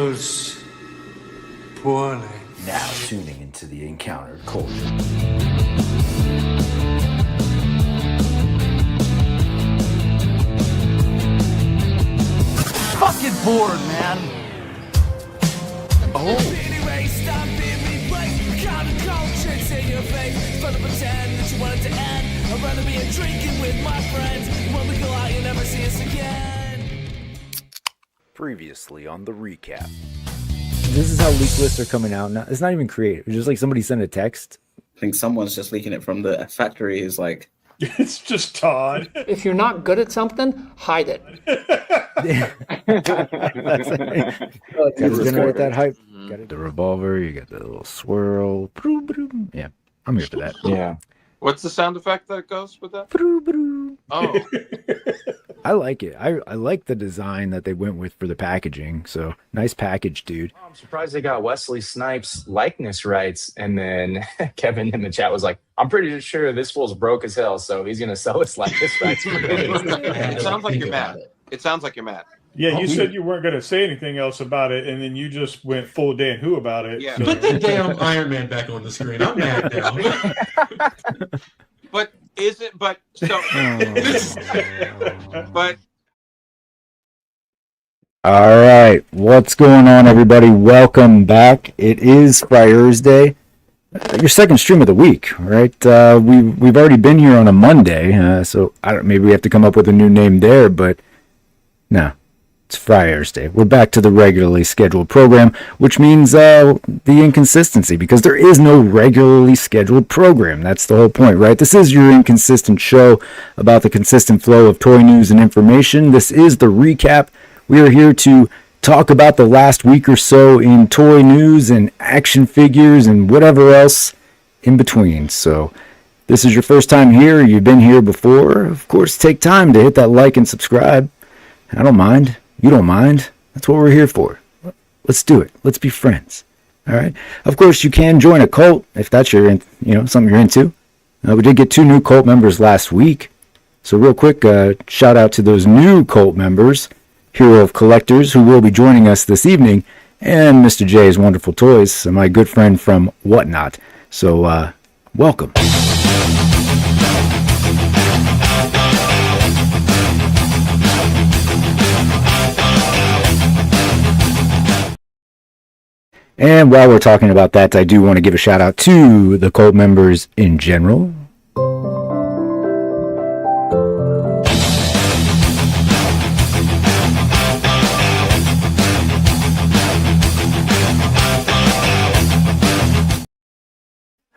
chose poorly. Now tuning into the encountered culture. Fucking bored, man. Oh. Anyway, stop being replaced. Kind of conscience in your face. Trying to pretend that you want it to end. I'd rather be drinking with my friends. When we go out, you'll never see us again. Previously on the recap. This is how leak lists are coming out now. It's not even creative. It's just like somebody sent a text. I think someone's just leaking it from the factory. Is like, it's just Todd. If you're not good at something, hide it. Generate that hype. Got the revolver. You got the little swirl. Yeah, I'm here for that. Yeah. What's the sound effect that goes with that? Oh. I like it. I like the design that they went with for the packaging. So nice package, dude. I'm surprised they got Wesley Snipes likeness rights. And then Kevin in the chat was like, I'm pretty sure this fool's broke as hell, so he's gonna sell his likeness rights. It sounds like you're mad. It sounds like you're mad. Yeah, you said you weren't going to say anything else about it, and then you just went full Dan Who about it. Yeah. So. Put the damn Iron Man back on the screen. I'm mad now. But is it? But so. But. All right, what's going on, everybody? Welcome back. It is Friars Day, your second stream of the week, right? We've already been here on a Monday, so maybe we have to come up with a new name there, but no. It's Friars Day. We're back to the regularly scheduled program, which means the inconsistency, because there is no regularly scheduled program. That's the whole point, right? This is your inconsistent show about the consistent flow of toy news and information. This is the recap. We are here to talk about the last week or so in toy news and action figures and whatever else in between. So this is your first time here. You've been here before. Of course, take time to hit that like and subscribe. I don't mind. You don't mind. That's what we're here for. Let's do it. Let's be friends. All right. Of course, you can join a cult if that's something you're into. We did get 2 new cult members last week. So real quick, shout out to those new cult members, Hero of Collectors, who will be joining us this evening, and Mr. J's Wonderful Toys, my good friend from Whatnot. So welcome. And while we're talking about that, I do want to give a shout out to the cult members in general.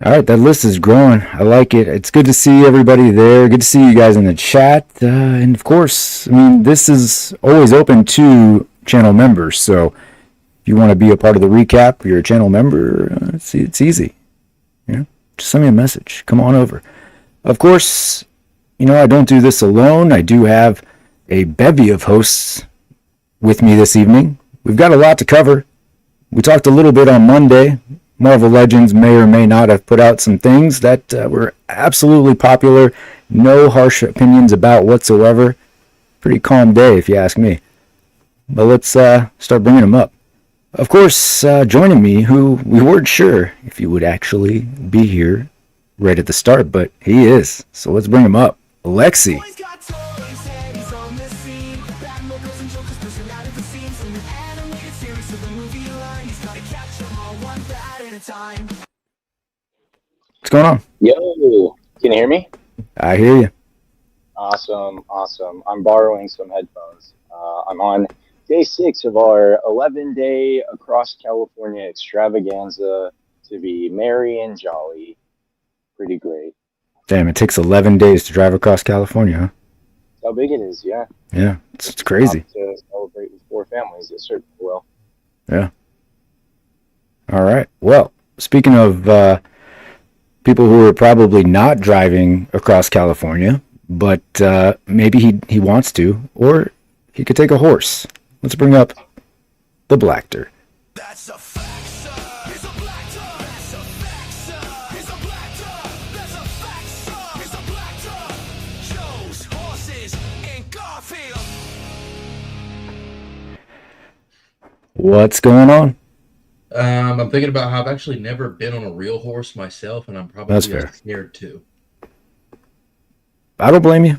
All right, that list is growing. I like it. It's good to see everybody there. Good to see you guys in the chat. And of course, I mean, this is always open to channel members. So if you want to be a part of the recap, you're a channel member, it's easy. Just send me a message. Come on over. Of course, I don't do this alone. I do have a bevy of hosts with me this evening. We've got a lot to cover. We talked a little bit on Monday. Marvel Legends may or may not have put out some things that were absolutely popular. No harsh opinions about whatsoever. Pretty calm day, if you ask me. But let's start bringing them up. Of course, joining me, who we weren't sure if he would actually be here right at the start, but he is. So let's bring him up. Alexi. What's going on? Yo, can you hear me? I hear you. Awesome. I'm borrowing some headphones. I'm on day 6 of our 11-day across California extravaganza to be merry and jolly. Pretty great. Damn, it takes 11 days to drive across California, huh? That's how big it is, yeah. Yeah, it's crazy. To celebrate with 4 families, it certainly will. Yeah. All right. Well, speaking of people who are probably not driving across California, but maybe he wants to, or he could take a horse. Let's bring up the Blactor. That's a fact, sir. He's a Blactor. That's a fact, sir. He's a Blactor. That's a fact, sir. He's a Blactor. Shows, horses, and Garfield. What's going on? I'm thinking about how I've actually never been on a real horse myself, and I'm probably That's fair. scared too. I don't blame you.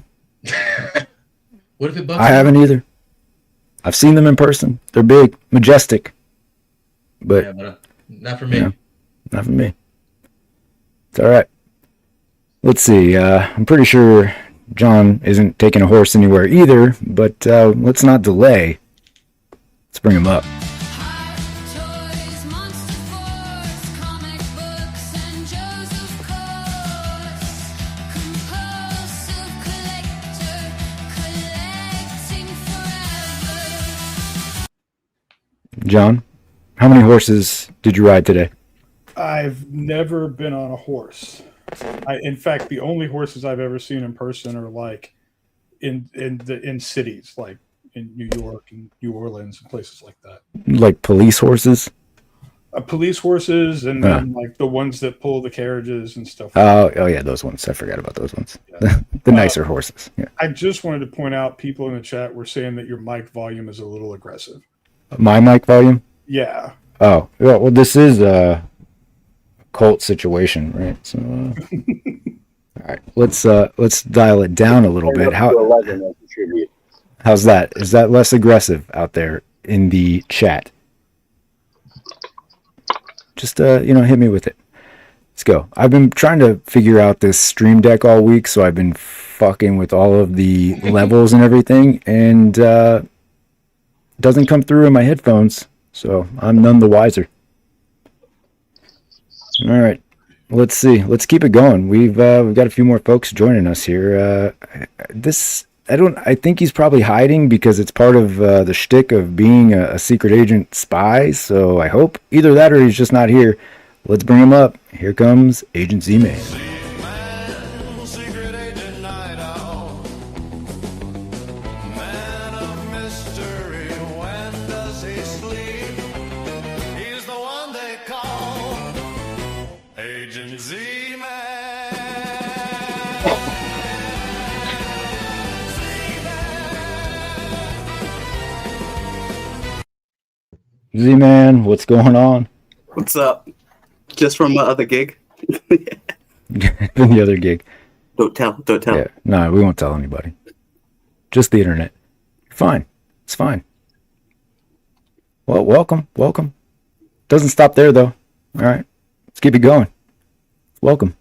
What if it bucks? I haven't either. I've seen them in person. They're big, majestic. But, Yeah, but not for me. Yeah, not for me. It's all right. Let's see. I'm pretty sure John isn't taking a horse anywhere either, but let's not delay. Let's bring him up. John, how many horses did you ride today? I've never been on a horse. In fact, the only horses I've ever seen in person are like in cities, like in New York and New Orleans and places like that. Like police horses? Police horses, and then like the ones that pull the carriages and stuff. Oh yeah, those ones. I forgot about those ones. Yeah. The nicer horses. Yeah. I just wanted to point out, people in the chat were saying that your mic volume is a little aggressive. My mic volume? Yeah. Oh, well, this is a cult situation, right? So, all right, let's dial it down a little bit. How's that? Is that less aggressive out there in the chat? Just hit me with it. Let's go. I've been trying to figure out this stream deck all week, so I've been fucking with all of the levels and everything, and doesn't come through in my headphones, so I'm none the wiser. All right, let's see. Let's keep it going. We've got a few more folks joining us here. I think he's probably hiding because it's part of the shtick of being a secret agent spy. So I hope either that or he's just not here. Let's bring him up. Here comes Agent Z-Man. Z-Man, what's going on? What's up? Just from my other gig. From the other gig. Don't tell. Yeah, no, we won't tell anybody. Just the internet. Fine. It's fine. Well, welcome. Doesn't stop there, though. All right. Let's keep it going. Welcome.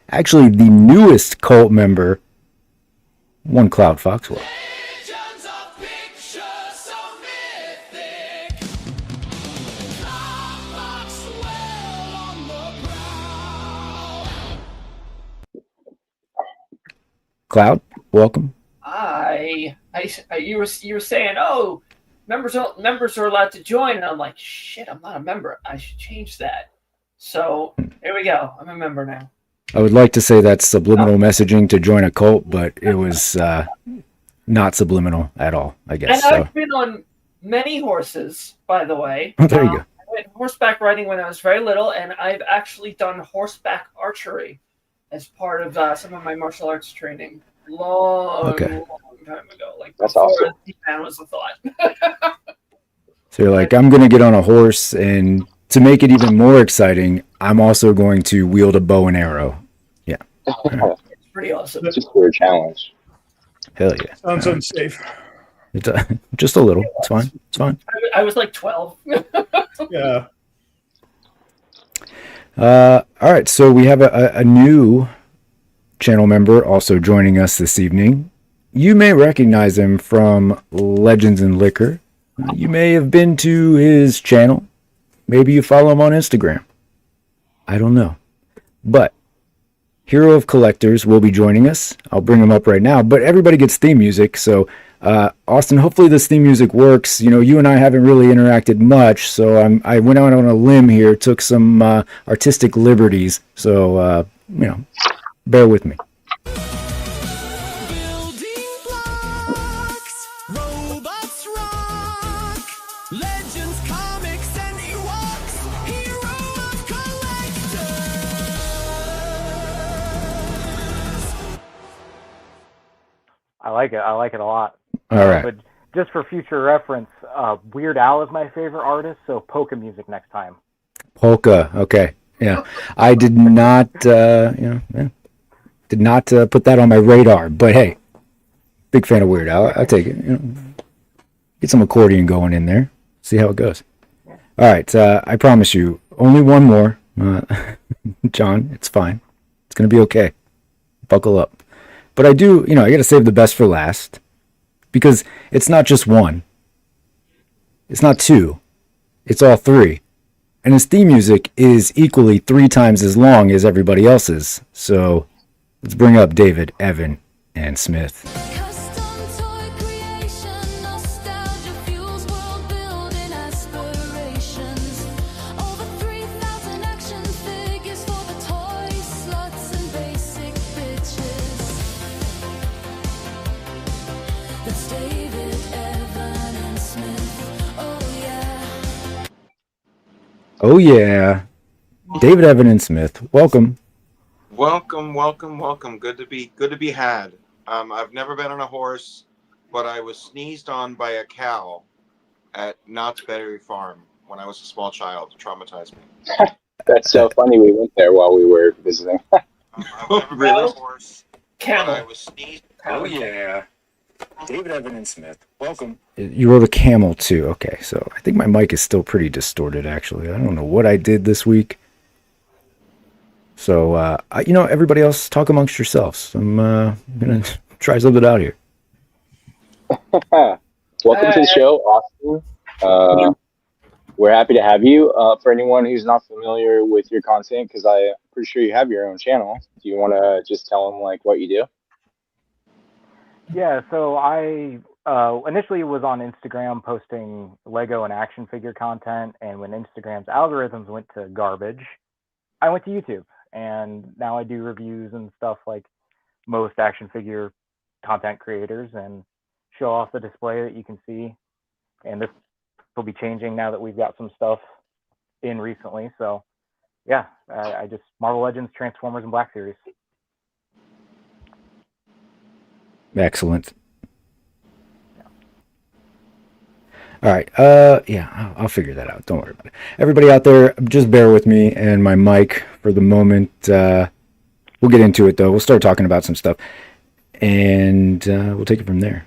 Actually, the newest cult member, One Cloud Foxwell. Cloud, welcome. You were saying, oh, members are allowed to join, and I'm like, shit, I'm not a member. I should change that. So here we go. I'm a member now. I would like to say that's subliminal messaging to join a cult, but it was not subliminal at all, I guess. And I've been on many horses, by the way. Oh, there you go. I went horseback riding when I was very little, and I've actually done horseback archery as part of some of my martial arts training long time ago. Like that's before awesome. That was a thought. So you're like, I'm going to get on a horse, and to make it even more exciting, I'm also going to wield a bow and arrow. Yeah. It's pretty awesome. Just for a challenge. Hell yeah. Sounds unsafe. It's just a little. It's fine. It's fine. I was like 12. Yeah. All right, so we have a new channel member also joining us this evening. You may recognize him from Legends and Liquor. You may have been to his channel. Maybe you follow him on Instagram. I don't know. But Hero of Collectors will be joining us. I'll bring him up right now. But everybody gets theme music, so Austin, hopefully this theme music works. You know, you and I haven't really interacted much, so I went out on a limb here, took some artistic liberties. So, bear with me. I like it. I like it a lot. All right. But just for future reference, Weird Al is my favorite artist, so polka music next time. Polka. Okay. Yeah. I did not, did not put that on my radar. But hey, big fan of Weird Al. I'll take it. Get some accordion going in there. See how it goes. All right. I promise you, only one more. John, it's fine. It's going to be okay. Buckle up. But I do, I got to save the best for last. Because it's not just one. It's not two. It's all three. And his theme music is equally 3 times as long as everybody else's. So let's bring up David, Evan, and Smith. Oh yeah, David, Evan, and Smith. Welcome. Welcome. Good to be had. I've never been on a horse, but I was sneezed on by a cow at Knott's Berry Farm when I was a small child. It traumatized me. That's so funny. We went there while we were visiting. I've never been on a horse, Camel. but I was sneezed. Oh yeah, David, Evan, and Smith. Welcome. You rode a camel too. Okay, so I think my mic is still pretty distorted. Actually, I don't know what I did this week. So everybody else, talk amongst yourselves. I'm gonna try something out here. Welcome to the show, Austin. We're happy to have you. For anyone who's not familiar with your content, because I'm pretty sure you have your own channel. Do you want to just tell them what you do? Yeah, so I initially was on Instagram posting Lego and action figure content, and when Instagram's algorithms went to garbage, I went to YouTube, and now I do reviews and stuff like most action figure content creators and show off the display that you can see. And this will be changing now that we've got some stuff in recently. So yeah, I just Marvel Legends, Transformers, and Black Series. Excellent. All right. Yeah, I'll figure that out. Don't worry about it. Everybody out there, just bear with me and my mic for the moment. We'll get into it, though. We'll start talking about some stuff, and we'll take it from there.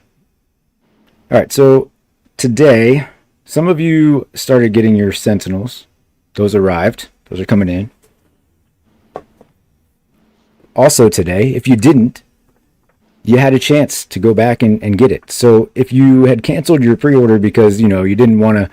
All right. So today, some of you started getting your Sentinels. Those arrived. Those are coming in. Also today, if you didn't, you had a chance to go back and get it. So if you had canceled your pre-order because, you didn't want to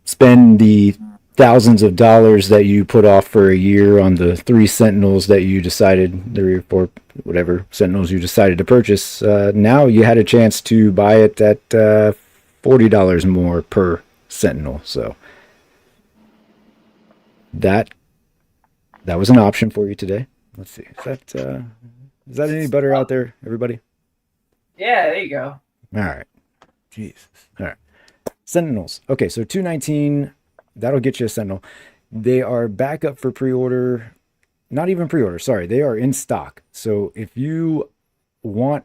spend the thousands of dollars that you put off for a year on the 3 Sentinels that you decided, 3 or 4, whatever Sentinels you decided to purchase, now you had a chance to buy it at $40 more per Sentinel. So that was an option for you today. Let's see. Is that any better out there, everybody? Yeah, there you go. All right. Jesus. All right. Sentinels. Okay, so $219. That'll get you a Sentinel. They are back up for pre-order. Not even pre-order. Sorry, they are in stock. So if you want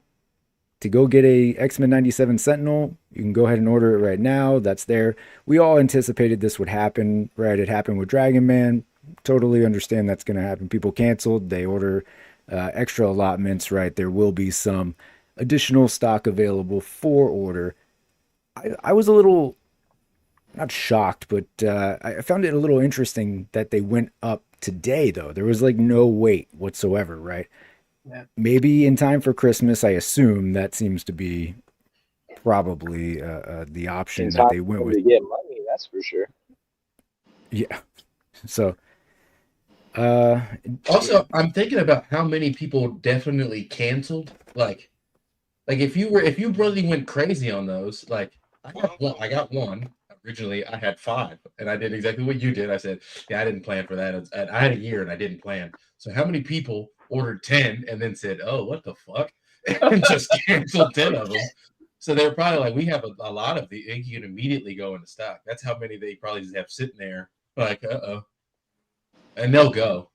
to go get a X-Men 97 Sentinel, you can go ahead and order it right now. That's there. We all anticipated this would happen, right? It happened with Dragon Man. Totally understand that's going to happen. People canceled. They order extra allotments, right? There will be some additional stock available for order. I was a little, not shocked, but I found it a little interesting that they went up today, though. There was no wait whatsoever, right? Yeah. Maybe in time for Christmas, I assume that seems to be probably the option that they went with. To get money, that's for sure. Yeah. So, also, I'm thinking about how many people definitely canceled. Like if you really went crazy on those, I got one. Originally, I had 5, and I did exactly what you did. I said, yeah, I didn't plan for that. I had a year, and I didn't plan. So how many people ordered 10 and then said, oh, what the fuck? And just canceled 10 of them. So they're probably we have a lot of the, you can immediately go into stock. That's how many they probably just have sitting there, uh-oh. And they'll go,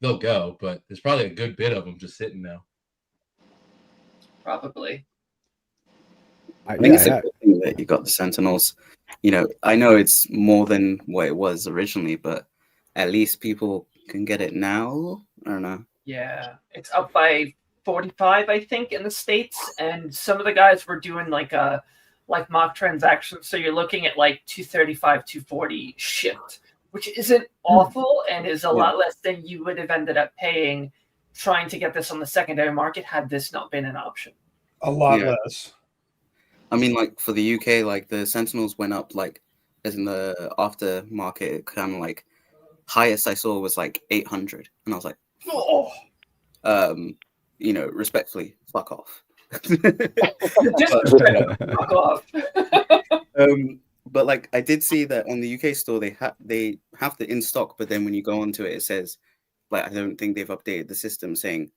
but there's probably a good bit of them just sitting now. Probably. I think it's a good thing that you got the Sentinels. You know, I know it's more than what it was originally, but at least people can get it now. I don't know. Yeah, it's up by 45, I think, in the States, and some of the guys were doing like mock transactions, so you're looking at like 235, 240 shipped, which isn't awful and is a lot less than you would have ended up paying trying to get this on the secondary market had this not been an option. A lot less. I mean, like for the UK, like the Sentinels went up, like as in the aftermarket, kind of like highest I saw was like 800, and I was like, oh, you know, respectfully, fuck off. Just fuck off. But like I did see that on the UK store, they have the in stock, but then when you go onto it, it says like I don't think they've updated the system saying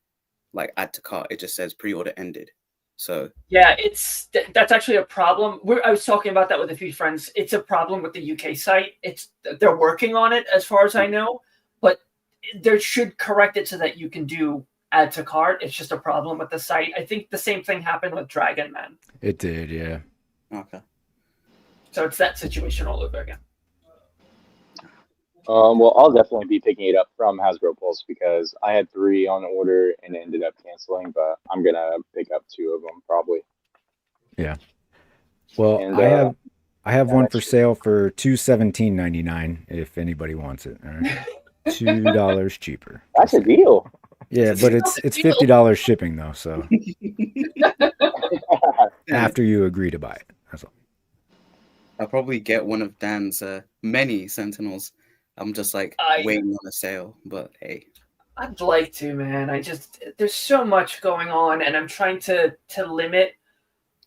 like add to cart. It just says pre-order ended. So yeah, that's actually a problem. I was talking about that with a few friends. It's a problem with the UK site. They're working on it as far as I know, but they should correct it so that you can do add to cart. It's just a problem with the site. I think the same thing happened with Dragon Man. It did, yeah. Okay. So it's that situation all over again. Well, I'll definitely be picking it up from Hasbro Pulse because I had 3 on order and ended up canceling, but I'm gonna pick up 2 of them probably. Yeah. Well, And, I have one for sale for $217.99 if anybody wants it. All right. $2 cheaper. That's a deal. Yeah, but it's $50 shipping though, so after you agree to buy it. That's all. I'll probably get one of Dan's many Sentinels. I'm just like waiting on a sale, but hey. I'd like to, man. There's so much going on, and I'm trying to limit.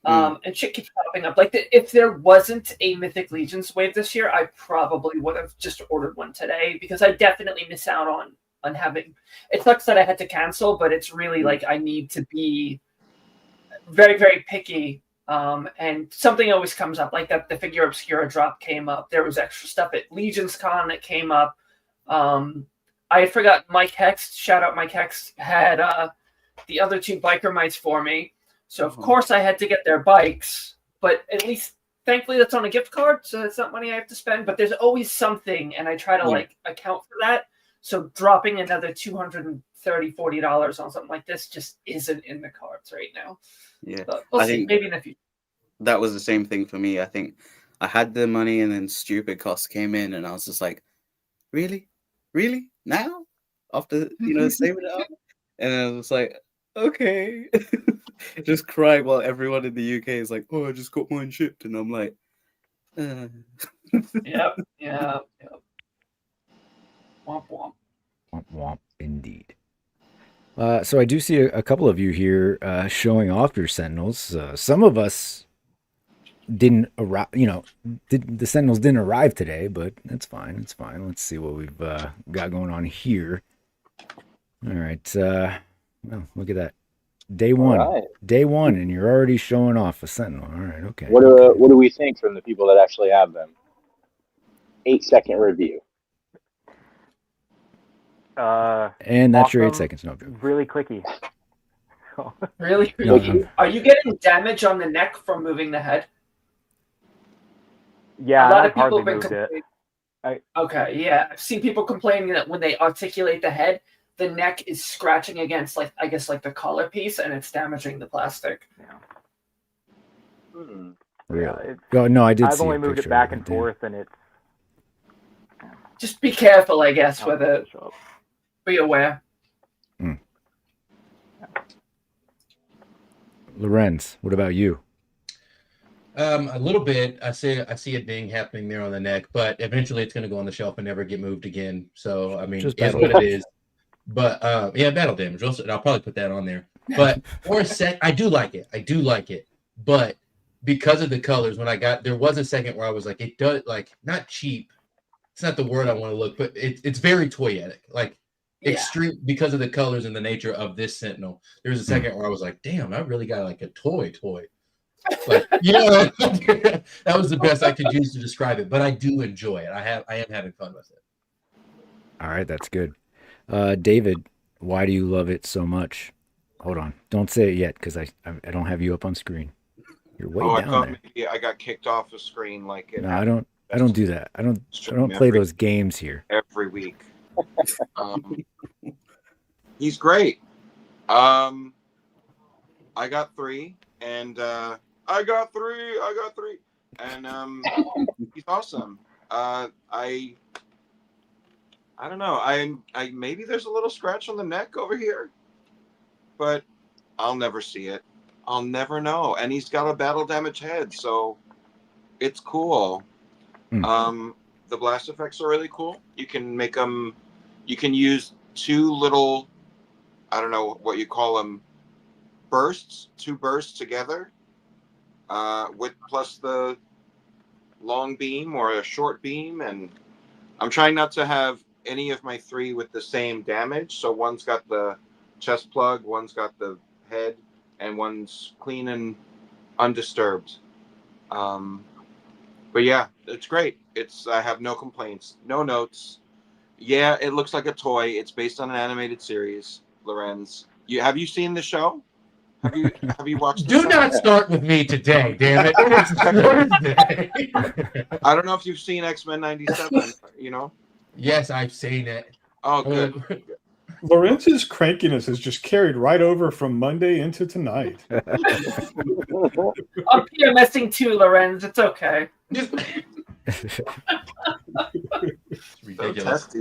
And shit keeps popping up. Like if there wasn't a Mythic Legions wave this year, I probably would have just ordered one today because I definitely miss out on having. It sucks that I had to cancel, but it's really like I need to be very, very picky. And something always comes up, like that the Figure Obscura drop came up. There was extra stuff at Legions Con that came up. I forgot Mike Hex, shout out Mike Hex, had the other 2 biker mites for me. So of course I had to get their bikes, but at least thankfully that's on a gift card, so it's not money I have to spend, but there's always something, and I try to like account for that. So dropping another $230, $40 on something like this just isn't in the cards right now. Yeah, but we'll see. Maybe in the future. That was the same thing for me. I think I had the money and then stupid costs came in and I was just like, really now after saving it up, and I was like, okay. Just cry while everyone in the UK is like, oh, I just got mine shipped, and I'm like, Yep. Womp womp. Womp womp, indeed. So I do see a couple of you here showing off your Sentinels. Some of us didn't arrive, the Sentinels didn't arrive today, but that's fine. It's fine. Let's see what we've got going on here. All right. Well, look at that. Day one, and you're already showing off a Sentinel. All right, okay. What do we think from the people that actually have them? 8-second review. And that's your 8 seconds. No, really clicky. Really? No. Are you getting damage on the neck from moving the head? Yeah, a lot I've of people hardly have been moved it. Okay, yeah. I've seen people complaining that when they articulate the head, the neck is scratching against, like, I guess, like the collar piece, and it's damaging the plastic. Yeah. Really? Oh, no, I did. I've only moved it back and forth, and it's. Just be careful, I guess, with it. Be aware. Lorenz, what about you? A little bit. I see it being happening there on the neck, but eventually it's going to go on the shelf and never get moved again. So I mean, Just it's what it is. But yeah, battle damage. Also, I'll probably put that on there. But for a sec, I do like it. But because of the colors, there was a second where I was like, it does, like, not cheap. It's not the word I want to look, but it's very toyetic, like extreme because of the colors and the nature of this Sentinel. There was a second where I was like, damn, I really got like a toy. Like, that was the best I could use to describe it. But I do enjoy it. I am having fun with it. All right, that's good. David, why do you love it so much? Hold on, don't say it yet because I don't have you up on screen. You're way Oh, I down thought there. maybe I got kicked off the screen like it No, happened. I don't do that. I don't play those games here. Every week. He's great. I got 3, and I got 3, and he's awesome. I don't know. I maybe there's a little scratch on the neck over here, but I'll never see it. I'll never know. And he's got a battle damage head, so it's cool. The blast effects are really cool. You can make them. You can use 2 little, I don't know what you call them, bursts. 2 bursts together, with plus the long beam or a short beam, and I'm trying not to have any of my 3 with the same damage. So one's got the chest plug, one's got the head, and one's clean and undisturbed. But yeah, it's great. I have no complaints, no notes. Yeah, it looks like a toy. It's based on an animated series. Lorenz, have you seen the show? Have you watched? Do not start with me today, damn it! It's Thursday. I don't know if you've seen X-Men '97. You know. Yes, I've seen it. Oh, good. Lorenz's crankiness is just carried right over from Monday into tonight. I'm PMSing too, Lorenz. It's okay.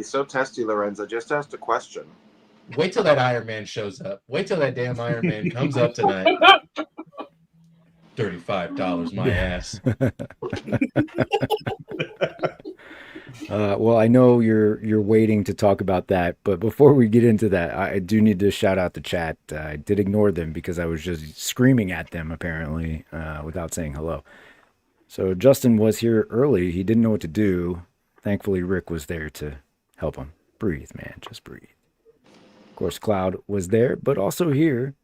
So testy, Lorenz. I just asked a question. Wait till that Iron Man shows up. Wait till that damn Iron Man comes up tonight. $35, my ass. Well, I know you're waiting to talk about that, but before we get into that, I do need to shout out the chat. I did ignore them because I was just screaming at them, apparently, without saying hello. So Justin was here early. He didn't know what to do. Thankfully, Rick was there to help him. Breathe, man. Just breathe. Of course, Cloud was there, but also here,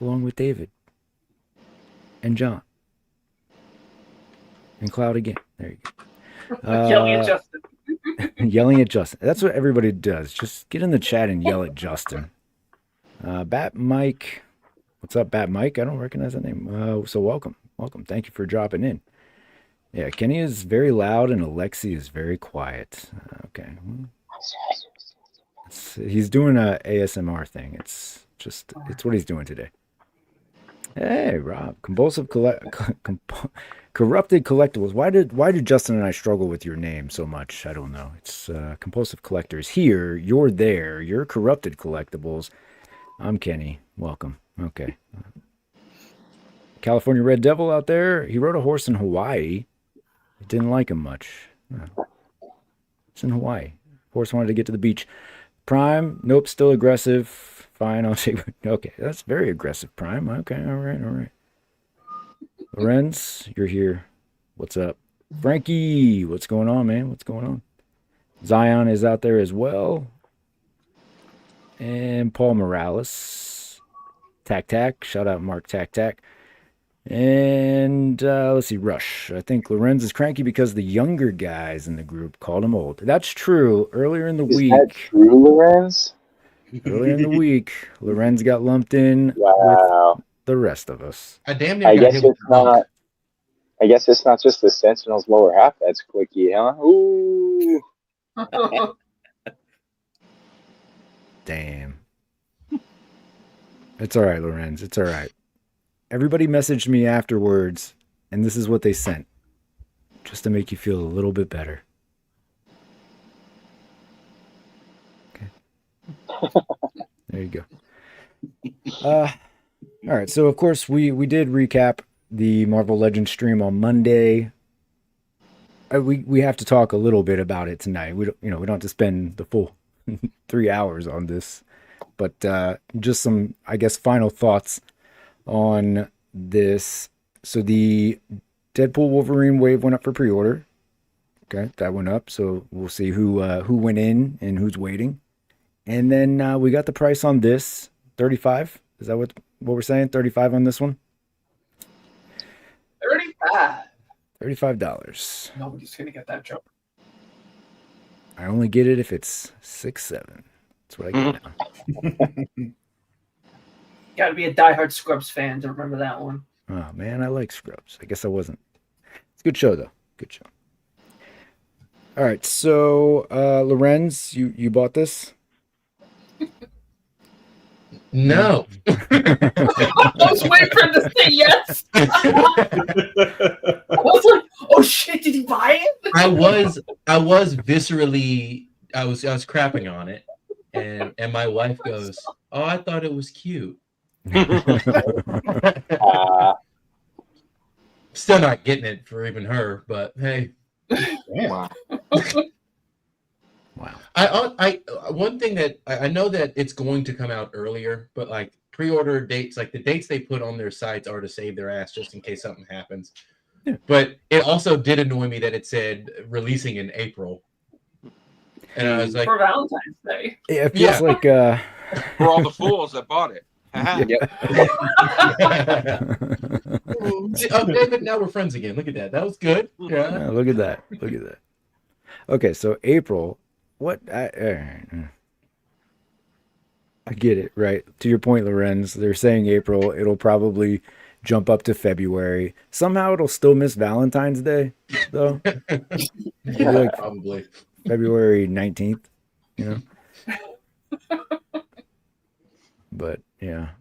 along with David and John. And Cloud again. There you go. Yelling at Justin. Yelling at Justin. That's what everybody does. Just get in the chat and yell at Justin. Bat Mike. What's up, Bat Mike? I don't recognize that name. So welcome. Welcome. Thank you for dropping in. Yeah, Kenny is very loud and Alexi is very quiet. Okay. He's doing a ASMR thing. It's what he's doing today. Hey, Rob. Corrupted Collectibles. Why did Justin and I struggle with your name so much? I don't know. It's Compulsive Collector is here. You're there. You're Corrupted Collectibles. I'm Kenny. Welcome. Okay. California Red Devil out there. He rode a horse in Hawaii. Didn't like him much. It's in Hawaii. Horse wanted to get to the beach. Prime. Nope. Still aggressive. Fine. I'll take. Okay. That's very aggressive, Prime. Okay. All right. Lorenz, you're here. What's up? Frankie, what's going on, man? What's going on? Zion is out there as well. And Paul Morales. Tac. Shout out Mark Tac. And let's see, Rush. I think Lorenz is cranky because the younger guys in the group called him old. That's true. Earlier in the week. Is that true, Lorenz? Earlier in the week, Lorenz got lumped in Wow. with the rest of us. I damn near I got guess hit it's with not. I guess it's not just the Sentinel's lower half that's clicky, huh? Ooh. Damn. It's all right, Lorenz. It's all right. Everybody messaged me afterwards, and this is what they sent, just to make you feel a little bit better. Okay. There you go. All right. So, of course, we did recap the Marvel Legends stream on Monday. We have to talk a little bit about it tonight. We don't have to spend the full 3 hours on this, but just some, I guess, final thoughts on this. So the Deadpool Wolverine wave went up for pre-order. Okay, that went up. So we'll see who went in and who's waiting. And then we got the price on this, $35. Is that what we're saying? $35 on this one? $35. Nobody's gonna get that joke. I only get it if it's 6-7. That's what I get now. Got to be a diehard Scrubs fan to remember that one. Oh man, I like Scrubs. I guess I wasn't. It's a good show though. Good show. All right, so Lorenz, you bought this? No. I was waiting for him to say yes. I was like, oh shit, did he buy it? I was viscerally I was crapping on it, and my wife goes, "Oh, I thought it was cute." Still not getting it for even her, but hey. Wow. Wow. I one thing that I know that it's going to come out earlier, but like pre-order dates, like the dates they put on their sites are to save their ass just in case something happens. Yeah. But it also did annoy me that it said releasing in April. And I was like, for Valentine's Day. Yeah, it feels like for all the fools that bought it. Oh, David, now we're friends again. Look at that. That was good. Yeah. Look at that. Look at that. Okay, so April. What? I get it, right? To your point, Lorenz, they're saying April. It'll probably jump up to February. Somehow it'll still miss Valentine's Day, though. Yeah, like probably. February 19th, you know? But, yeah.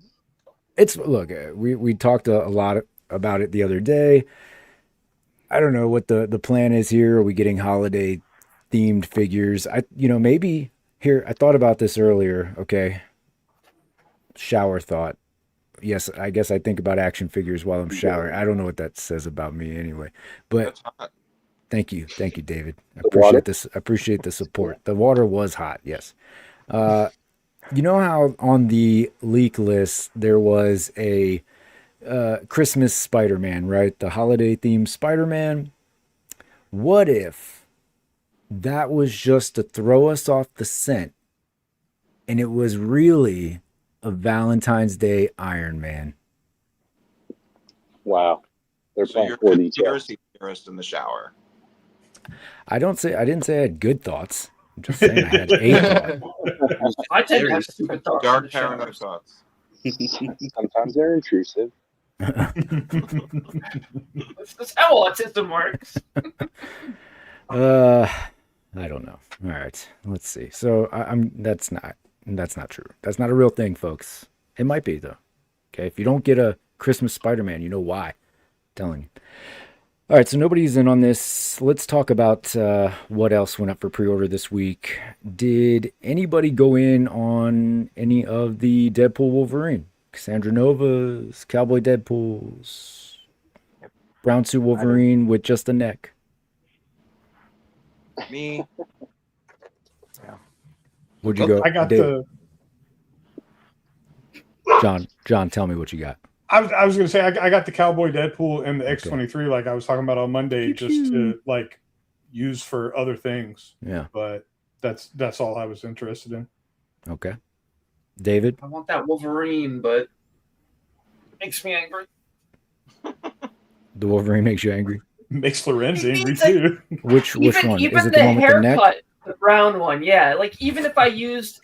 Look, we talked a lot about it the other day. I don't know what the plan is here. Are we getting holiday themed figures? Maybe here, I thought about this earlier. Okay. Shower thought. Yes, I guess I think about action figures while I'm showering. I don't know what that says about me anyway, but thank you, David. I appreciate this. I appreciate the support. The water was hot. Yes. You know how on the leak list there was a Christmas Spider-Man, right? The holiday themed Spider-Man. What if that was just to throw us off the scent and it was really a Valentine's Day Iron Man? Wow. They're So playing you're a 40 conspiracy theorist in the shower. I didn't say I had good thoughts. I'm just saying I had a thought. I tend to have stupid thoughts. Dark paranoid thoughts. Sometimes they're intrusive. That's how autism works. I don't know. All right, let's see. So that's not true. That's not a real thing, folks. It might be though. Okay, if you don't get a Christmas Spider-Man, you know why. I'm telling you. All right, so nobody's in on this. Let's talk about what else went up for pre-order this week. Did anybody go in on any of the Deadpool Wolverine? Cassandra Nova's, Cowboy Deadpool's, Brown Suit Wolverine with just a neck. Me. What'd you go? I got Dave? John, tell me what you got. I was going to say I got the Cowboy Deadpool and the X-23 like I was talking about on Monday just to like use for other things. Yeah. But that's all I was interested in. Okay. David? I want that Wolverine, but it makes me angry. The Wolverine makes you angry? Makes Lorenz angry too. Which one? Even Is it the the one with the neck? haircut, the brown one, yeah. Like even if I used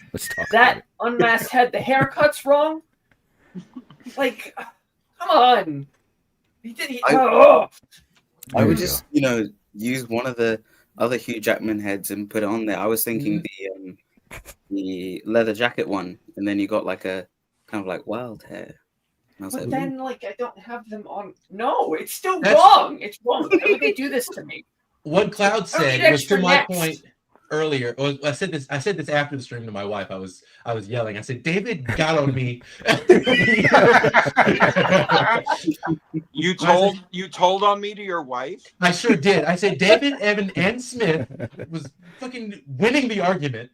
that unmasked head, the haircut's wrong. Like, come on. I would just, use one of the other Hugh Jackman heads and put it on there. I was thinking the leather jacket one, and then you got like a kind of like wild hair. And I was But like, then, like, I don't have them on. No, it's still wrong. It's wrong. Why would they do this to me? What Cloud I said need was to extra my necks. point earlier. I said this after the stream to my wife. I was yelling. I said, David got on me. You told on me to your wife? I sure did. I said David, Evan, and Smith was fucking winning the argument.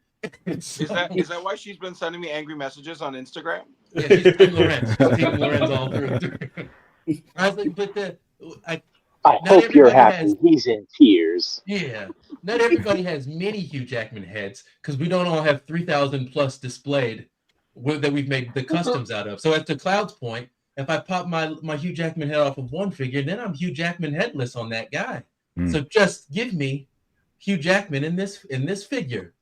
Is that why she's been sending me angry messages on Instagram? Yeah, she's Team Lorenz. She's Team Lorenz all through. I was like, but I hope you're happy. has- He's in tears. yeah, not everybody has many Hugh Jackman heads because we don't all have 3,000 plus displayed that we've made the customs out of. So at the Cloud's point, if I pop my Hugh Jackman head off of one figure, then I'm Hugh Jackman headless on that guy. So just give me Hugh Jackman in this figure.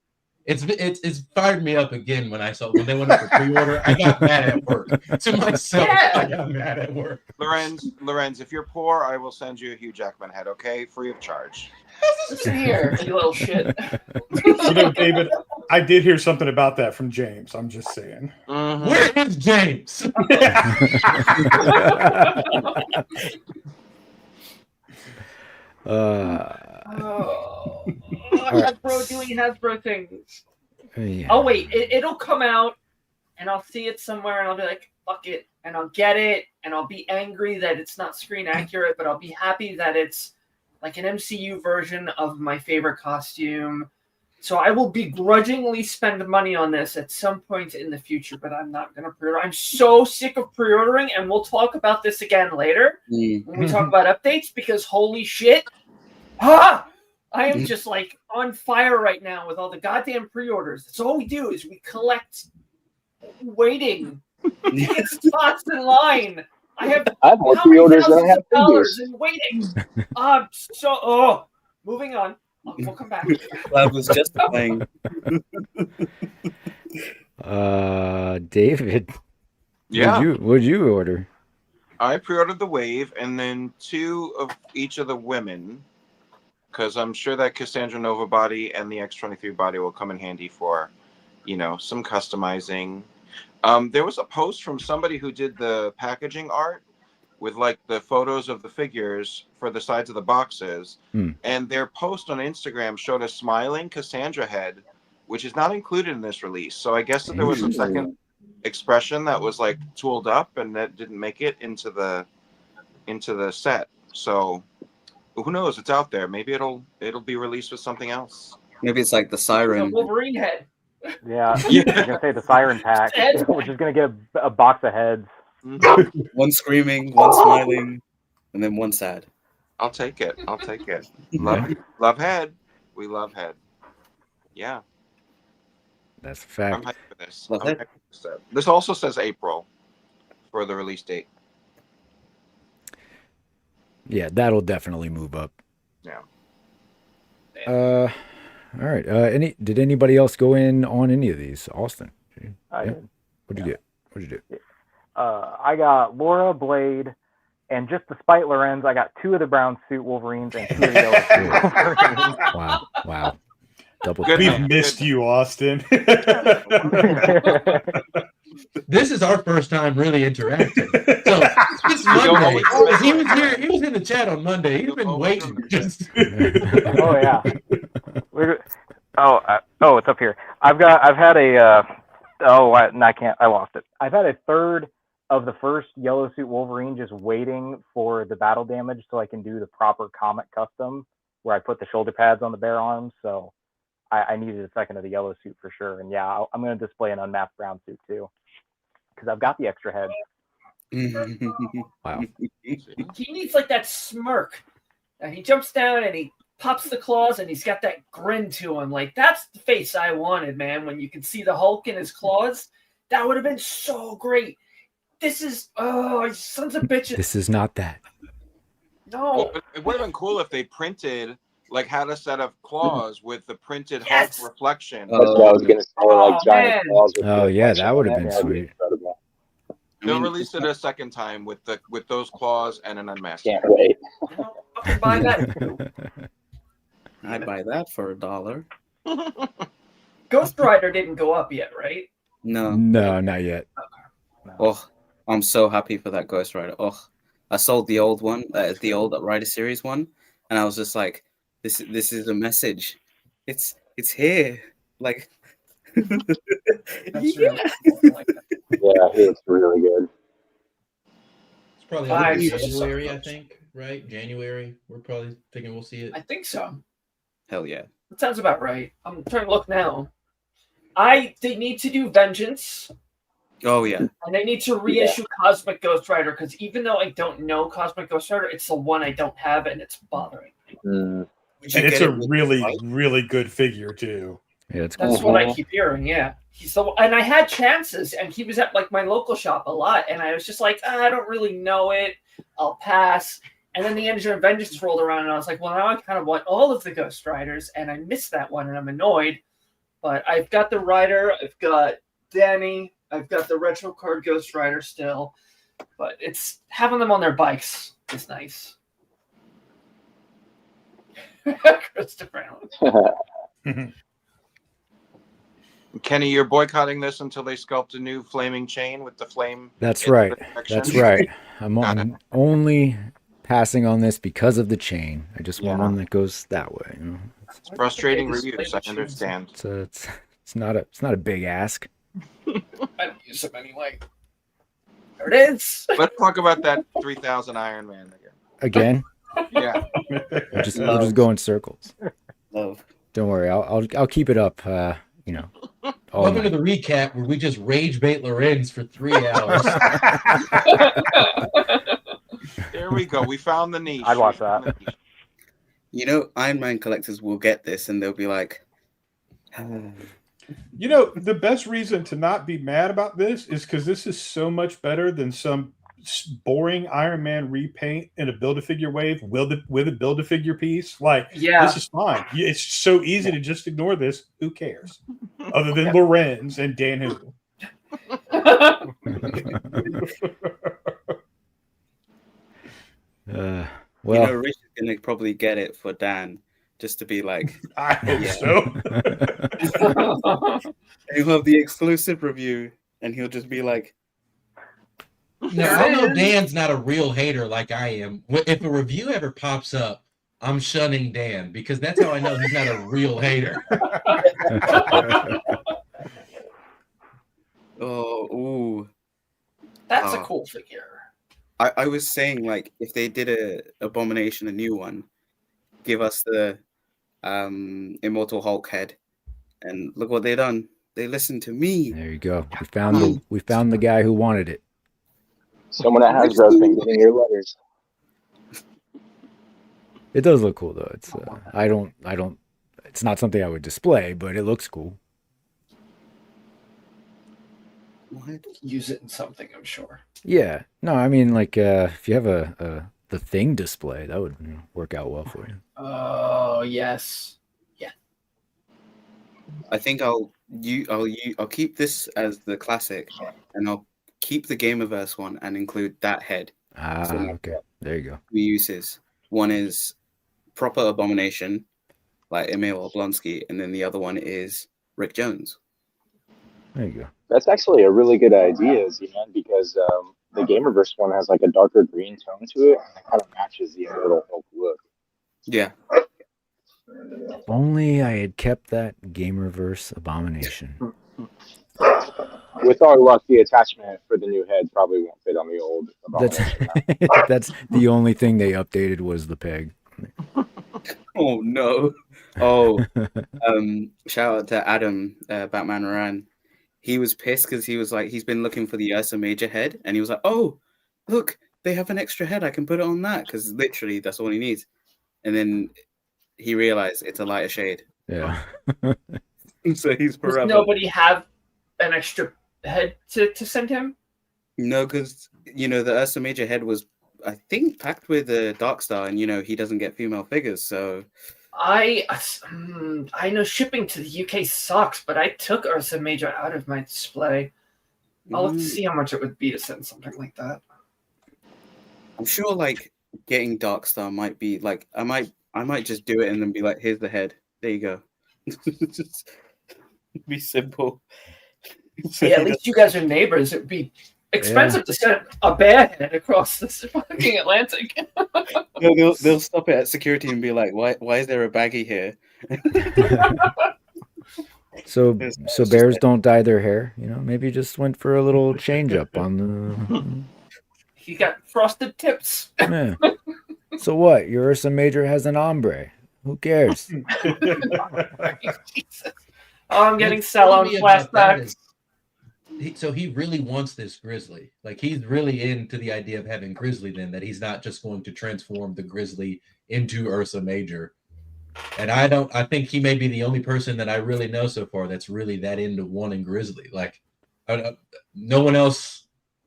It's fired me up again when they went up for pre-order. I got mad at work. To myself, I got mad at work. Lorenz, if you're poor, I will send you a Hugh Jackman head, okay? Free of charge. Listen here, you little shit. You know, David, I did hear something about that from James. I'm just saying. Mm-hmm. Where is James? Hasbro doing Hasbro things. Yeah. Oh wait, it'll come out, and I'll see it somewhere, and I'll be like, "Fuck it," and I'll get it, and I'll be angry that it's not screen accurate, but I'll be happy that it's like an MCU version of my favorite costume. So I will begrudgingly spend money on this at some point in the future, but I'm not going to pre-order. I'm so sick of pre-ordering, and we'll talk about this again later when we talk about updates, because holy shit, I am just like on fire right now with all the goddamn pre-orders. That's all we do is we collect waiting. Get spots in line. I have more how many pre-orders than I thousands have of dollars figures. in waiting. Moving on. We'll come back. That was just playing. David. Yeah. What'd you order? I pre-ordered the Wave and then 2 of each of the women, because I'm sure that Cassandra Nova body and the X-23 body will come in handy for, some customizing. There was a post from somebody who did the packaging art with like the photos of the figures for the sides of the boxes. And their post on Instagram showed a smiling Cassandra head, which is not included in this release. So I guess that there was a second expression that was like tooled up and that didn't make it into the set. So who knows? It's out there. Maybe it'll be released with something else. Maybe it's like the siren. The Wolverine head. Yeah, I was gonna say the siren pack. We're just gonna get a box of heads. One screaming, one smiling, and then one sad. I'll take it. Love head. We love head. Yeah. That's a fact. I'm hyped for this. This also says April for the release date. Yeah, that'll definitely move up. Yeah. All right. Did anybody else go in on any of these? Austin. I did. What'd you get? What'd you do? I got Laura, Blade, and just to spite Lorenz, I got 2 of the brown suit Wolverines and 2 of the yellow suit Wolverines. Wow. Double. We've missed you, Austin. This is our first time really interacting. So it's Monday. He was in the chat on Monday. He's been waiting. Oh yeah. It's up here. I lost it. I've had a third of the first yellow suit Wolverine just waiting for the battle damage so I can do the proper comic custom where I put the shoulder pads on the bare arms. So I needed a second of the yellow suit for sure. And yeah, I'm going to display an unmapped brown suit too, because I've got the extra head. Wow. He needs like that smirk. And he jumps down and he pops the claws and he's got that grin to him. Like, that's the face I wanted, man. When you can see the Hulk in his claws, that would have been so great. This is, sons of bitches. This is not that. No. Well, it would have been cool if they printed, like, had a set of claws with the printed Hulk reflection. That's what I was going to say, like giant claws. Oh, yeah, that would have been sweet. Incredible. They'll release it a second time with those claws and an unmasked. Can't wait. I'll buy that. I'd buy that for $1. Ghost Rider didn't go up yet, right? No. No, not yet. Oh, I'm so happy for that Ghost Rider. Oh, I sold the old one, the old Rider series one, and I was just like, this is a message. It's here. Like, yeah. Yeah, it's really good. It's probably January, I think, right? January. We're probably thinking we'll see it. I think so. Hell yeah. That sounds about right. I'm trying to look now. They need to do Vengeance. Oh yeah. And they need to reissue Cosmic Ghost Rider, because even though I don't know Cosmic Ghost Rider, it's the one I don't have, and it's bothering me. And it's a really, really good figure too. Yeah, it's That's what I keep hearing. Yeah, and I had chances, and he was at like my local shop a lot, and I was just like, I don't really know it. I'll pass. And then the Engine of Vengeance rolled around, and I was like, well, now I kind of want all of the Ghost Riders, and I missed that one, and I'm annoyed. But I've got the Rider, I've got Danny, I've got the Retro Card Ghost Rider still. But it's having them on their bikes is nice. Christopher Allen. Kenny, you're boycotting this until they sculpt a new flaming chain with the flame. That's right. That's right. I'm only passing on this because of the chain. I just want one that goes that way. You know? It's frustrating reviews. I understand. So it's not a big ask. I don't use them anyway. There it is. Let's talk about that 3000 Iron Man Again? Yeah. We'll just go in circles. Love. Don't worry. I'll keep it up. You know. Welcome to the recap where we just rage bait Lorenz for 3 hours. There we go. We found the niche. I'd watch that. You know, Iron Man collectors will get this and they'll be like, you know, the best reason to not be mad about this is because this is so much better than some boring Iron Man repaint in a Build-A-Figure wave with a Build-A-Figure piece. Like, this is fine. It's so easy to just ignore this. Who cares? Other than Lorenz and Dan Hu. Well, you know, Rich is going to probably get it for Dan just to be like, I hope so. And he'll have the exclusive review and he'll just be like, no, I know Dan's not a real hater like I am. If a review ever pops up, I'm shunning Dan because that's how I know he's not a real hater. That's a cool figure. I was saying, like, if they did a Abomination, a new one, give us the Immortal Hulk head, and look what they done. They listened to me. There you go. We found the guy who wanted it. Someone at Hasbro's been getting your letters. It does look cool though. It's I don't. It's not something I would display, but it looks cool. Use it in something, I'm sure. Yeah. No, I mean, like if you have the Thing display, that would work out well for you. Oh yes. Yeah. I think I'll keep this as the classic, and I'll keep the Gamerverse one and include that head. Okay. There you go. 2 uses. One is proper Abomination, like Emil Oblonsky, and then the other one is Rick Jones. There you go. That's actually a really good idea, Zian, because the Gamerverse one has like a darker green tone to it, and it kind of matches the Immortal Hulk look. Yeah. If only I had kept that Gamerverse Abomination. With our luck, the attachment for the new head probably won't fit on the old Abomination. That's the only thing they updated was the peg. Oh no. Oh, shout out to Adam, Batman Ran. He was pissed because he was like, he's been looking for the Ursa Major head, and he was like, oh, look, they have an extra head. I can put it on that because literally that's all he needs. And then he realized it's a lighter shade. Yeah. So he's forever. Does nobody have an extra head to send him? No, because the Ursa Major head was, I think, packed with a Darkstar, and he doesn't get female figures, so. I know shipping to the UK sucks, but I took Ursa Major out of my display. I'll have to see how much it would be to send something like that. I'm sure, like, getting Darkstar might be like, I might just do it and then be like, here's the head. There you go. Just be simple. Yeah, at least you guys are neighbors. It would be expensive to send a bear head across this fucking Atlantic. No, they'll stop it at security and be like, why is there a baggie here? So bears don't dye their hair, maybe just went for a little change up on the. You got frosted tips. Yeah. So what? Your Ursa Major has an ombre. Who cares? Jesus. Oh, I'm getting Cellon flashbacks. So he really wants this Grizzly. Like, he's really into the idea of having Grizzly then, that he's not just going to transform the Grizzly into Ursa Major. And I think he may be the only person that I really know so far that's really that into wanting Grizzly. Like, no one else,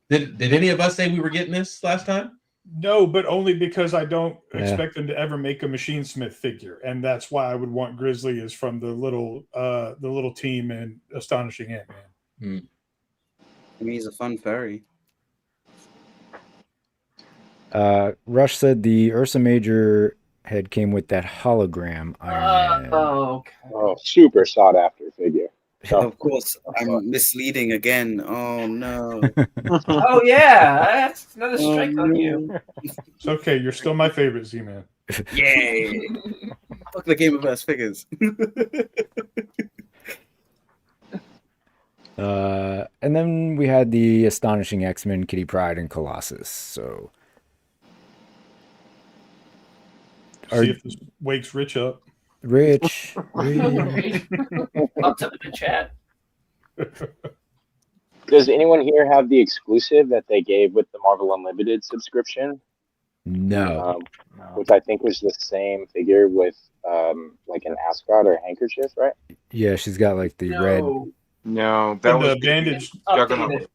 did any of us say we were getting this last time? No, but only because I don't expect them to ever make a Machine Smith figure, and that's why I would want Grizzly is from the little team in Astonishing Ant-Man. I mean, he's a fun furry. Rush said the Ursa Major head came with that hologram Iron Man. Okay. Oh, super sought after figure. Of course, I'm misleading again. Oh no. Oh yeah, that's another strike on you. It's okay. You're still my favorite, Z-Man. Yay! Fuck the Gamerverse figures. And then we had the Astonishing X-Men, Kitty Pryde, and Colossus. So, See if this wakes Rich up. Rich. Up to the chat. Does anyone here have the exclusive that they gave with the Marvel Unlimited subscription? No. Which I think was the same figure with like an ascot or handkerchief, right? Yeah, she's got like the red. No, that And was the bandage. Juggernaut.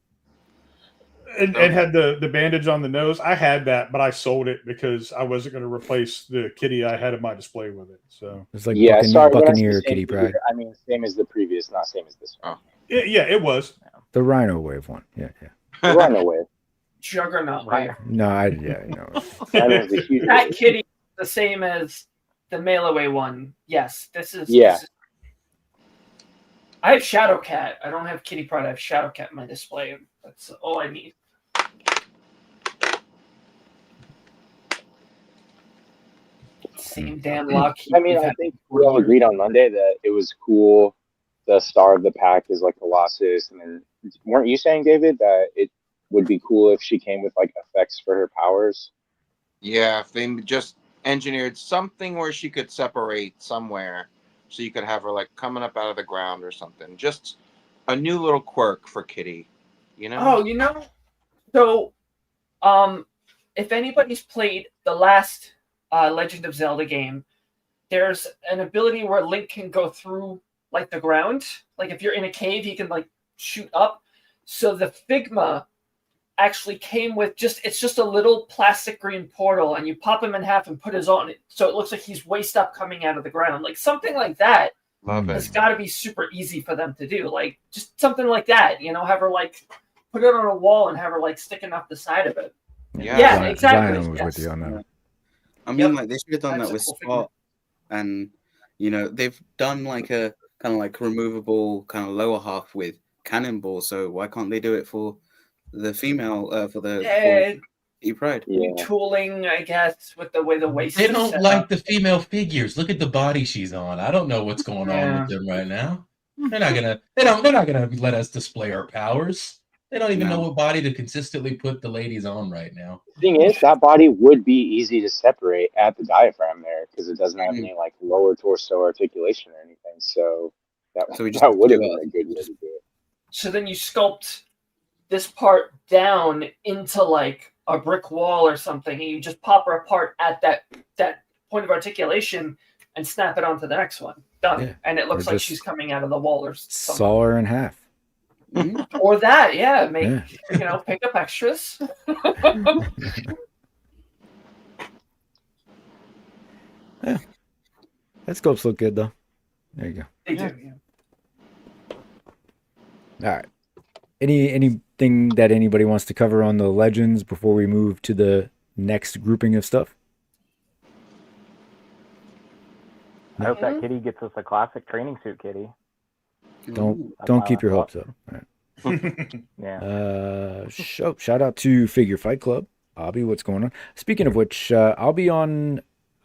And had the bandage on the nose. I had that, but I sold it because I wasn't going to replace the kitty I had in my display with it. So It's like yeah, sorry, when I say Buccaneer same Kitty figure, Pryde. I mean same as the previous, not same as this one. yeah, it was The Rhino Wave one. Yeah. The Rhino Wave. Juggernaut, right? No, no. That kitty is the same as the mail away one. Yes, this is. Yeah. I have Shadowcat. I don't have Kitty Pryde. I have Shadowcat in my display. That's all I need. Same damn luck. I mean, I think we all agreed on Monday that it was cool. The star of the pack is like Colossus, and then weren't you saying, David, that it would be cool if she came with like effects for her powers? Yeah, if they just engineered something where she could separate somewhere, so you could have her like coming up out of the ground or something. Just a new little quirk for Kitty, you know? Oh, you know, so if anybody's played the last Legend of Zelda game, there's an ability where Link can go through like the ground. Like if you're in a cave, he can like shoot up. So the Figma actually came with it's just a little plastic green portal, and you pop him in half and put his on it, so it looks like he's waist up coming out of the ground. Like something like that. Love it. It's got to be super easy for them to do. Like just something like that, you know, have her like put it on a wall and have her like sticking off the side of it. Yeah, exactly. Zion was with you on that. I mean, like they should have done That's that a with cool Spot, and you know they've done like a kind of like removable kind of lower half with Cannonball. So why can't they do it for the female for the E-Pride? Tooling, I guess, with the way the waist. They is don't set like up. the female figures. Look at the body she's on. I don't know what's going on with them right now. They're not gonna let us display our powers. They don't even know what body to consistently put the ladies on right now. The thing is, that body would be easy to separate at the diaphragm there because it doesn't have any like lower torso articulation or anything. So that would have been a good way to do it. So then you sculpt this part down into like a brick wall or something, and you just pop her apart at that point of articulation and snap it onto the next one. Done. Yeah. And it looks Or like just she's coming out of the wall or something. Saw her in half. Or that, yeah. Make you know, pick up extras. Yeah. That scopes look good though. There you go. They do, yeah. All right. Anything that anybody wants to cover on the legends before we move to the next grouping of stuff? I hope that kitty gets us a classic training suit kitty. Don't That's my keep your last hopes up. All right. Yeah. Shout out to Figure Fight Club. Abby, what's going on? Speaking of which, I'll be on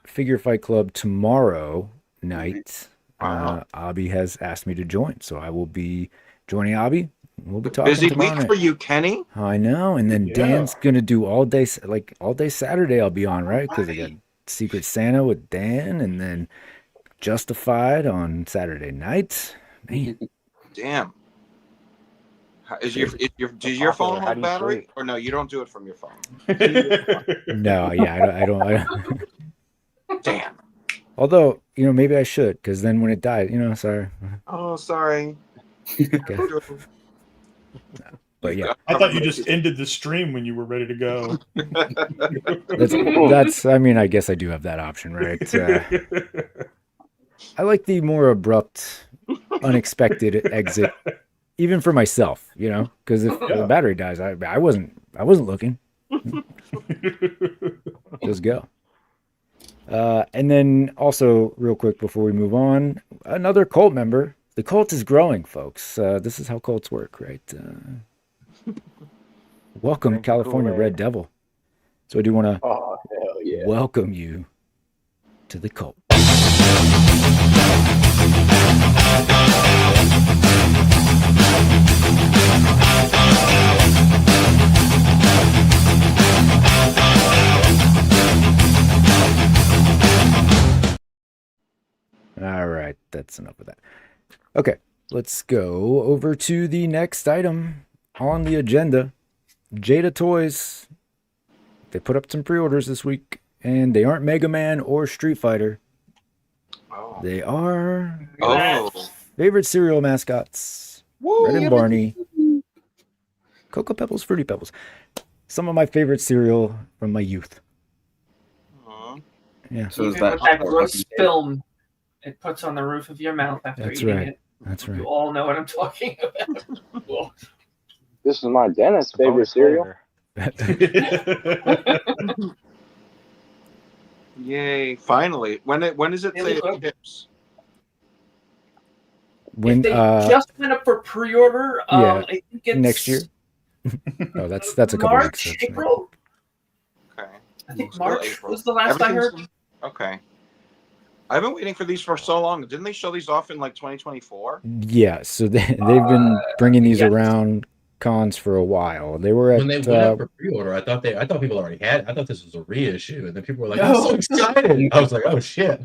Figure Fight Club tomorrow night. Abby has asked me to join, so I will be joining Abby. We'll be talking Busy tomorrow week night. for you, Kenny. I know, and then Dan's gonna do all day Saturday. I'll be on, right? Because I got Secret Santa with Dan, and then Justified on Saturday night. Man, Damn. Does your phone hold battery? Or no, you don't do it from your phone. no, yeah, I don't. Damn. Although, maybe I should, because then when it dies, sorry. Oh, sorry. Okay. But yeah, I thought you just ended the stream when you were ready to go. that's. I mean, I guess I do have that option, right? I like the more abrupt, unexpected exit, even for myself. You know, because if the battery dies, I wasn't looking. Just go. And then also, real quick before we move on, another cult member. The cult is growing, folks. This is how cults work, right? Welcome, California Red Devil. So I do want to welcome you to the cult. All right, that's enough of that. Okay, let's go over to the next item on the agenda. Jada Toys. They put up some pre-orders this week, and they aren't Mega Man or Street Fighter. Oh. They are Oh. favorite cereal mascots. Woo, Red and Barney. Cocoa Pebbles, Fruity Pebbles. Some of my favorite cereal from my youth. Yeah. So is that gross film it puts on the roof of your mouth after eating it. That's right. You all know what I'm talking about. Cool. This is my dentist's favorite cereal. Yay! Finally, when is it say it ships? When they just went up for pre-order, yeah, I think it's next year. Oh, that's a couple March, weeks. April. Okay. I think March was the last I heard. Okay. I've been waiting for these for so long. Didn't they show these off in like 2024? Yeah, so they've been bringing these around cons for a while. They were at when they went up for pre-order. I thought people already had it. I thought this was a reissue, and then people were like, "I'm so excited!" I was like, "Oh shit!"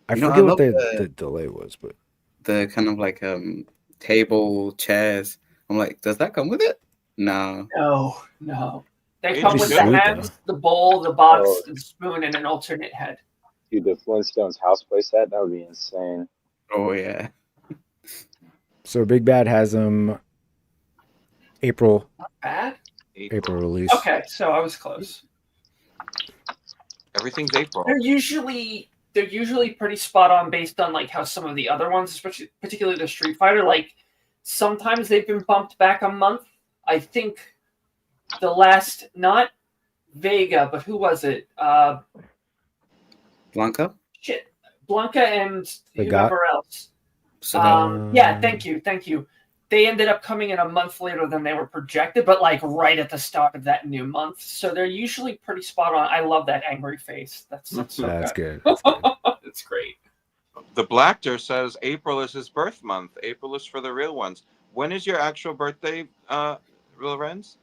I forget what the delay was, but the kind of like table chairs. I'm like, does that come with it? No. No. They come with the hands, the bowl, the box, the spoon, and an alternate head. Dude, the Flintstones house play set, that would be insane. Oh, yeah. So Big Bad has them April. Not bad. April release. Okay, so I was close. Everything's April. They're usually pretty spot on based on like how some of the other ones, especially particularly the Street Fighter, like sometimes they've been bumped back a month. I think the last, not Vega, but who was it? Blanca? Shit. Blanca and whoever else. Thank you. They ended up coming in a month later than they were projected, but like right at the start of that new month. So they're usually pretty spot on. I love that angry face. That's good. It's great. The Blactor says April is his birth month. April is for the real ones. When is your actual birthday, Lorenz?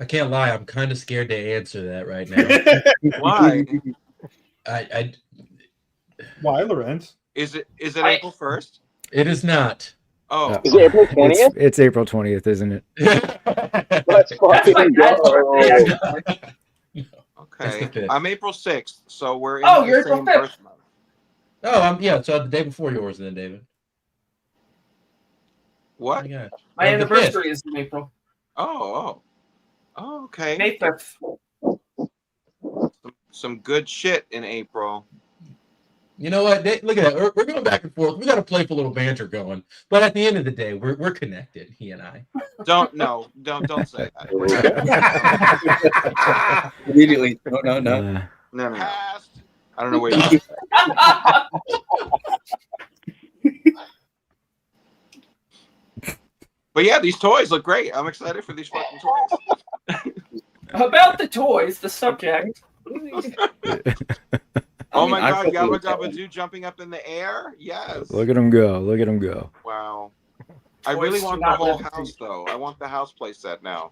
I can't lie. I'm kind of scared to answer that right now. Why? Why, Lorenz? Is it April 1st? It is not. Oh, is it April 20th? It's April 20th, isn't it? Let's fucking go. Okay, I'm April 6th, so we're in you're the same April 5th. birth month. Oh, so the day before yours, then, David. What? My anniversary is in April. Oh, okay. May 5th. Some good shit in April. You know what? Look at that. We're going back and forth. We got a playful little banter going, but at the end of the day, we're connected. He and I. Don't say that. Immediately. No. No. I don't know where you're But yeah, these toys look great. I'm excited for these fucking toys. About the toys, the subject. Oh my god, Yabba Dabba Doo jumping up in the air? Yes. Look at him go. Wow. I really want the whole house, though. I want the house play set now.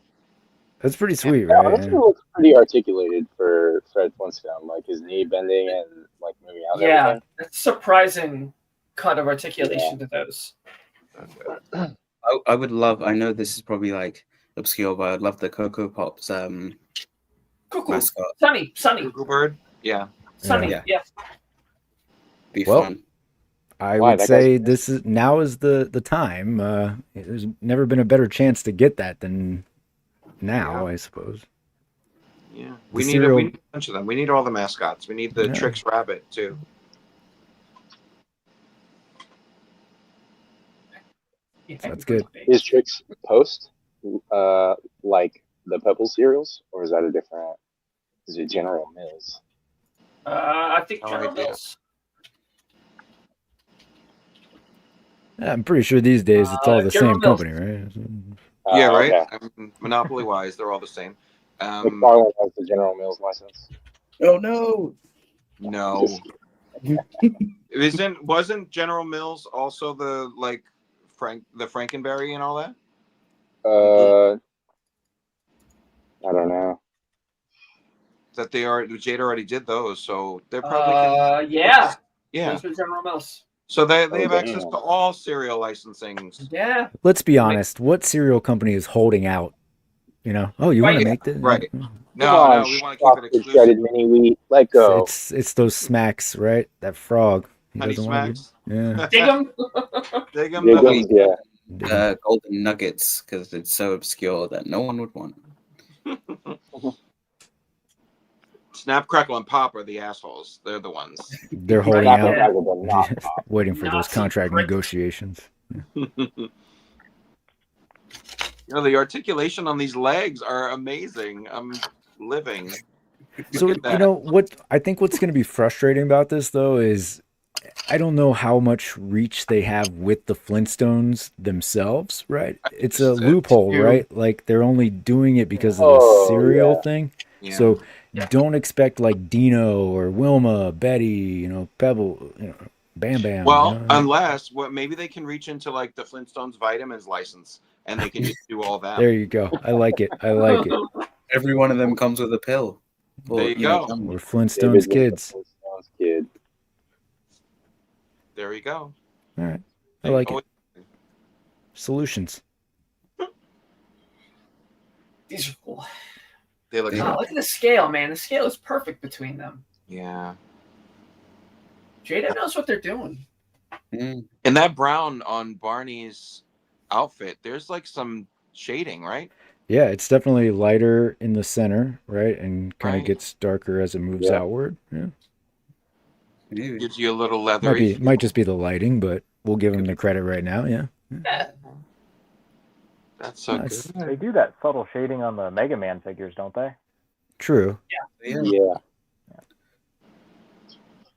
That's pretty sweet, right? This looks pretty articulated for Fred Flintstone, like his knee bending and like moving out. Yeah, it's surprising cut of articulation to those. I would love. I know this is probably like obscure, but I'd love the Cocoa Pops mascot. Sunny. Cuckoo Bird? Yeah. Sunny, yeah. Be fun. I Why? would That say guy's this is now is the time. There's never been a better chance to get that than now, I suppose. Yeah, The we cereal- need a bunch of them. We need all the mascots. We need the Yeah. Trix Rabbit too. That's good. Is Trix Post like the Pebble cereals, or is that a different? Is it General Mills? I think No General idea. Mills. I'm pretty sure these days it's all the General same Mills. company, right? Yeah, right. Okay. Monopoly wise, they're all the same. Mcfarlane has the General Mills license. Oh no! No, Just- wasn't General Mills also the the Frankenberry and all that? I don't know. That Jade already did those, so they're probably Yeah. yeah. Those were General Mills. So they Oh, have access damn. to all cereal licensings. Yeah. Let's be honest. What cereal company is holding out? You know, oh, you want to Right. make this? Right. Come No, on, we want to keep it chocolate exclusive. shredded mini wheat. Let go. It's those smacks, right? That frog. He Honey doesn't wanna Smacks. be- Yeah. Dig 'em. Dig 'em, Diggums, no. yeah. Golden Nuggets, because it's so obscure that no one would want. Snap, Crackle, and Pop are the assholes. They're the ones. They're holding Snap out, and Crackle, but not pop. waiting for those Nazi contract prick. negotiations. The articulation on these legs are amazing. I'm living. So Look at that. you know what I think what's going to be frustrating about this though is I don't know how much reach they have with the Flintstones themselves, right? It's a loophole, too. right? Like they're only doing it because of Oh, the cereal yeah. thing. Yeah. So don't expect like Dino or Wilma, Betty, Pebble, Bam Bam. Well, unless maybe they can reach into like the Flintstones vitamins license and they can just do all that. There you go. I like it. I like it. Every one of them comes with a pill. There you go. We're Flintstones kids. Flintstones kid. There you go. All right. I like it. Solutions. These are cool. They look. Oh, look at the scale, man. The scale is perfect between them. Yeah. Jada knows what they're doing. Mm. And that brown on Barney's outfit, there's like some shading, right? Yeah, it's definitely lighter in the center, right? And kind of Right. gets darker as it moves Yeah. outward. Yeah. Gives you a little leathery. Might just be the lighting, but we'll give him the credit right now. Yeah. That's so Nice. good. They do that subtle shading on the Mega Man figures, don't they? True. Yeah.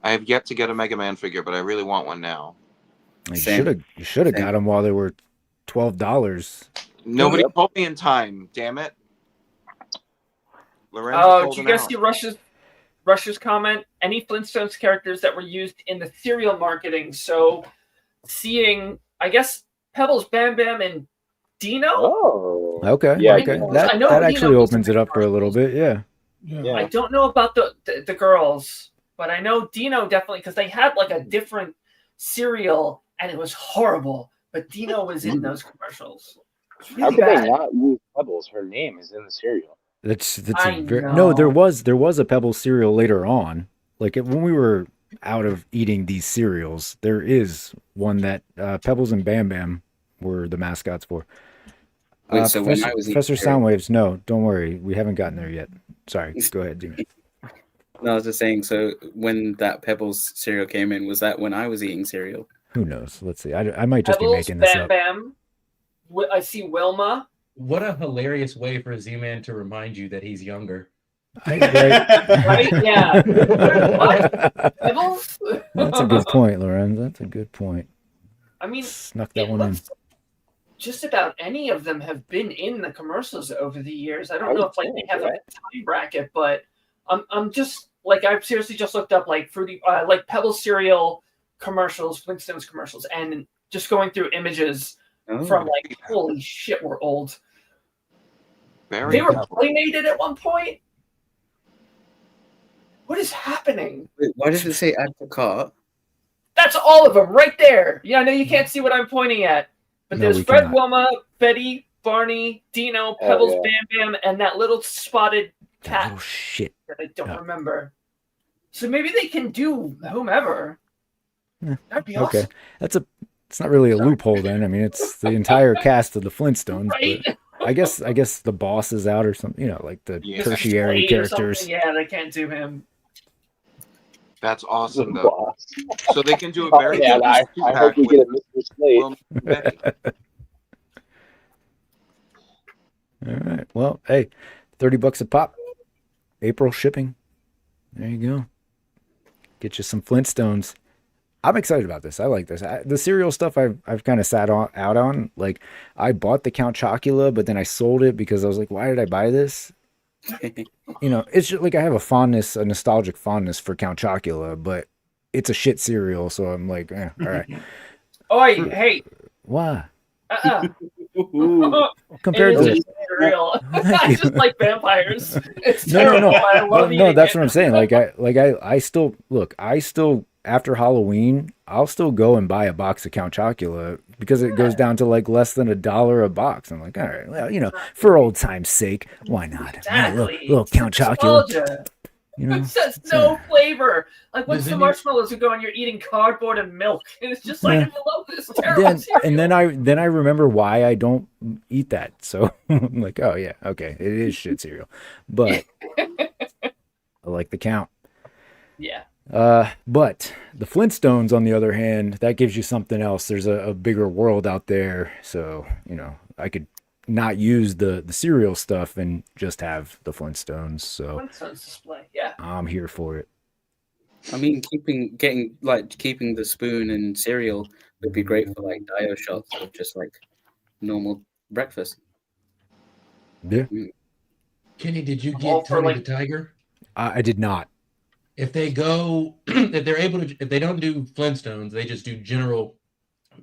I have yet to get a Mega Man figure, but I really want one now. You Same. should have Same. got them while they were $12. Nobody Yep. told me in time. Damn it. Lorenzo's Oh, did you holding guys out. see Rush's comment? Any Flintstones characters that were used in the cereal marketing. So seeing, I guess, Pebbles, Bam Bam, and Dino. Oh. Okay. Yeah, Okay. I That know actually Dino was opens it up for a little bit. Yeah. Yeah. I don't know about the girls, but I know Dino definitely because they had like a different cereal and it was horrible. But Dino was in those commercials. It's How really could bad. they not use Pebbles? Her name is in the cereal. That's I a very, know. no. There was a Pebble cereal later on. Like when we were out of eating these cereals, there is one that Pebbles and Bam Bam were the mascots for. Wait, so when I was eating Professor cereal- Soundwaves, no, don't worry, we haven't gotten there yet. Sorry, go ahead, Demon. No, I was just saying. So when that Pebbles cereal came in, was that when I was eating cereal? Who knows? Let's see. I might just be Pebbles, making this Bam up. Bam. I see Wilma. What a hilarious way for Z-Man to remind you that he's younger. Right? Yeah. What? Pebbles? That's a good point, Lorenz. That's a good point. I mean, Snuck that it one in. looks just about any of them have been in the commercials over the years. I I don't know would if like think, they have right? a time bracket, but I'm just like I've seriously just looked up like fruity like Pebbles cereal commercials, Flintstones commercials, and just going through images from like holy shit, we're old. Very They were good. playmated at one point. What is happening? Wait, why does it say add to cart? That's all of them right there. Yeah, I know you can't see what I'm pointing at, but No, there's we Fred, cannot. Wilma, Betty, Barney, Dino, Pebbles, yeah. Bam Bam, and that little spotted That cat little shit. that I don't Yeah. remember. So maybe they can do whomever. That'd be Okay, awesome. it's not really a loophole then. I mean, it's the entire cast of the Flintstones, Right? but I guess the boss is out or something. You know, like the Yeah. tertiary Slade or something, characters. yeah, they can't do him. That's awesome, The though. boss. So they can do a Oh very man, good I two-pack hope we with get a Mr. Slade. Wilma and Betty. All right. Well, hey, $30 a pop. April shipping. There you go. Get you some Flintstones. I'm excited about this. I like this. The cereal stuff I've kind of sat out on. Like, I bought the Count Chocula, but then I sold it because I was like, why did I buy this? You know, it's just like I have a nostalgic fondness for Count Chocula, but it's a shit cereal, so I'm like, all right. Oh, hey. Why? Compared Compared to real. I just like vampires. It's no, terrible. I love no, eating that's it. what I'm saying. I still after Halloween, I'll still go and buy a box of Count Chocula because it goes down to like less than $1 a box. I'm like, all right, well, you know, for old time's sake, why not? Exactly. Little Count Chocula. Nostalgia. You know, It says no flavor. Like once Does the any- marshmallows are going, you're eating cardboard and milk, and it's just like Yeah. I love this terrible cereal. then I remember why I don't eat that. So I'm like, oh yeah, okay, it is shit cereal, but I like the Count. Yeah. But the Flintstones, on the other hand, that gives you something else. There's a bigger world out there. So, you know, I could not use the cereal stuff and just have the Flintstones. So Flintstones display, yeah. I'm here for it. I mean, keeping the spoon and cereal would be great for like Dio shots of just like normal breakfast. Yeah. Kenny, did you All get for, Tony like- the Tiger? I did not. If they go, if they're able to, if they don't do Flintstones, they just do general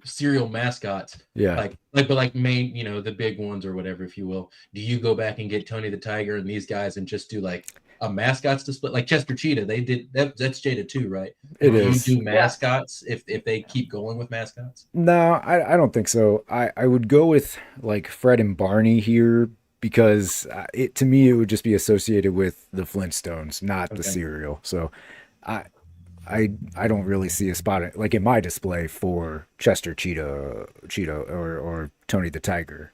cereal mascots. Yeah. Like main, you know, the big ones or whatever, if you will. Do you go back and get Tony the Tiger and these guys and just do like a mascots display, like Chester Cheetah? They did that. That's Jada too, right? It do is. You do mascots if they keep going with mascots? No, I don't think so. I would go with like Fred and Barney here because it to me it would just be associated with the Flintstones, not the cereal. So I don't really see a spot like in my display for Chester Cheetah or Tony the Tiger.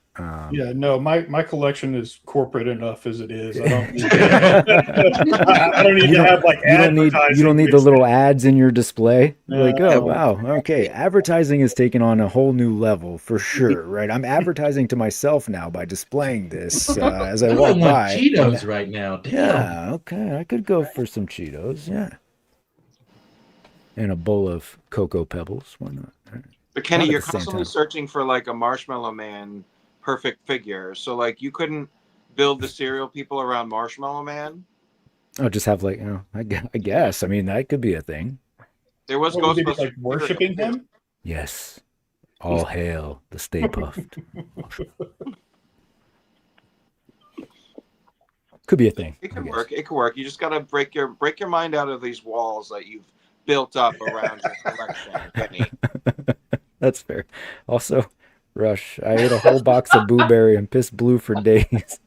Yeah, no, my collection is corporate enough as it is. I don't need I don't need to have like advertising. You don't need the little ads in your display. Like, oh Yeah. wow, okay, advertising is taken on a whole new level for sure, right? I'm advertising to myself now by displaying this as I I walk want by. Cheetos right now. Damn. Yeah, okay, I could go for some Cheetos, yeah, and a bowl of Cocoa Pebbles. Why not? But Kenny, Not at you're the same constantly time. searching for like a Marshmallow Man perfect figure. So like you couldn't build the cereal people around Marshmallow Man. I'll just have like, I guess. I mean, that could be a thing. There was What would they be, Ghostbusters like worshiping him? Yes. All hail the Stay Puffed. Could be a thing. It could work. It could work. You just gotta break your mind out of these walls that you've built up around your collection, Kenny. That's fair. Also, Rush, I ate a whole box of Boo Berry and pissed blue for days. Get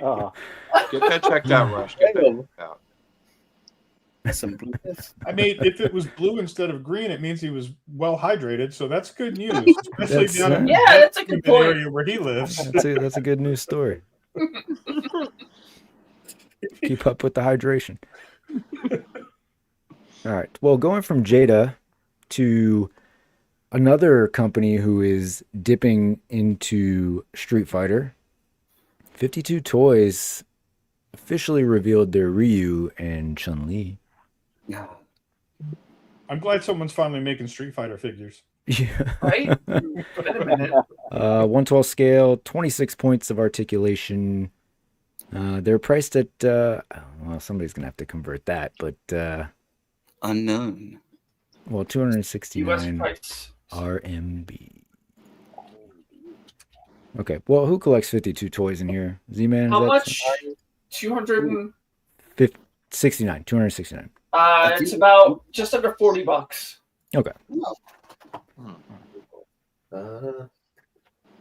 that checked out, Rush. Get that checked out. That's some blueness. I mean, if it was blue instead of green, it means he was well hydrated. So that's good news, especially That's, down in Yeah, that's a good the point. area where he lives. That's a good news story. Keep up with the hydration. All right. Well, going from Jada to another company who is dipping into Street Fighter, 52 Toys officially revealed their Ryu and Chun-Li. I'm glad someone's finally making Street Fighter figures. Yeah. Right? Been a minute. 112 scale, 26 points of articulation. They're priced at, well, somebody's going to have to convert that, but Unknown. well, US 269 price. RMB. Okay, well, who collects 52 toys in here? Z-Man? How much? 200 and 69, 269. it's about just under $40. Okay.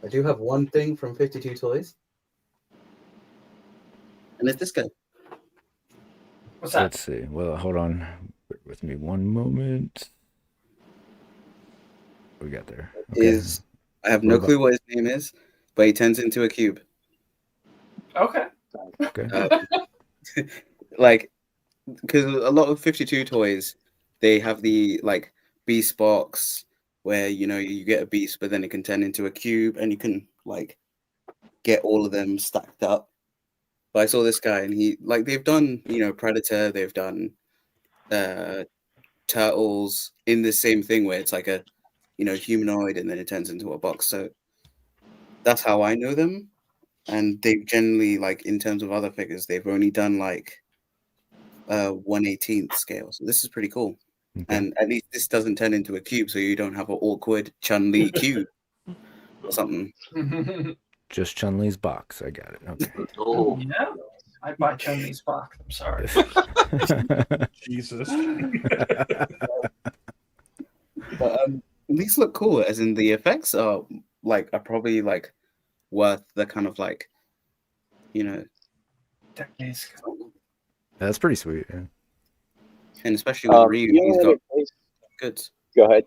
I do have one thing from 52 Toys. And it's this guy. What's that? Let's see. Well, hold on. with me one moment. What we got there? I have no clue what his name is, but he turns into a cube. Okay. Like, because a lot of 52 toys, they have the like beast box where you get a beast, but then it can turn into a cube, and you can like get all of them stacked up. But I saw this guy, and they've done Predator, they've done Turtles in the same thing where it's like a humanoid, and then it turns into a box. So that's how I know them. And they've generally, like, in terms of other figures, they've only done like 1/18th scale. So this is pretty cool. Okay. And at least this doesn't turn into a cube, so you don't have an awkward Chun-Li cube or something. Just Chun-Li's box. I got it. Okay. Oh yeah, I bought Chun-Li's box. I'm sorry. Jesus. But these look cool, as in the effects are probably like worth the kind of like decades. That's pretty sweet. Yeah. And especially with Ryu, he's got good. Go ahead.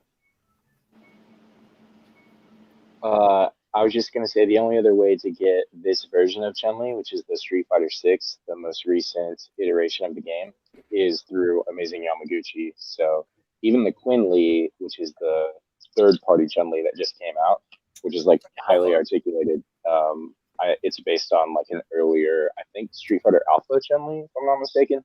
I was just gonna say the only other way to get this version of Chun-Li, which is the Street Fighter 6, the most recent iteration of the game, is through Amazing Yamaguchi. So even the Quinley, which is the third-party Chun-Li that just came out, which is like highly articulated, it's based on like an earlier, I think, Street Fighter Alpha Chun-Li, if I'm not mistaken.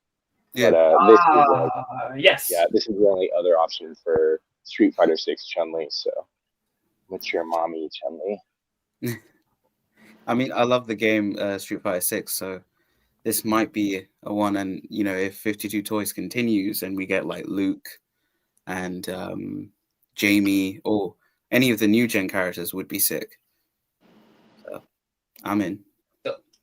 Yeah. But yes. Yeah, this is the only other option for Street Fighter 6 Chun-Li. So, what's your mommy Chun-Li? I mean, I love the game Street Fighter 6, so this might be a one. And if 52 Toys continues and we get like Luke and Jamie or any of the new gen characters, would be sick. So I'm in.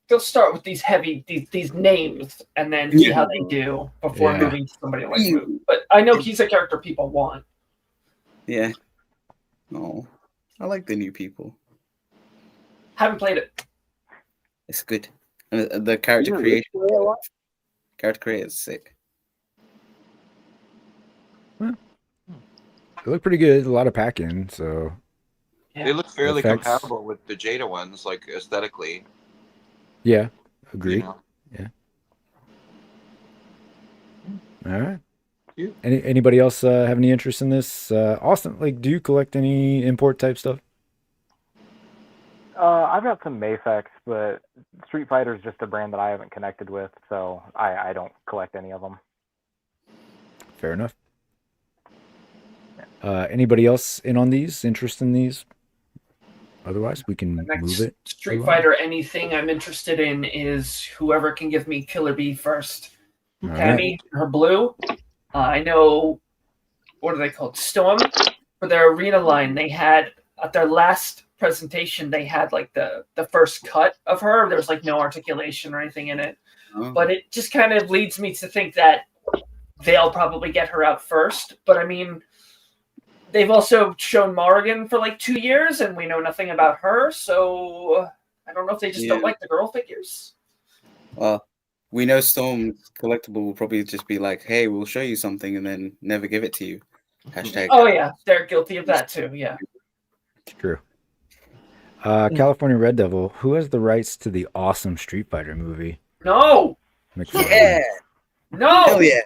They'll start with these heavy these names and then see how they do before moving to somebody like Luke. But I know he's a character people want. Yeah. Oh, I like the new people. Haven't played it. It's good. And the character creation. Character creation is sick. Well, they look pretty good. A lot of pack-in, so. They look fairly effects. compatible with the Jada ones, like aesthetically. Yeah, agreed. You know? Yeah. All right. Anybody else have any interest in this? Austin, like, do you collect any import type stuff? I've got some Mafex, but Street Fighter is just a brand that I haven't connected with, so I don't collect any of them. Fair enough. Anybody else in on these? Interest in these? Otherwise, we can move it. Street Fighter anything I'm interested in is whoever can give me Killer Bee first. Tammy, her blue. I know, what are they called? Storm. For their arena line, they had, at their last presentation, they had like the first cut of her. There was like no articulation or anything in it. Oh. But it just kind of leads me to think that they'll probably get her out first. But I mean, they've also shown Morrigan for like 2 years, and we know nothing about her. So I don't know if they just don't like the girl figures. Well, we know Storm's collectible will probably just be like, hey, we'll show you something and then never give it to you. Hashtag. Oh, yeah. They're guilty of that, too. Yeah. True. California Red Devil, who has the rights to the awesome Street Fighter movie? No. Mcfarlane. Yeah. No. Hell yeah.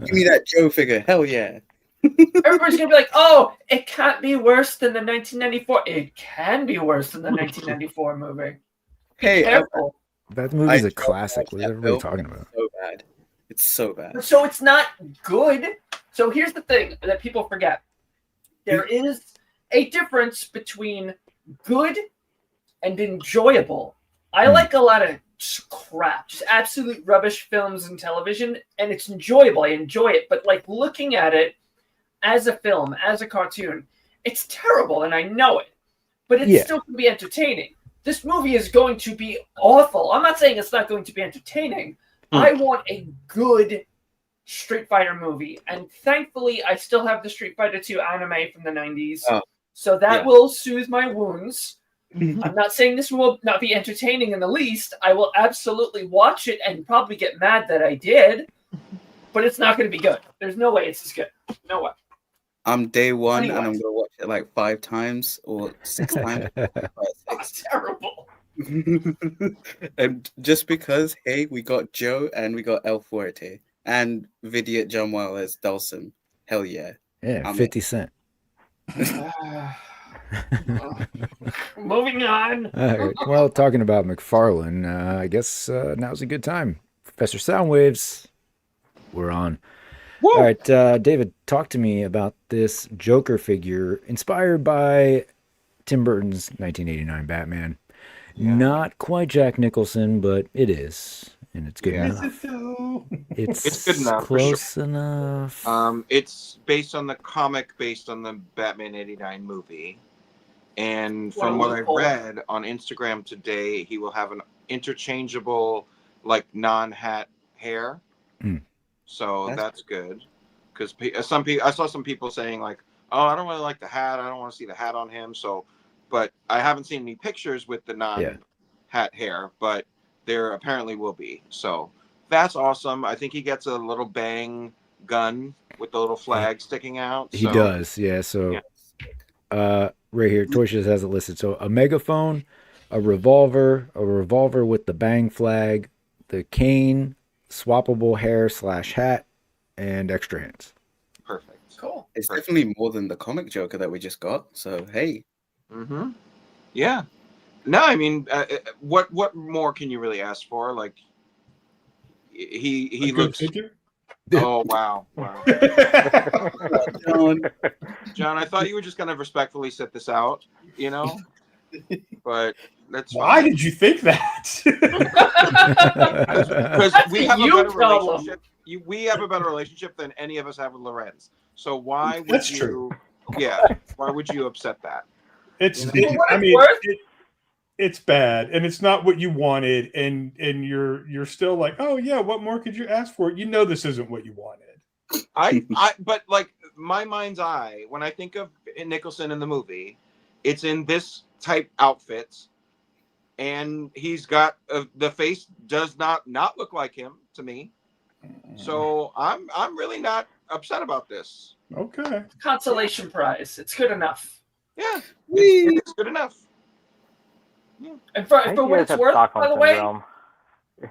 Give me that Joe figure. Hell yeah. Everybody's going to be like, oh, it can't be worse than the 1994. It can be worse than the 1994 movie. Hey, careful. That movie's a classic. What is everybody talking about? So bad. It's so bad. So it's not good. So here's the thing that people forget. There is a difference between good and enjoyable. I like a lot of crap, just absolute rubbish films and television, and it's enjoyable. I enjoy it. But like looking at it as a film, as a cartoon, it's terrible, and I know it. But it's still going to be entertaining. This movie is going to be awful. I'm not saying it's not going to be entertaining. I want a good Street Fighter movie. And thankfully, I still have the Street Fighter 2 anime from the 90s. So that will soothe my wounds. I'm not saying this will not be entertaining in the least. I will absolutely watch it and probably get mad that I did. but it's not going to be good. There's no way it's as good. No way. I'm day one Anyway. and I'm gonna watch it like 5 times or 6 times. That's terrible. And just because, hey, we got Joe and we got El Fuerte and Vidiot Jamwell as Dawson. Hell yeah. Yeah, I'm 50 Cent. Moving on. All right. Well, talking about McFarlane, I guess now's a good time. Professor Soundwaves, we're on. Woo! All right, David, talk to me about this Joker figure inspired by Tim Burton's 1989 Batman. Yeah. Not quite Jack Nicholson, but it is, and it's good enough. It's good enough. Close enough. It's based on the comic, based on the Batman '89 movie, and from what I read on Instagram today, he will have an interchangeable, like non-hat hair. Mm. So that's good, because some people, I saw some people saying like, "Oh, I don't really like the hat. I don't want to see the hat on him." So, but I haven't seen any pictures with the non-hat hair, but there apparently will be. So that's awesome. I think he gets a little bang gun with the little flag sticking out. He does, yeah. So, right here, Toyshiz has it listed. So, a megaphone, a revolver with the bang flag, the cane, swappable hair / hat, and extra hands. Perfect. Cool. It's definitely more than the comic Joker that we just got. So hey. Mm-hmm. Yeah. No, I mean, what more can you really ask for? Like, he looks. Oh wow! John, I thought you were just gonna respectfully sit this out, you know, but that's fine. Why did you think that? Because we have a you better problem. relationship. We have a better relationship than any of us have with Lorenz. So why would That's you? true. Yeah. Why would you upset that? It's. You know? I mean, it's bad, and it's not what you wanted, and you're still like, oh yeah, what more could you ask for? You know, this isn't what you wanted. But like my mind's eye, when I think of Nicholson in the movie, it's in this type outfits, and he's got the face does not look like him to me. So I'm really not upset about this. Okay. Consolation prize. It's good enough. Yeah, it's good enough. Yeah. And for I think what you guys it's have worth, Stockholm by the way, syndrome.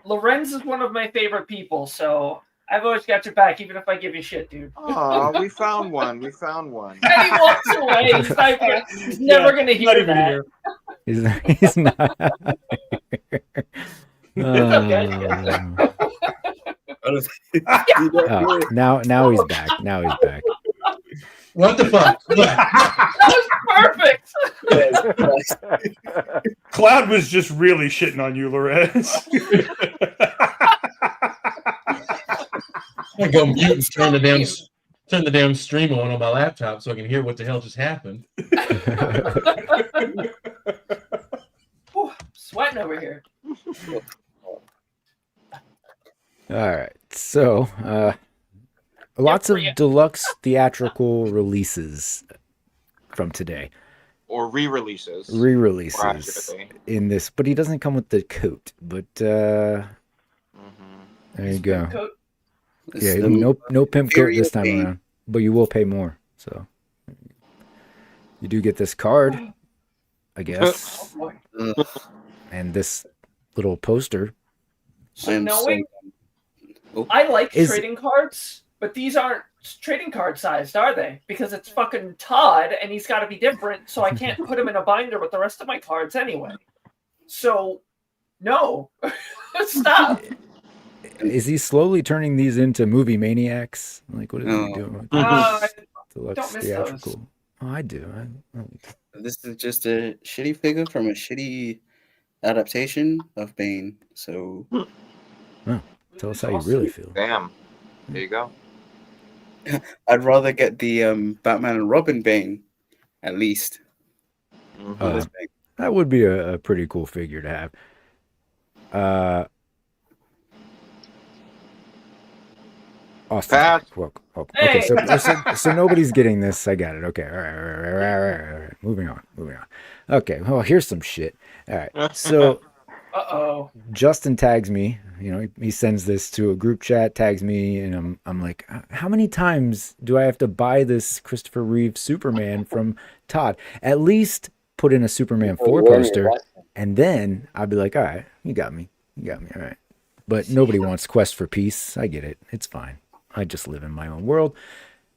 Lorenz is one of my favorite people, so I've always got your back, even if I give you shit, dude. Oh, we found one. We found one. And he walks away. He's never going to hear that. He's not. Oh, now he's back. Now he's back. What the fuck? That was perfect. Cloud was just really shitting on you, Lorenz. I go mute and turn the damn stream on my laptop so I can hear what the hell just happened. Ooh, sweating over here. All right. So, lots of deluxe theatrical releases from today. Or re-releases. Re-releases in this, but he doesn't come with the coat. But there you go. Yeah, no pimp coat this time around, but you will pay more. So you do get this card, I guess, and this little poster. So knowing, I like trading cards, but these aren't trading card sized, are they? Because it's fucking Todd, and he's got to be different, so I can't put him in a binder with the rest of my cards anyway. So, no, stop. Is he slowly turning these into movie maniacs? Like, what is he doing? Don't miss theatrical. those. Oh, I do. This is just a shitty figure from a shitty adaptation of Bane. So, tell us how you really feel. Damn. There you go. I'd rather get the Batman and Robin Bane, at least. That would be a pretty cool figure to have. Austin. Okay, so nobody's getting this. I got it. Okay, all right. Moving on. Okay, well, here's some shit. All right, so Uh-oh. Justin tags me. You know, he sends this to a group chat, tags me, and I'm like, how many times do I have to buy this Christopher Reeve Superman from Todd? At least put in a Superman 4 poster, and then I'll be like, all right, you got me, all right. But nobody wants Quest for Peace. I get it. It's fine. I just live in my own world.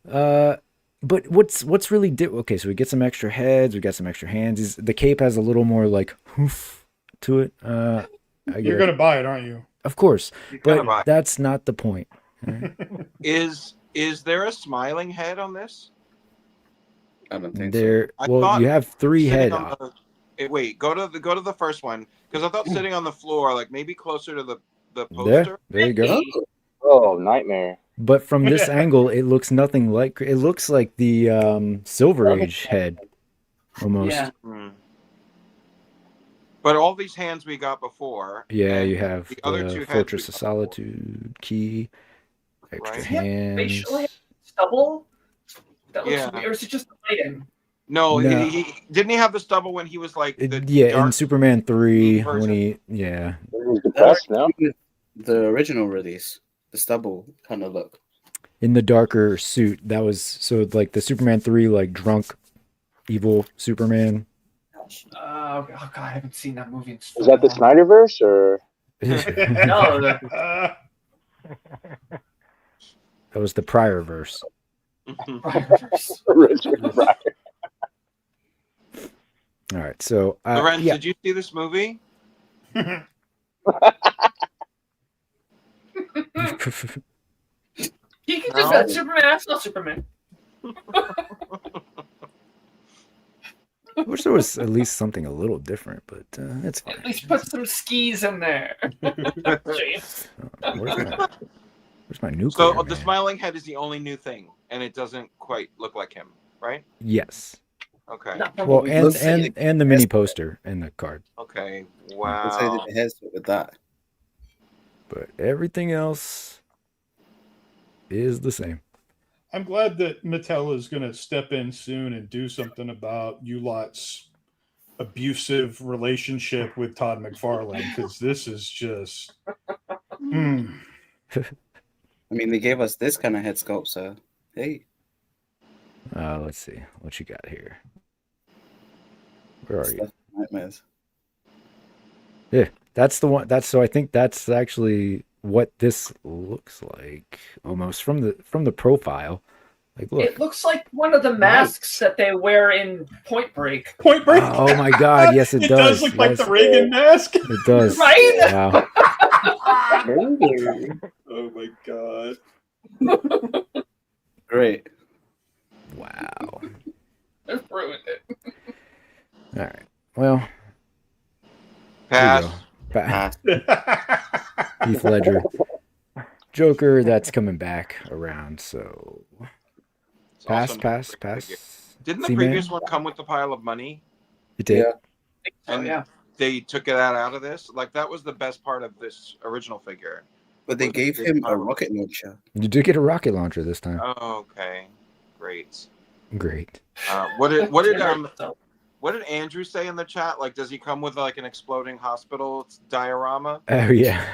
But what's really okay? So we get some extra heads. We got some extra hands. The cape has a little more like hoof to it. You're gonna buy it, aren't you? Of course, but that's not the point. Right? Is there a smiling head on this? I don't think so. Well, you have 3 head. Wait, go to the first one, because I thought sitting on the floor, like maybe closer to the poster. There you go. Oh, nightmare! But from this angle, it looks nothing like. It looks like the Silver Age head, almost. Yeah. But all these hands we got before. Yeah, you have the other 2 Fortress of Solitude key, extra hands. Facial hair, stubble. That looks weird. Or is it just the lighting? No, he didn't. He have the stubble when he was like in Superman 3 when he depressed now. The original release, the stubble kind of look. In the darker suit, that was so like the Superman 3 like drunk, evil Superman. Oh God, I haven't seen that movie in so Is that the Snyderverse or? No. That was the prior verse. All right, so Lorenz, did you see this movie? He can just that Superman. That's not Superman. I wish there was at least something a little different, but it's fine. At least put some skis in there. Where's my nuclear? So the smiling head is the only new thing, and it doesn't quite look like him, right? Yes. Okay. Well, and the mini poster and the card. Okay. Let's say Wow. that the heads with that. But everything else is the same. I'm glad that Mattel is going to step in soon and do something about you lot's abusive relationship with Todd McFarlane, because this is just. I mean, they gave us this kind of head sculpt, so hey. Let's see what you got here. Where are you? Nightmares. Yeah, that's the one. So I think that's actually what this looks like, almost from the profile. Like, look. It looks like one of the masks that they wear in Point Break. Point Break. Oh my God! Yes, it does. It does look like the Reagan mask. It does. Right? Wow. Oh my God. Great. Wow. They've ruined it. All right. Well. Pass. Pass. Heath Ledger. Joker, that's coming back around, so pass. Didn't the C-Man? previous one come with the pile of money? It did. And they took that out of this? Like, that was the best part of this original figure. But they gave him a rocket launcher. You did get a rocket launcher this time. Oh, okay. Great. What did Andrew say in the chat? Like, does he come with like an exploding hospital diorama? Oh yeah.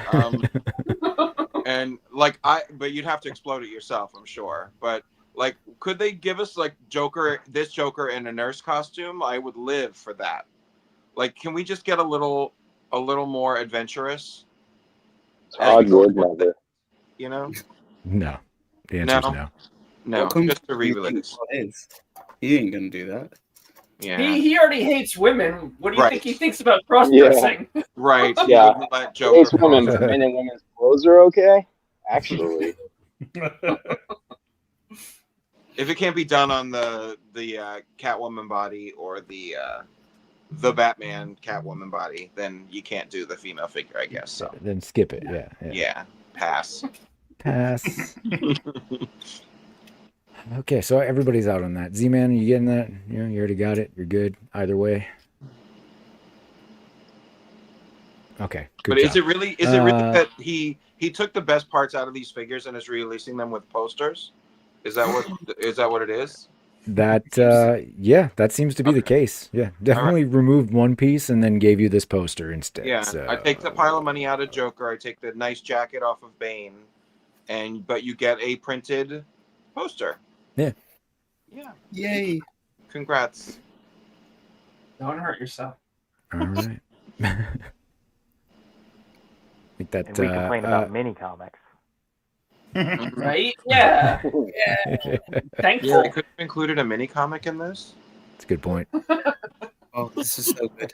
And like but you'd have to explode it yourself, I'm sure. But like, could they give us like this Joker in a nurse costume? I would live for that. Like, can we just get a little more adventurous? Todd would never. You know? No. The answer is no. No, just a re-release. He ain't gonna do that. Yeah. He already hates women. What do you think he thinks about cross-dressing? Yeah. Right. Yeah. Let Joker Hates women, but men and women's clothes are okay. Actually. If it can't be done on the Catwoman body or the Batman Catwoman body, then you can't do the female figure, I guess. So then skip it. Yeah. Pass. Okay, so everybody's out on that. Z-Man, are you getting that? You already got it. You're good either way. Okay. Good But job. is it really that he took the best parts out of these figures and is releasing them with posters? Is that what it is? Yeah, that seems to be the case. Yeah, definitely removed one piece and then gave you this poster instead. Yeah, So I take the pile of money out of Joker. I take the nice jacket off of Bane, but you get a printed poster. Yeah. Yeah. Yay! Congrats. Don't hurt yourself. All right. I think that And we complain about mini comics. Right? Yeah. Yeah. Thankful. Yeah, I could have included a mini comic in this. That's a good point. Oh, this is so good.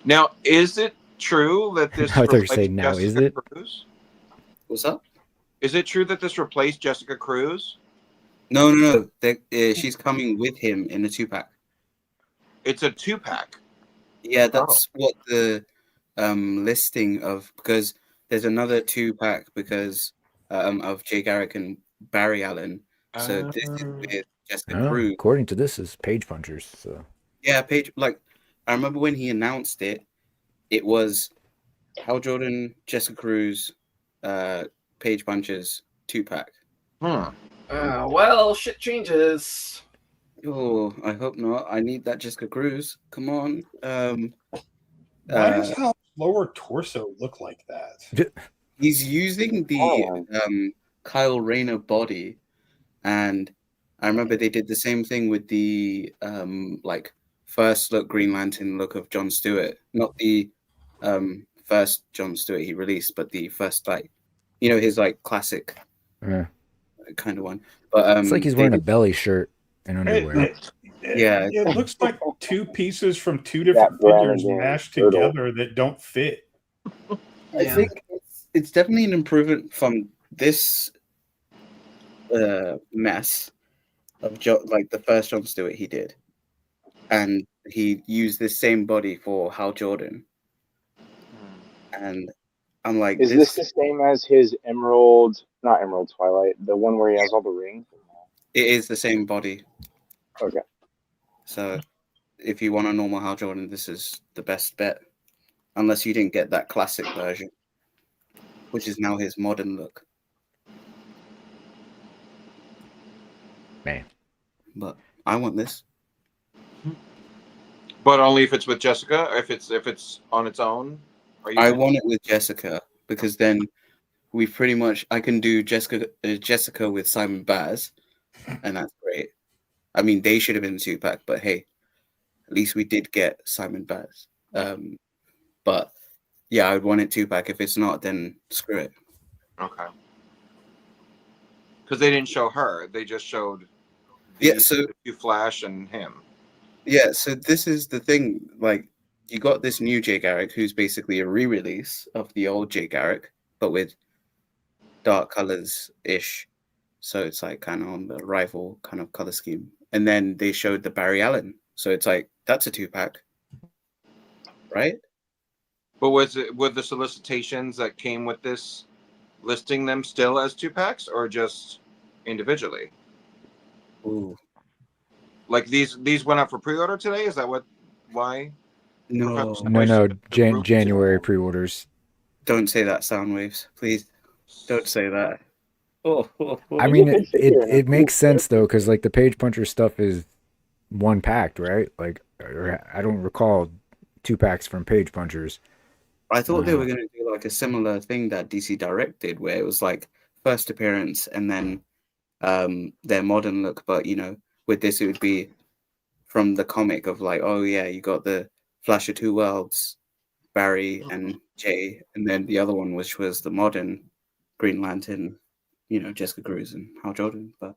Now, is it true that this I thought you were replaced saying, now is Jessica it? Cruz? What's up? Is it true that this replaced Jessica Cruz? No. She's coming with him in a 2-pack. It's a 2-pack. Yeah, that's what the listing of, because there's another 2-pack because of Jay Garrick and Barry Allen. So this is with Jessica Cruz. According to this, is Page Punchers. So Yeah, I remember when he announced it, it was Hal Jordan, Jessica Cruz, Page Punchers 2-pack. Well, shit changes. Oh, I hope not. I need that Jessica Cruz. Come on. Why does Hal's lower torso look like that? He's using the Kyle Rayner body, and I remember they did the same thing with the first look Green Lantern look of John Stewart. Not the first John Stewart he released, but the first his classic kind of one. But it's like he's wearing a belly shirt and underwear. It looks like two pieces from two different figures mashed together that don't fit. I think it's definitely an improvement from this mess of the first John Stewart he did, and he used this same body for Hal Jordan, and I'm like, is this the same as his not Emerald Twilight, the one where he has all the rings? It is the same body. Okay. So if you want a normal Hal Jordan, this is the best bet, unless you didn't get that classic version, which is now his modern look. Man. But I want this. But only if it's with Jessica, or if it's on its own. I want it with Jessica, because then I can do Jessica with Simon Baz, and that's great. I mean, they should have been 2-pack, but hey, at least we did get Simon Baz. But yeah, I would want it 2-pack. If it's not, then screw it. Okay. Because they didn't show her; they just showed you Flash and him. Yeah, so this is the thing. You got this new Jay Garrick, who's basically a re-release of the old Jay Garrick, but with dark colors ish. So it's kind of on the rival kind of color scheme. And then they showed the Barry Allen. So it's that's a 2-pack. Right? But were the solicitations that came with this listing them still as 2-packs or just individually? Ooh. These went up for pre-order today? Is that why? No. January pre-orders. Don't say that, Soundwaves. Please. Don't say that. I mean, it makes sense though, because the Page Puncher stuff is 1-packed, right? I don't recall 2-packs from Page Punchers. I thought they were going to do a similar thing that DC Direct did, where it was first appearance and then their modern look. But with this, it would be from the comic of you got the Flash of Two Worlds, Barry and Jay, and then the other one, which was the modern Green Lantern, Jessica Cruz and Hal Jordan. But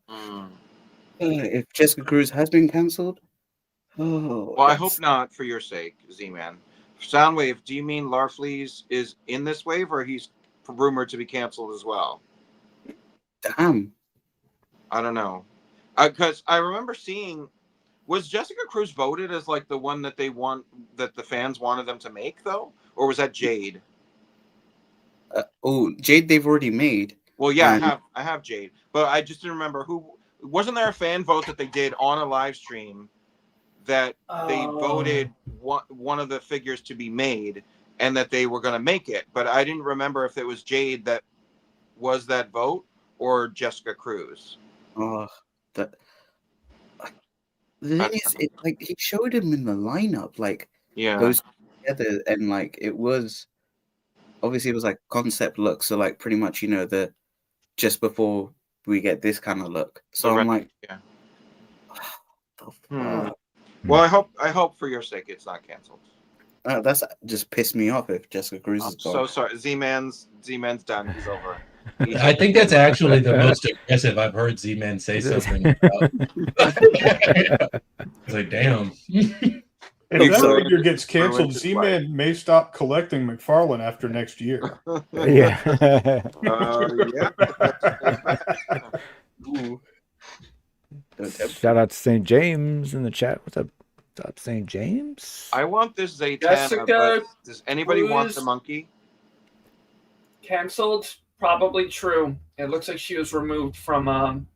if Jessica Cruz has been cancelled, I hope not, for your sake, Z-Man. Soundwave, do you mean Larfleeze is in this wave, or he's rumored to be canceled as well? Damn. I don't know. Because I remember seeing, was Jessica Cruz voted as the one that that the fans wanted them to make, though? Or was that Jade? Jade they've already made. Well, yeah, I have Jade. But I just didn't remember who. Wasn't there a fan vote that they did on a live stream that they voted one of the figures to be made and that they were going to make it? But I didn't remember if it was Jade that was that vote or Jessica Cruz. That the thing is, it like he showed him in the lineup, like Yeah. those together, and like it was obviously it was like concept look, so like pretty much the just before we get this kind of look. So I'm like, yeah. fuck? Well, I hope for your sake it's not canceled. That's just pissed me off if Jessica Cruz is I'm gone. so sorry. Z-Man's done. He's over. I think that's actually the most aggressive I've heard Z-Man say something about. It's like, damn. If that figure gets canceled, Z-Man may stop collecting Mcfarlane after next year. Yeah. Ooh. Shout out to St. James in the chat. What's up, St. James? I want this Zatanna, Jessica but does anybody want Cruz the monkey? Canceled? Probably true. It looks like she was removed from.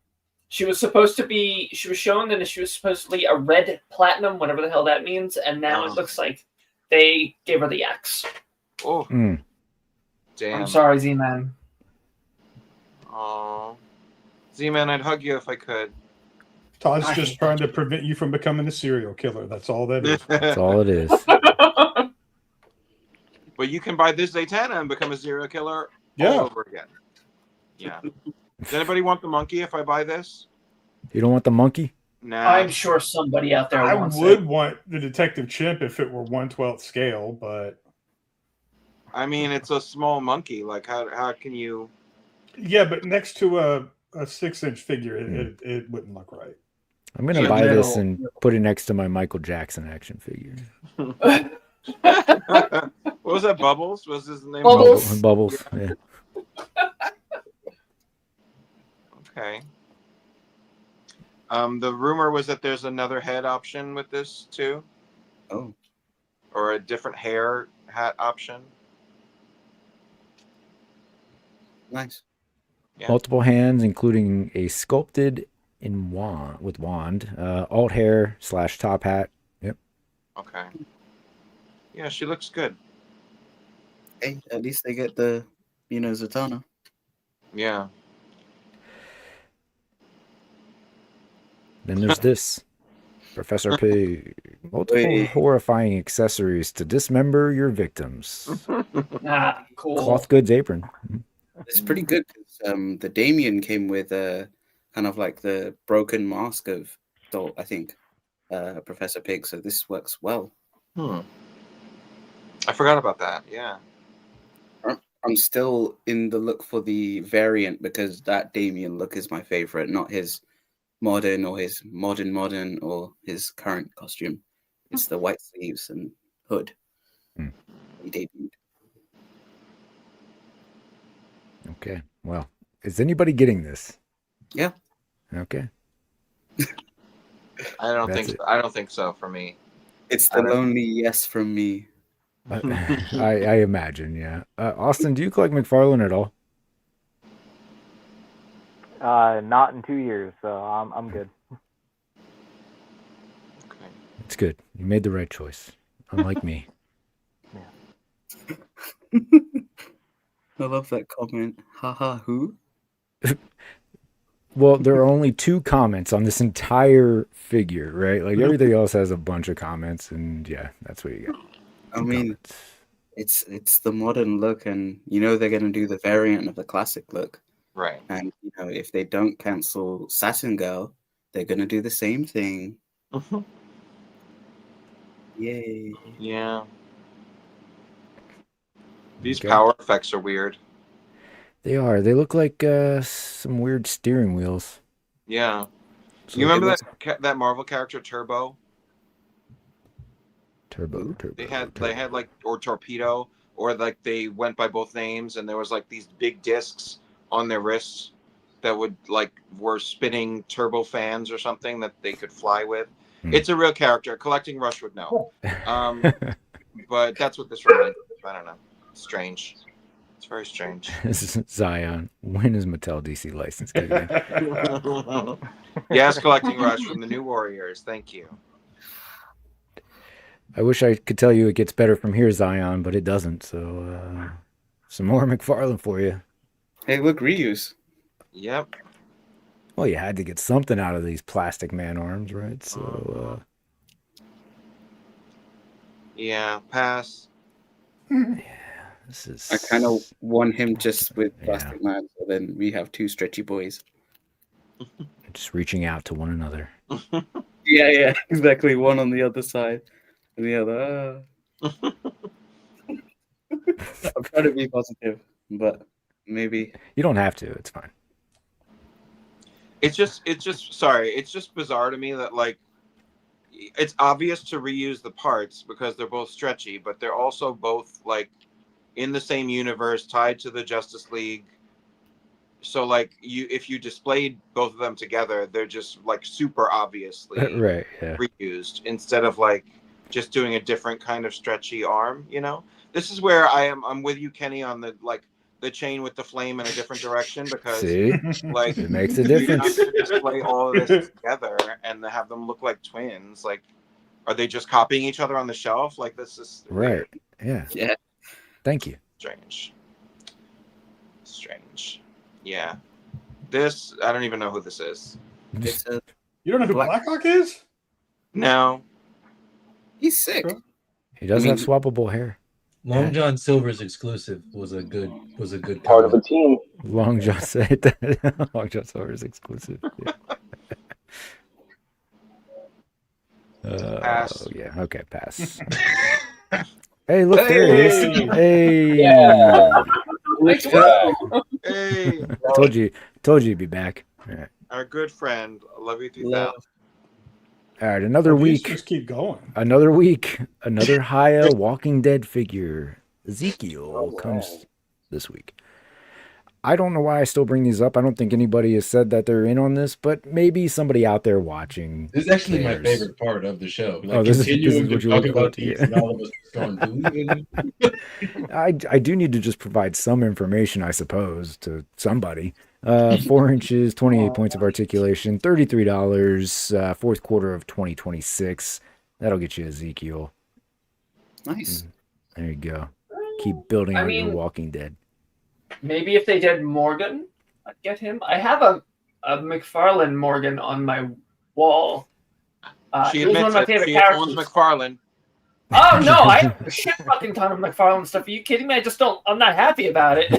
She was supposed to be. She was shown that she was supposedly a red platinum, whatever the hell that means, and now it looks like they gave her the X. Oh, damn! I'm sorry, Z-Man. Oh, Z-Man, I'd hug you if I could. Todd's just trying to prevent you from becoming a serial killer. That's all that is. That's all it is. But you can buy this Zatanna and become a serial killer all over again. Yeah. Does anybody want the monkey if I buy this? You don't want the monkey? Nah. I'm sure somebody out there I wants would it. want the Detective Chimp if it were 1/12 scale, but I mean, it's a small monkey. Like, how can you? yeah, but next to a 6-inch figure, it wouldn't look right. I'm gonna buy this and put it next to my Michael Jackson action figure. What was that? Bubbles? Was his name? Bubbles. Yeah. Okay. The rumor was that there's another head option with this too. Oh. Or a different hair hat option. Nice. Yeah. Multiple hands, including a sculpted in wand, alt hair / top hat. Yep. Okay. Yeah, she looks good. Hey, at least they get the Zatanna. Yeah. Then there's this. Professor Pig. Multiple horrifying accessories to dismember your victims. Cool. Cloth goods apron. It's pretty good because the Damien came with kind of like the broken mask of I think, Professor Pig. So this works well. I forgot about that. Yeah. I'm still in the look for the variant because that Damien look is my favorite, not his modern or his modern or his current costume. It's the white sleeves and hood. He debuted. Okay. Well, is anybody getting this? Yeah. Okay. I don't That's think so. I don't think so for me. It's the lonely yes from me. I imagine, yeah. Austin, do you collect Mcfarlane at all? Not in 2 years, so I'm good. It's good. You made the right choice, unlike me. I love that comment. Haha, who? Well, there are only 2 comments on this entire figure, right? Like everything else has a bunch of comments, and yeah, that's what you got. I mean, it's the modern look, and they're going to do the variant of the classic look. Right. And if they don't cancel Satin Girl, they're going to do the same thing. Yay. Yeah. These power effects are weird. They are. They look like some weird steering wheels. Yeah. So You remember that Marvel character Turbo? Turbo. They had like, or Torpedo, or like they went by both names, and there was like these big discs on their wrists that were spinning turbo fans or something that they could fly with. It's a real character. Collecting Rush would know. But that's what this reminds me of. I don't know. It's strange. It's very strange. This is Zion. When is Mattel DC license kicking in? Yes, Collecting Rush from the New Warriors. Thank you. I wish I could tell you it gets better from here, Zion, but it doesn't. So, some more Mcfarlane for you. Hey, look, reuse. Yep. Well, you had to get something out of these plastic man arms, right? So, Yeah, pass. this is. I kind of want him just with Plastic Man, so then we have two stretchy boys. Just reaching out to one another. Yeah, exactly. One on the other side, and the other. I'm trying to be positive, but maybe You don't have to. It's fine. It's just sorry. It's just bizarre to me that like it's obvious to reuse the parts because they're both stretchy, but they're also both like in the same universe, tied to the Justice League. So like if you displayed both of them together, they're just like super obviously Right, yeah. reused instead of like just doing a different kind of stretchy arm. You know, this is where I'm with you, Kenny, on the like the chain with the flame in a different direction because See? like It makes a you difference. have to display all of this together and have them look like twins. Like, are they just copying each other on the shelf? Like, this is Right. Yeah. Yeah. Thank you. Strange. Yeah. This, I don't even know who this is. You don't know who Blackhawk is? No. He's sick. He does have swappable hair. Long John Silver's exclusive was a good Part of a comment. team. Long John said that. Long John Silver is exclusive. Yeah. Pass. Yeah. Okay, pass. Hey, look, there he is. Hey. Yeah. Hey. Told you he'd be back. All right. Our good friend, Love You 3000. All right, another week. Just keep going. Another week. Another Haya Walking Dead figure. Ezekiel comes this week. I don't know why I still bring these up. I don't think anybody has said that they're in on this, but maybe somebody out there watching. This is actually my cares. favorite part of the show. Like, Oh, this is continuing what to you talk look about forward to, these yeah. and all of us going, I do need to just provide some information, I suppose, to somebody. 4 inches, 28 points of articulation, $33, fourth quarter of 2026. That'll get you Ezekiel. Nice. There you go. Keep building I out your mean- Walking Dead. Maybe if they did Morgan, I'd get him. I have a Mcfarlane Morgan on my wall. She he was one of admits my it. favorite She characters. owns Mcfarlane. Oh no, I have a shit fucking ton of McFarlane stuff. Are you kidding me? I'm not happy about it.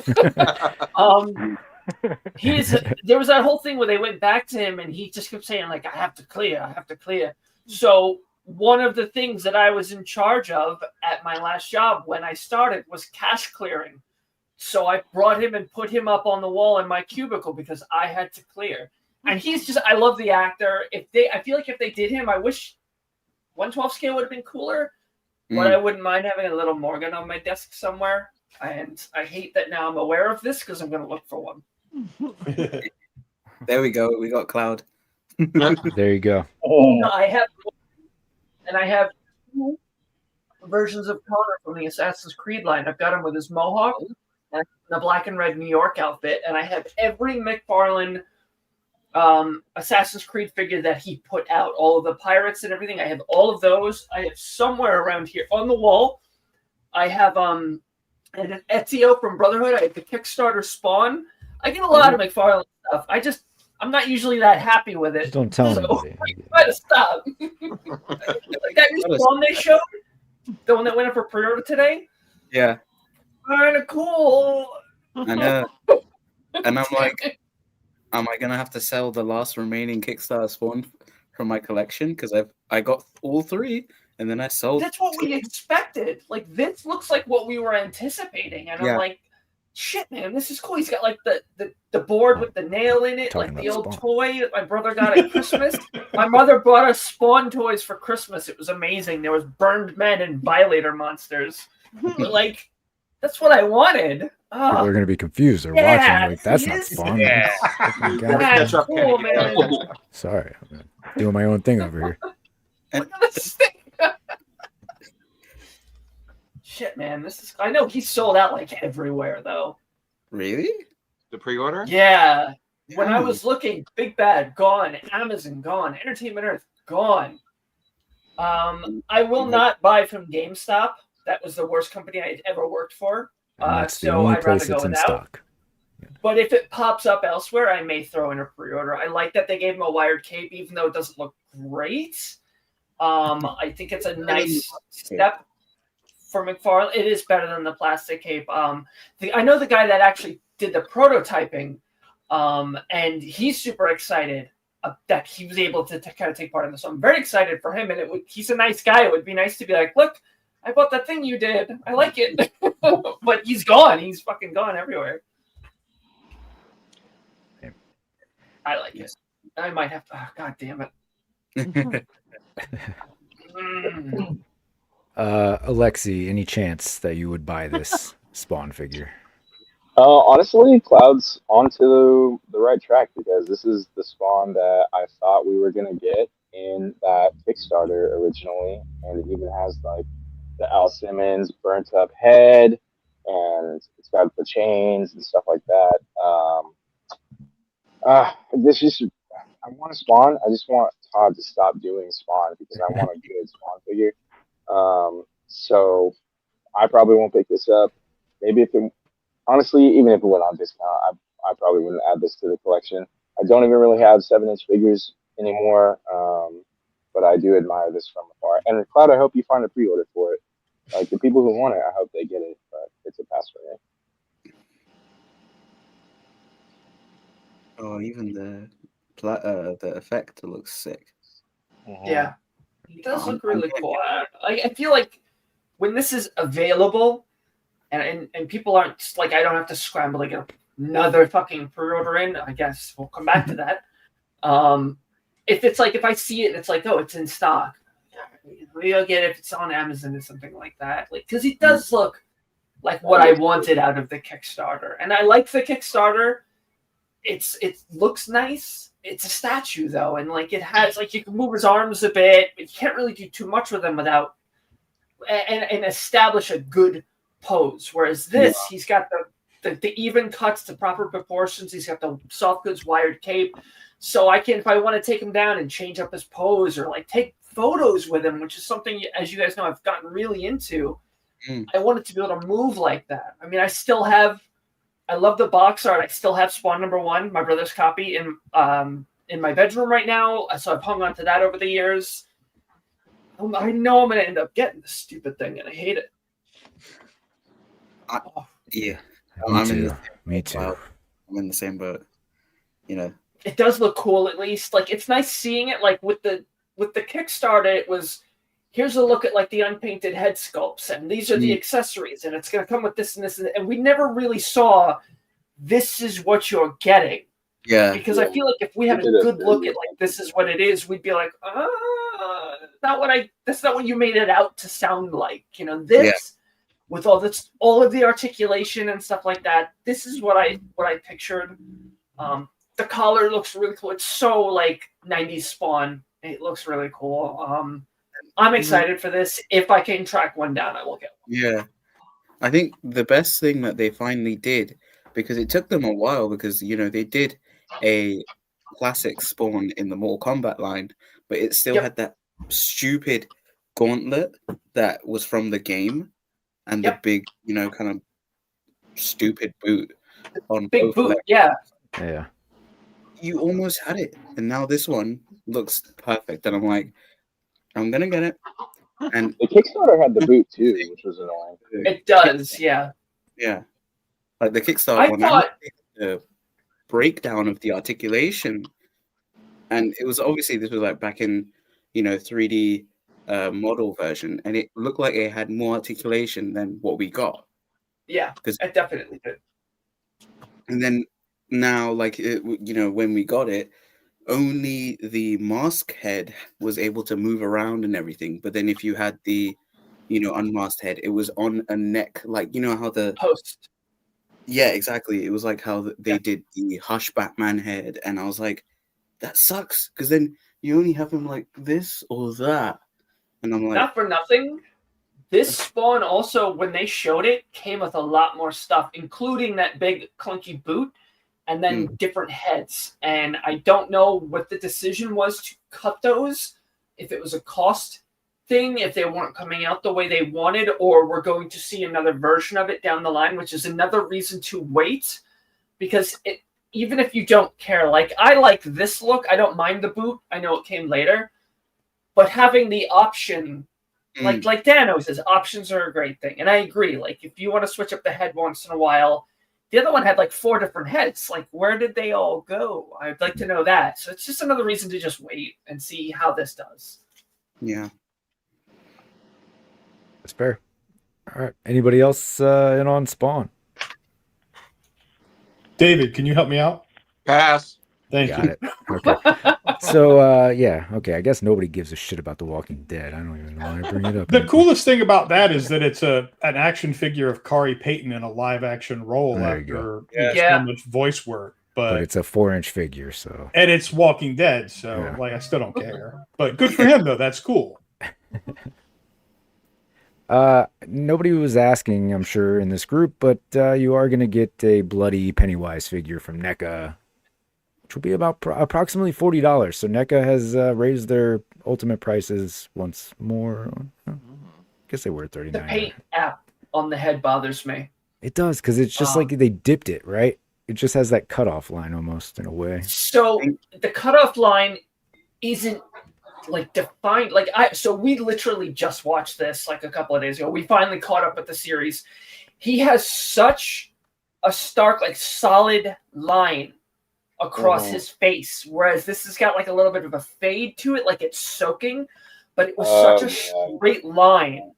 There was that whole thing where they went back to him and he just kept saying, like, I have to clear. So one of the things that I was in charge of at my last job when I started was cache clearing. So I brought him and put him up on the wall in my cubicle because I had to clear. And I love the actor. I feel like if they did him, I wish 112 scale would have been cooler. But I wouldn't mind having a little Morgan on my desk somewhere. And I hate that now I'm aware of this because I'm going to look for one. There we go. We got Cloud. There you go. No, I have two versions of Connor from the Assassin's Creed line. I've got him with his mohawk and the black and red New York outfit. And I have every McFarlane Assassin's Creed figure that he put out, all of the pirates and everything. I have all of those. I have somewhere around here on the wall. I have an Ezio from Brotherhood. I have the Kickstarter Spawn. I get a lot of McFarlane stuff. I'm not usually that happy with it. Just don't tell so anybody. I try to stop. Like that new Spawn they showed, the one that went up for pre-order today. Yeah. Kind of cool. I know. And I'm like, am I gonna have to sell the last remaining Kickstarter Spawn from my collection? Because I got all three, and then I sold. That's what we expected. Like this looks like what we were anticipating, and Yeah. I'm like, shit, man, this is cool. He's got like the board with the nail in it, Talking like the about old Spawn. toy that my brother got at Christmas. My mother bought us Spawn toys for Christmas. It was amazing. There was burned men and violator monsters. But like, that's what I wanted. People Ah, are going to be confused. They're yeah, watching like, that's he not is. Spawn. Yeah. Fucking guy. that's cool, man. Sorry. I'm doing my own thing over here. Look at this thing. Shit, man, this is. I know he's sold out like everywhere though. Really? The pre-order? Yeah. When I Yeah. was looking, Big Bad gone, Amazon gone, Entertainment Earth gone. I will not buy from GameStop. That was the worst company I had ever worked for. And that's the so only I'd rather place go it's in without. stock. But if it pops up elsewhere, I may throw in a pre-order. I like that they gave him a wired cape, even though it doesn't look great. I think it's a nice step for Mcfarlane. It is better than the plastic cape. I know the guy that actually did the prototyping, and he's super excited that he was able to kind of take part in this. So I'm very excited for him, and he's a nice guy. It would be nice to be like, look, I bought that thing you did. I like it. But he's gone. He's fucking gone everywhere. I like it. I might have to. Oh, God damn it. Alexi, any chance that you would buy this Spawn figure? Honestly, Cloud's onto the right track because this is the Spawn that I thought we were gonna get in that Kickstarter originally, and it even has like the Al Simmons burnt up head, and it's got the chains and stuff like that. This is I want to Spawn. I just want Todd to stop doing Spawn because I want a good Spawn figure. So I probably won't pick this up. Maybe if it, honestly, even if it went on discount, I probably wouldn't add this to the collection. I don't even really have 7-inch figures anymore, but I do admire this from afar. And Cloud, I hope you find a pre-order for it. Like the people who want it, I hope they get it. But it's a pass for me. Oh, even the effect looks sick. Yeah, it does look really cool. I feel like when this is available, and people aren't like, I don't have to scramble to get another fucking pre-order in. I guess we'll come back to that. If it's like, if I see it, and it's like, oh, it's in stock. Maybe I'll get it if it's on Amazon or something like that. Like, because it does look like what I wanted out of the Kickstarter, and I like the Kickstarter. It looks nice. It's a statue though, and like it has like you can move his arms a bit, but you can't really do too much with him without and establish a good pose. Whereas this, he's got the even cuts, the proper proportions. He's got the soft goods wired cape, so I can, if I want to take him down and change up his pose or like take photos with him, which is something, as you guys know, I've gotten really into. I wanted to be able to move like that. I mean, I love the box art. I still have Spawn #1, my brother's copy, in my bedroom right now. So I've hung on to that over the years. I know I'm going to end up getting this stupid thing, and I hate it. Yeah, Me too. I'm in the same boat. You know, it does look cool. At least, like, it's nice seeing it. Like with the Kickstarter, it was, here's a look at like the unpainted head sculpts, and these are the accessories, and it's going to come with this and this, and we never really saw this is what you're getting. Yeah, because I feel like if we had a good look at like this is what it is, we'd be like, that's not what you made it out to sound like. You know, this with all of the articulation and stuff like that. This is what I pictured. The collar looks really cool. It's so like 90s Spawn. It looks really cool. I'm excited for this. If I can track one down, I will get one. Yeah. I think the best thing that they finally did, because it took them a while, because, you know, they did a classic Spawn in the Mortal Kombat line, but it still had that stupid gauntlet that was from the game and the big, you know, kind of stupid boot on big both boot. legs. Yeah. You almost had it. And now this one looks perfect. And I'm like, I'm going to get it. And the Kickstarter had the boot too, which was annoying. It does, yeah. Yeah. Like the Kickstarter one, the breakdown of the articulation. And it was obviously, this was like back in, you know, 3D model version. And it looked like it had more articulation than what we got. Yeah, it definitely did. And then now, like, you know, when we got it, only the mask head was able to move around and everything. But then if you had the, you know, unmasked head, it was on a neck, like, you know how the post. Yeah, exactly. It was like how they did the Hush Batman head, and I was like, that sucks, because then you only have him like this or that, and I'm like, not for nothing. This Spawn also, when they showed it, came with a lot more stuff, including that big clunky boot. And then different heads. And I don't know what the decision was to cut those, if it was a cost thing, if they weren't coming out the way they wanted, or we're going to see another version of it down the line, which is another reason to wait. because even if you don't care, like I like this look, I don't mind the boot. I know it came later, but having the option, like Dano says, options are a great thing, and I agree. Like if you want to switch up the head once in a while, the other one had like 4 different heads. Like where did they all go? I'd like to know that. So it's just another reason to just wait and see how this does. Yeah, That's fair. All right. Anybody else in on Spawn? David, can you help me out? Pass. Thank Got you. it. Okay. So yeah, okay. I guess nobody gives a shit about The Walking Dead. I don't even know why I bring it up. The coolest thing about that is that it's an action figure of Kari Payton in a live action role There you after Yeah. so much voice work. But it's a 4-inch figure, so And it's Walking Dead, so Yeah. like I still don't care. But good for him though. That's cool. nobody was asking, I'm sure, in this group, but you are going to get a bloody Pennywise figure from NECA, which will be about approximately $40. So NECA has raised their ultimate prices once more. I guess they were $39. The paint app on the head bothers me. It does, because it's just like they dipped it, right? It just has that cutoff line almost in a way. So the cutoff line isn't like defined. So we literally just watched this like a couple of days ago. We finally caught up with the series. He has such a stark, like solid line across his face, whereas this has got like a little bit of a fade to it, like it's soaking, but it was such a straight line.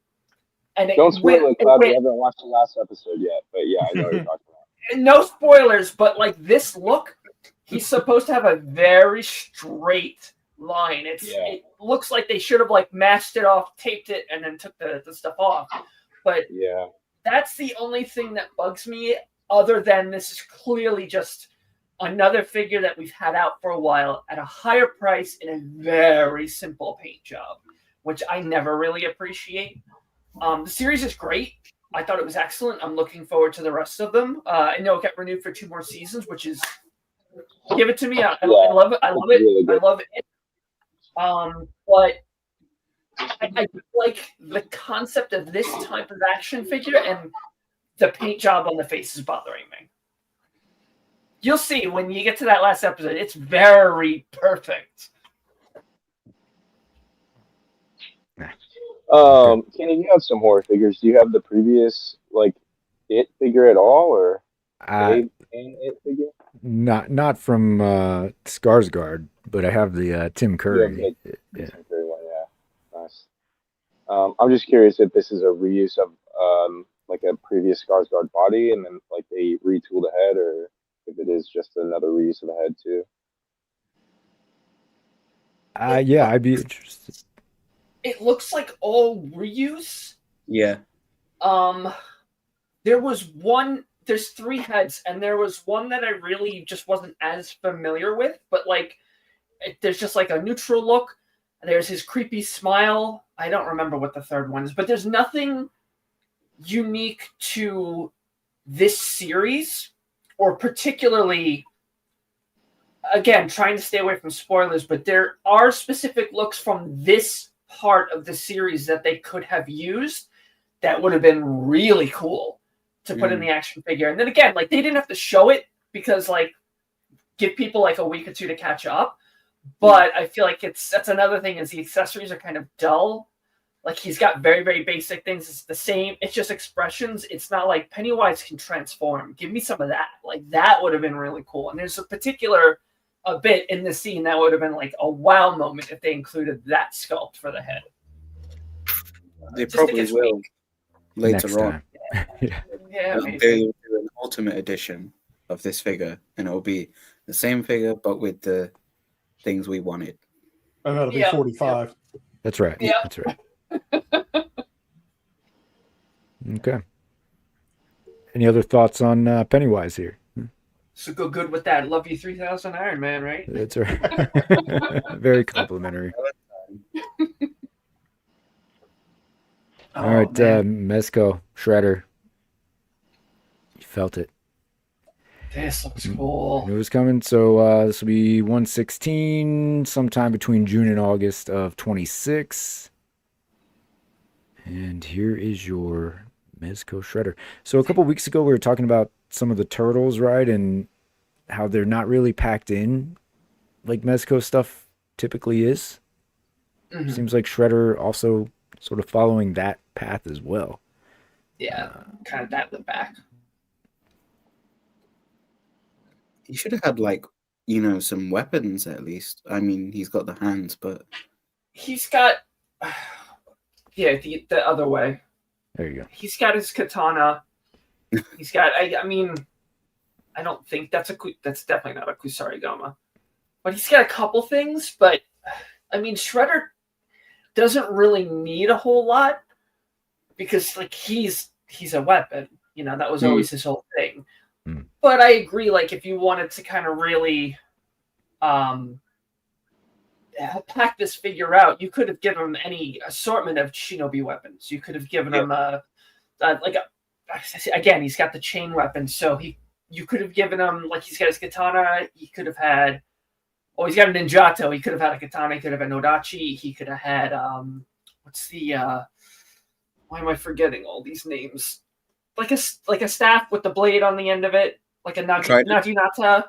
And Don't spoil it, Cloud. We haven't watched the last episode yet, but yeah, I know what you're talking about. No spoilers, but like this look, he's supposed to have a very straight line. It looks like they should have like masked it off, taped it, and then took the stuff off. But yeah, that's the only thing that bugs me, other than this is clearly just another figure that we've had out for a while at a higher price in a very simple paint job, which I never really appreciate. The series is great. I thought it was excellent. I'm looking forward to the rest of them. I know it got renewed for 2 more seasons, which is give it to me. I love it. I love it. Really I love it. But I like the concept of this type of action figure, and the paint job on the face is bothering me. You'll see when you get to that last episode. It's very perfect. Kenny, you have some horror figures. Do you have the previous like It figure at all, or It figure? Not from Skarsgård, but I have the Tim Curry. Yeah. Tim Curry one, yeah, nice. I'm just curious if this is a reuse of like a previous Skarsgård body, and then like they retooled the head, or if it is just another reuse of the head too. Yeah, I'd be interested. It looks like all reuse. Yeah. There was one. There's 3 heads, and there was one that I really just wasn't as familiar with. But like, there's just like a neutral look. There's his creepy smile. I don't remember what the third one is, but there's nothing unique to this series, or particularly. Again, trying to stay away from spoilers, but there are specific looks from this part of the series that they could have used that would have been really cool to put in the action figure. And then again, like they didn't have to show it because like give people like a week or 2 to catch up. But I feel like that's another thing is the accessories are kind of dull. Like he's got very, very basic things. It's the same. It's just expressions. It's not like Pennywise can transform. Give me some of that. Like that would have been really cool. And there's a particular a bit in the scene that would have been like a wow moment if they included that sculpt for the head. They probably will later on. Yeah, they will do an ultimate edition of this figure, and it'll be the same figure but with the things we wanted. And that'll be 45. That's right. Yeah. That's right. Okay. Any other thoughts on Pennywise here? So go good with that. Love you 3000 Iron Man, right? That's right. Very complimentary. All right, Mezco, Shredder. You felt it. This looks cool. It was coming. So this will be 116 sometime between June and August of 26. And here is your Mezco Shredder. So a couple weeks ago, we were talking about some of the turtles, right? And how they're not really packed in like Mezco stuff typically is. Mhm. Seems like Shredder also sort of following that path as well. Yeah, kind of that in the back. He should have had like, you know, some weapons at least. I mean, he's got the hands, but He's got, yeah, the other way. There you go. He's got his katana. He's got. I mean, I don't think that's definitely not a Kusarigama, but he's got a couple things. But I mean, Shredder doesn't really need a whole lot because like he's a weapon. You know, that was always his whole thing. But I agree. Like, if you wanted to kind of really pack this figure out, you could have given him any assortment of shinobi weapons. You could have given him again, he's got the chain weapon, so you could have given him, like, he's got his katana. He could have had, he's got a ninjato. He could have had a katana. He could have had nodachi. He could have had what's the why am I forgetting all these names? Like a staff with the blade on the end of it, like a naginata.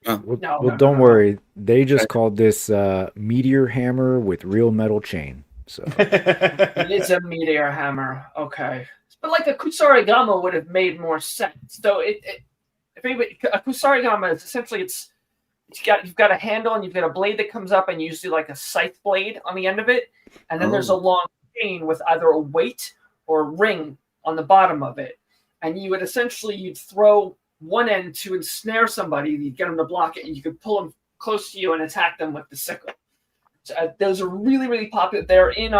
Well, don't worry. They just called this meteor hammer with real metal chain. So It is a meteor hammer. Okay. But like a Kusarigama would have made more sense. So if anybody, a Kusarigama is essentially you've got a handle and you've got a blade that comes up and usually like a scythe blade on the end of it, and then there's a long chain with either a weight or a ring on the bottom of it, and you'd throw one end to ensnare somebody, you'd get them to block it, and you could pull them close to you and attack them with the sickle. So, those are really, really popular. They're in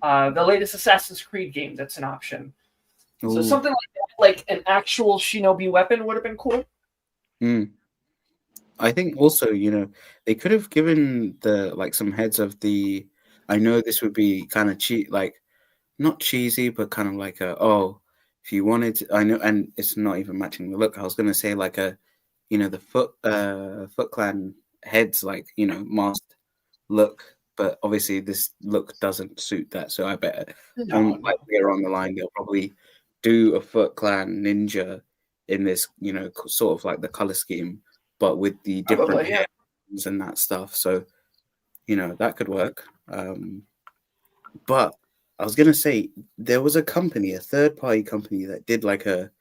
the latest Assassin's Creed game. That's an option. Ooh. So something like that, like an actual shinobi weapon, would have been cool. I think also, you know, they could have given some heads of the. I know this would be kind of not cheesy, but kind of like if you wanted to, I know, and it's not even matching the look. I was gonna say like the Foot Clan heads, like, you know, masked look, but obviously this look doesn't suit that. So I bet later on the line they'll probably do a Foot Clan ninja in this, you know, sort of like the color scheme, but with the different hands and that stuff. So, you know, that could work. But I was gonna say there was a third-party company that did like a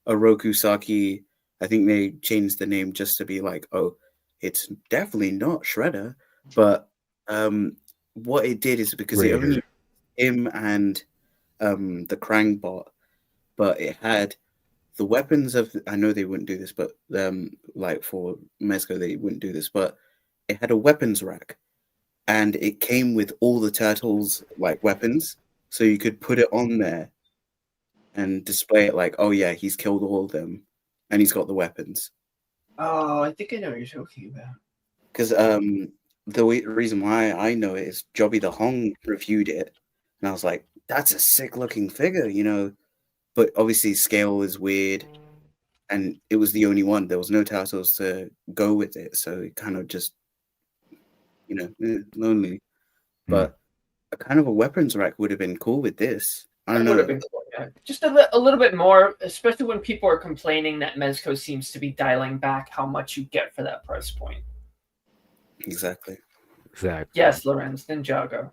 Rokusaki. I think they changed the name just to be like, oh, it's definitely not Shredder. But what it did is because it only him and the Krang bot, but it had the weapons of. I know they wouldn't do this, but like for Mezco they wouldn't do this, but it had a weapons rack. And it came with all the turtles' like weapons, so you could put it on there and display it like, oh yeah, he's killed all of them, and he's got the weapons. Oh, I think I know what you're talking about. Because the reason why I know it is Jobby the Hong reviewed it, and I was like, that's a sick looking figure, you know. But obviously scale is weird, and it was the only one. There was no turtles to go with it, so it kind of just, you know, lonely. But a kind of a weapons rack would have been cool with this. I don't know. Would have been cool, yeah. Just a little bit more, especially when people are complaining that Mezco seems to be dialing back how much you get for that price point. Exactly. Yes, Lorenz, Ninjago.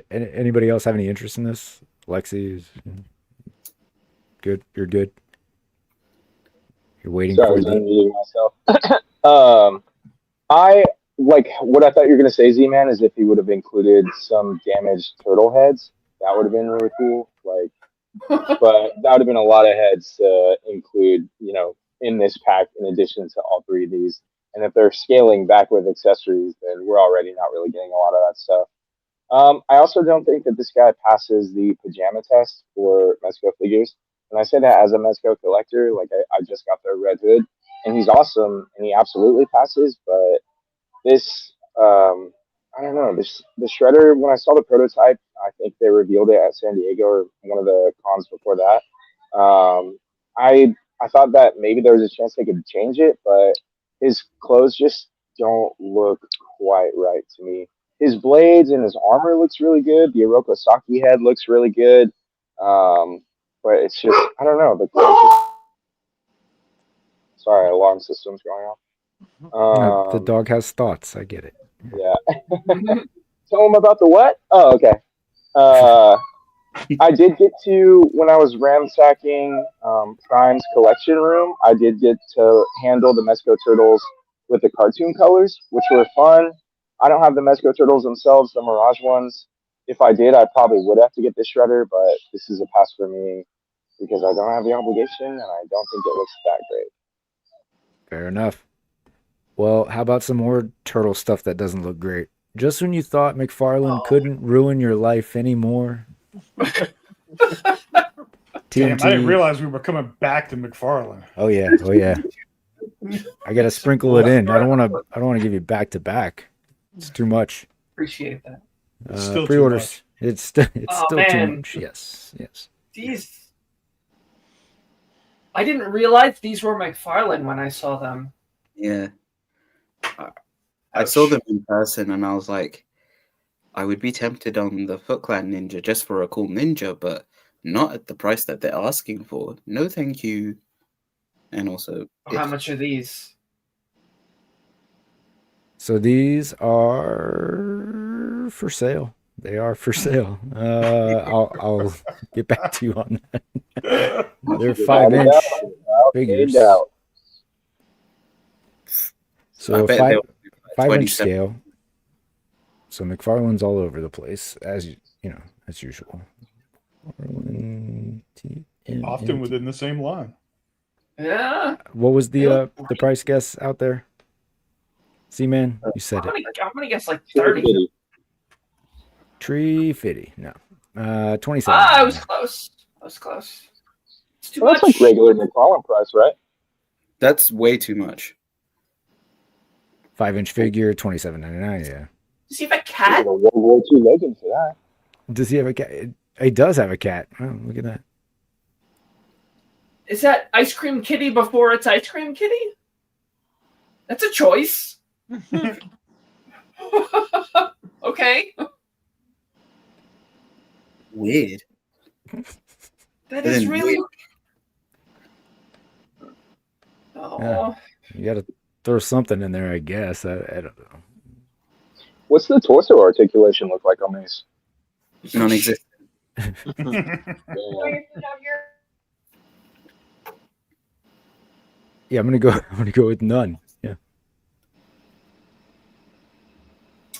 Anybody else have any interest in this? Lexi is good. You're good. You're waiting Sorry, for I'm muting myself. I like what I thought you were gonna say, Z-Man, is if he would have included some damaged turtle heads, that would have been really cool. Like, but that would have been a lot of heads to include, you know, in this pack in addition to all three of these. And if they're scaling back with accessories, then we're already not really getting a lot of that stuff. I also don't think that this guy passes the pajama test for Mezco figures. And I say that as a Mezco collector, like I just got the Red Hood, and he's awesome, and he absolutely passes. But this, I don't know, the Shredder. When I saw the prototype, I think they revealed it at San Diego or one of the cons before that. I thought that maybe there was a chance they could change it, but his clothes just don't look quite right to me. his blades and his armor looks really good. The Orokosaki head looks really good. But it's just, I don't know. Sorry, alarm system's going off. The dog has thoughts. I get it. Yeah. Tell him about the what? Oh, okay. I did get to, when I was ransacking Prime's collection room, I did get to handle the Mezco turtles with the cartoon colors, which were fun. I don't have the Mezco turtles themselves, the Mirage ones. If I did, I probably would have to get the shredder, but this is a pass for me because I don't have the obligation and I don't think it looks that great. Fair enough. Well, how about some more turtle stuff that doesn't look great? Just when you thought McFarlane couldn't ruin your life anymore. Damn, I didn't realize we were coming back to McFarlane. Oh yeah, oh yeah. I gotta sprinkle it in. I don't want to give you back to back. It's too much. Appreciate that. Still Pre-orders. too much. It's still Man. too much. Yes, yes. These, I didn't realize these were McFarlane when I saw them. Yeah. I saw them in person and I was like, I would be tempted on the Foot Clan Ninja just for a cool ninja, but not at the price that they're asking for. No, thank you. And also, How much are these? So these are for sale. They are for sale. I'll get back to you on that. They're 5-inch figures. So 5-inch scale. So McFarlane's all over the place, as as usual. Often within the same line. Yeah. What was the price guess out there? C-Man, you said I'm it. gonna guess like 30. Tree Fitty. No. 27. I was close. I was close. It's too much. That's like regular McFarlane price, right? That's way too much. 5-inch figure, $27.99. Yeah. Does he have a cat? World War II legend for that. Does he have a cat? He does have a cat. Oh, look at that. Is that Ice Cream Kitty before it's Ice Cream Kitty? That's a choice. Okay. Weird. That is really. Yeah. You got to throw something in there, I guess. I don't know. What's the torso articulation look like on these? Non-existent. Yeah, I'm gonna go with none. Yeah.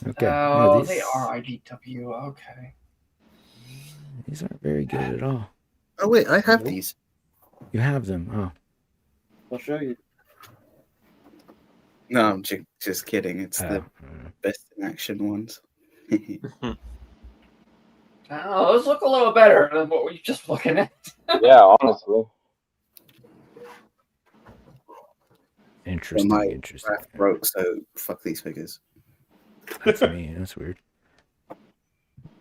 Okay. Oh, these, they are IDW. Okay. These aren't very good at all. Oh wait, I have these. You have them. Oh. I'll show you. No, I'm just kidding. It's the best in action ones. Oh, those look a little better than what we're just looking at. Yeah, honestly. Interesting. My interesting. graph broke, so fuck these figures. That's me. That's weird.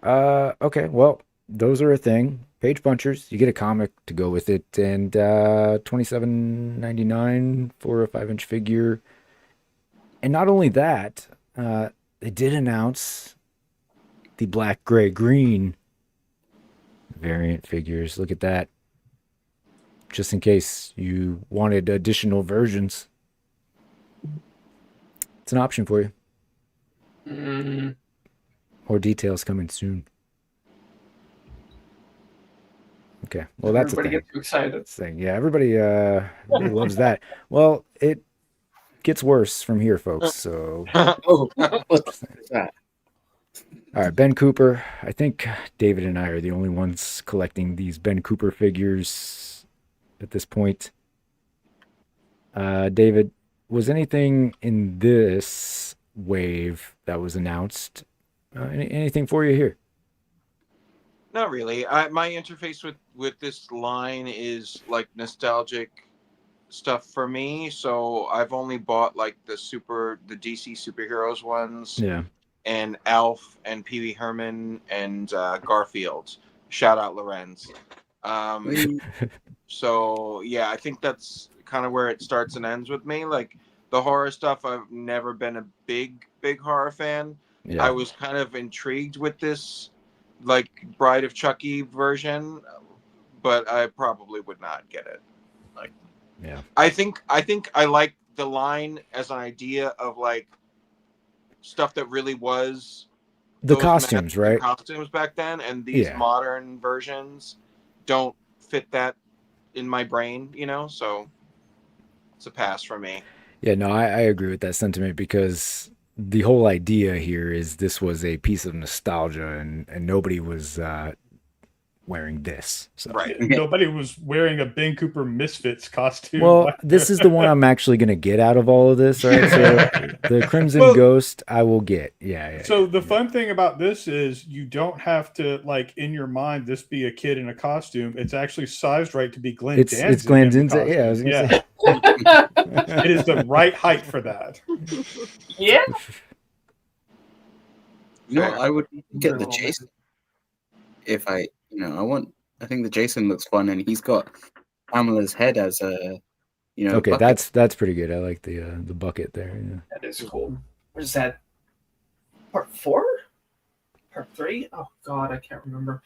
Okay. Well, those are a thing. Page punchers. You get a comic to go with it, and $27.99 for a 5-inch figure. And not only that, they did announce the black, gray, green variant figures. Look at that. Just in case you wanted additional versions. It's an option for you. More details coming soon. Okay. Well, that's Everybody a thing. gets too excited. Thing. Yeah, everybody loves that. Well, it gets worse from here, folks. So Oh, what's that? all right, Ben Cooper. I think David and I are the only ones collecting these Ben Cooper figures at this point. David, was anything in this wave that was announced? Anything for you here? Not really. My interface with this line is like nostalgic stuff for me. So I've only bought like the DC superheroes ones. Yeah. And Alf and Pee Wee Herman and Garfield. Shout out Lorenz. So yeah, I think that's kind of where it starts and ends with me. Like the horror stuff, I've never been a big horror fan. I was kind of intrigued with this, like Bride of Chucky version, but I probably would not get it. Like, yeah, I think I like the line as an idea of like stuff that really was the those costumes, right? costumes back then, and these modern versions don't fit that in my brain, you know. So it's a pass for me. Yeah, no, I agree with that sentiment because the whole idea here is this was a piece of nostalgia, and nobody was wearing this. So. Right. Nobody was wearing a Ben Cooper Misfits costume. Well, this is the one I'm actually going to get out of all of this, right? So the Crimson Ghost I will get. Yeah. So the fun thing about this is you don't have to, like, in your mind, this be a kid in a costume. It's actually sized right to be Glenn Danzig. It's Glenn Danzig. Yeah, I was going to say. It is the right height for that. Yeah. You know, I would get the Jason if I think the Jason looks fun, and he's got Pamela's head as a, Okay, bucket. that's pretty good. I like the bucket there. Yeah. That is cool. What is that? Part 4? Part 3? Oh God, I can't remember.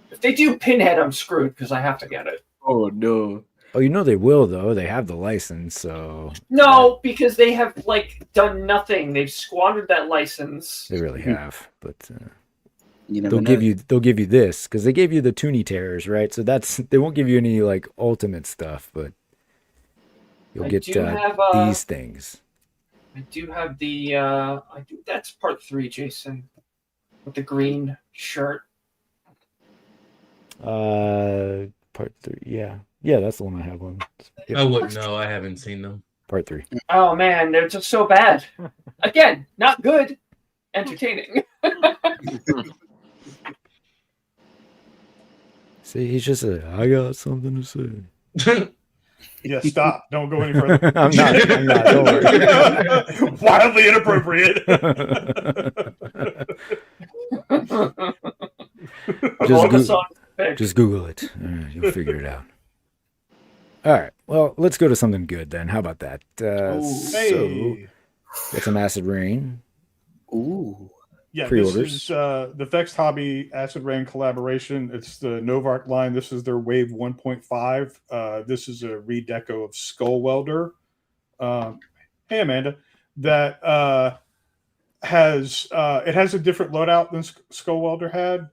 If they do Pinhead, I'm screwed because I have to get it. Oh no. Oh, you know they will though. They have the license, so No, because they have like done nothing. They've squandered that license. they really have. But You they'll give you this because they gave you the Toonie Terrors, right? So they won't give you any like ultimate stuff, but you'll get these things. I do have the that's part 3, Jason, with the green shirt. Part 3, yeah, that's the one I have on. Yep. I wouldn't know. I haven't seen them. Part 3. Oh man, they're just so bad. Again, not good, entertaining. See, he's just I got something to say. Yeah, stop. Don't go any further. I'm not. Don't worry. Wildly inappropriate. Just Google it. You'll figure it out. All right. Well, let's go to something good then. How about that? So, get some Acid Rain. Ooh. Yeah, Pre-orders. this is the Vex Hobby Acid Rain collaboration. It's the Novark line. This is their Wave 1.5. This is a redeco of Skull Welder. Hey, Amanda. That has a different loadout than Skull Welder had.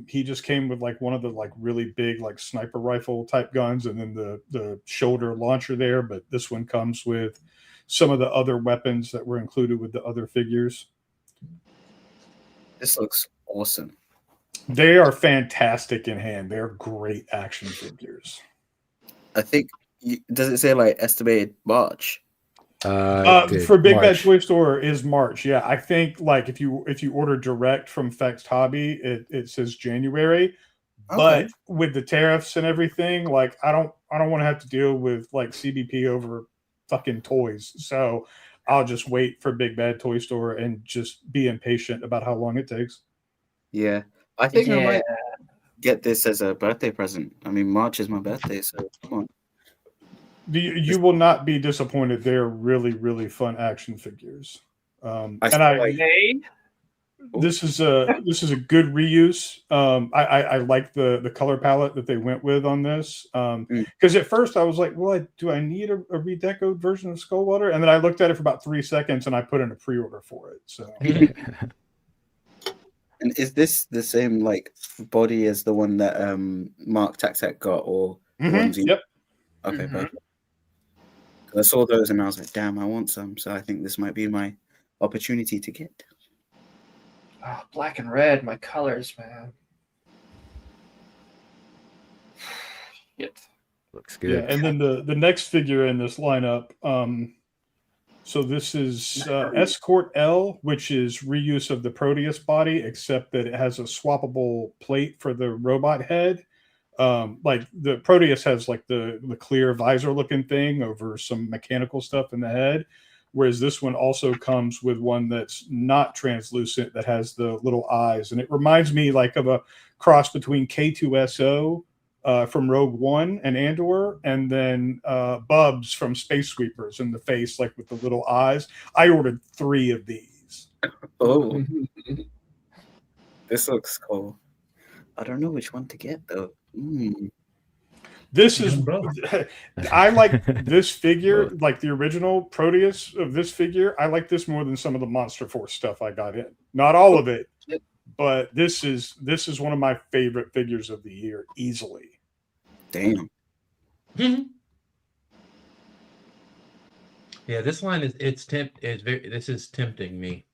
He just came with like one of the like really big like sniper rifle type guns, and then the shoulder launcher there. But this one comes with some of the other weapons that were included with the other figures. This looks awesome. They are fantastic in hand. They're great action figures. I think does it say like estimated March? For Big Bad Toy Store is March. Yeah, I think like if you order direct from Vex Hobby, it says January. Okay. But with the tariffs and everything, like I don't want to have to deal with like CBP over fucking toys. So I'll just wait for Big Bad Toy Store and just be impatient about how long it takes. Yeah, I think I might get this as a birthday present. I mean, March is my birthday, so come on. You will not be disappointed. They're really, really fun action figures. This is a good reuse. I like the color palette that they went with on this. Because at first I was like, well, do I need a redecoed version of Skull Welder? And then I looked at it for about 3 seconds and I put in a pre-order for it. So. And is this the same like body as the one that Mark Taxek got, or the ones Yep. Okay, perfect. I saw those and I was like, damn, I want some. So I think this might be my opportunity to get. Oh, black and red, my colors, man. Looks good. Yeah, and then the next figure in this lineup. So this is Escort L, which is reuse of the Proteus body, except that it has a swappable plate for the robot head. Like the Proteus has like the clear visor looking thing over some mechanical stuff in the head, whereas this one also comes with one that's not translucent that has the little eyes, and it reminds me like of a cross between K2SO from Rogue One and Andor, and then Bubs from Space Sweepers in the face, like with the little eyes. I ordered 3 of these. Oh, this looks cool. I don't know which one to get though. This is, I like this figure, like the original Proteus of this figure. I like this more than some of the Monster Force stuff I got in. Not all of it, but this is one of my favorite figures of the year, easily. Damn. Yeah, this line is this is tempting me.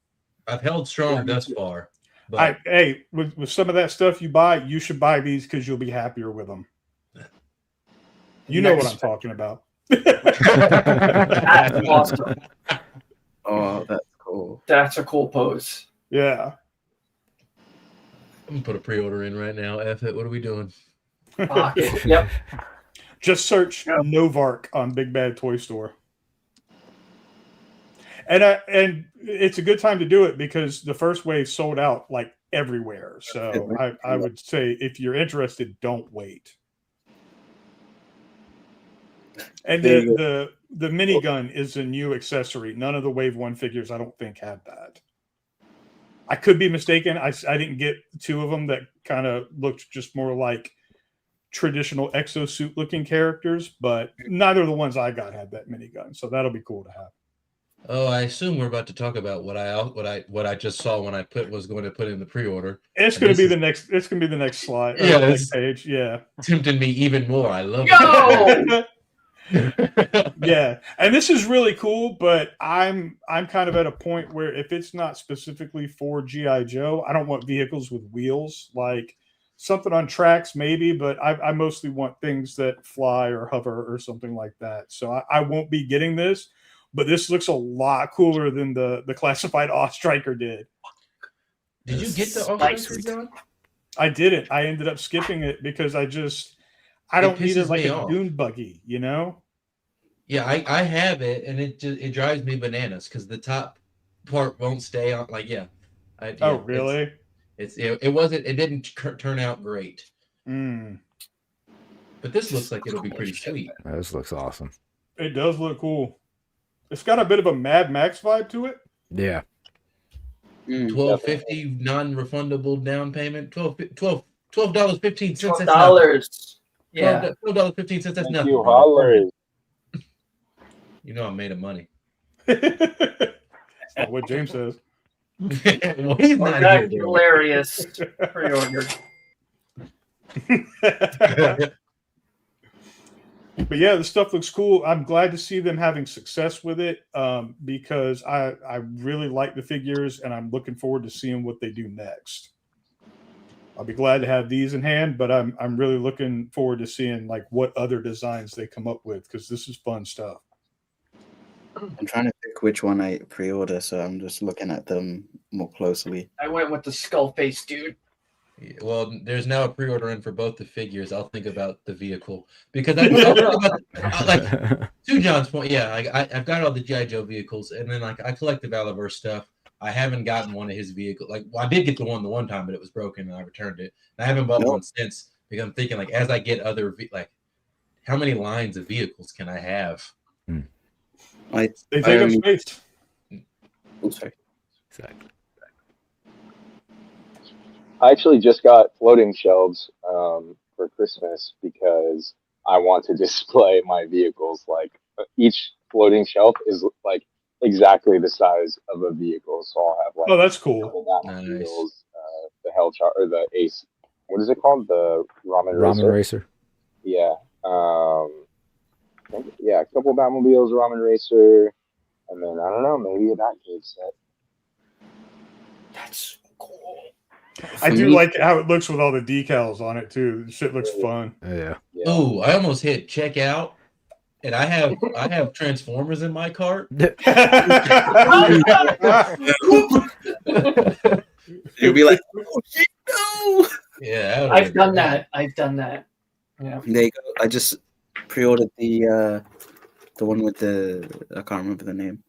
I've held strong thus far. But Hey, with some of that stuff you buy, you should buy these because you'll be happier with them. You know what I'm talking about. That's awesome. Oh, that's cool. That's a cool pose. Yeah. I'm gonna put a pre-order in right now. F it. What are we doing? Yep. Just search Novark on Big Bad Toy Store. And it's a good time to do it because the first wave sold out like everywhere. So I would say if you're interested, don't wait. And the minigun is a new accessory. None of the Wave 1 figures, I don't think, had that. I could be mistaken. I didn't get two of them that kind of looked just more like traditional exosuit looking characters, but neither of the ones I got had that minigun. So that'll be cool to have. Oh, I assume we're about to talk about what I just saw when I was going to put in the pre-order. It's going to be the next. It's going to be the next slide. Yeah, the next page. Yeah, tempting me even more. I love it. Yeah, and this is really cool. But I'm kind of at a point where if it's not specifically for GI Joe, I don't want vehicles with wheels. Like something on tracks, maybe. But I mostly want things that fly or hover or something like that. So I won't be getting this. But this looks a lot cooler than the classified Striker did. Did you get the Striker, John? I didn't. I ended up skipping it because I don't need it like a dune buggy, you know? Yeah, I have it, and it drives me bananas because the top part won't stay on. Like, oh, really? It didn't turn out great. Mm. But this looks like it'll be pretty sweet. This looks awesome. It does look cool. It's got a bit of a Mad Max vibe to it. Yeah. $12.50 non-refundable down payment. $12.15. $12. Yeah. $12.15. That's nothing. You know I'm made of money. That's not what James says. Well, he's not that's hilarious. Pre-order. But yeah, the stuff looks cool. I'm glad to see them having success with it because I really like the figures and I'm looking forward to seeing what they do next. I'll be glad to have these in hand, but I'm really looking forward to seeing like what other designs they come up with because this is fun stuff. I'm trying to pick which one I pre-order, so I'm just looking at them more closely. I went with the skull face dude. Well, there's now a pre-order in for both the figures. I'll think about the vehicle because I'll think about, like to John's point. Yeah, I've got all the GI Joe vehicles, and then like I collect the Valaverse stuff. I haven't gotten one of his vehicles. Like, well, I did get the one time, but it was broken, and I returned it. And I haven't bought one since because I'm thinking like as I get other like, how many lines of vehicles can I have? They take up space. Oh, sorry. Exactly. I actually just got floating shelves for Christmas because I want to display my vehicles. Like each floating shelf is like exactly the size of a vehicle, so I'll have like that's cool. Nice. Wheels, the Hellchar or the Ace. What is it called? The Ramen Racer. Yeah. Yeah, a couple Batmobiles, Ramen Racer, and then I don't know, maybe a Batcave set. That's cool. I do like how it looks with all the decals on it too. The shit looks fun. Yeah. Oh, I almost hit checkout, and I have Transformers in my cart. You'll be like, oh shit, no! Yeah, I've done that. Yeah. There you go. I just pre-ordered the one with the I can't remember the name.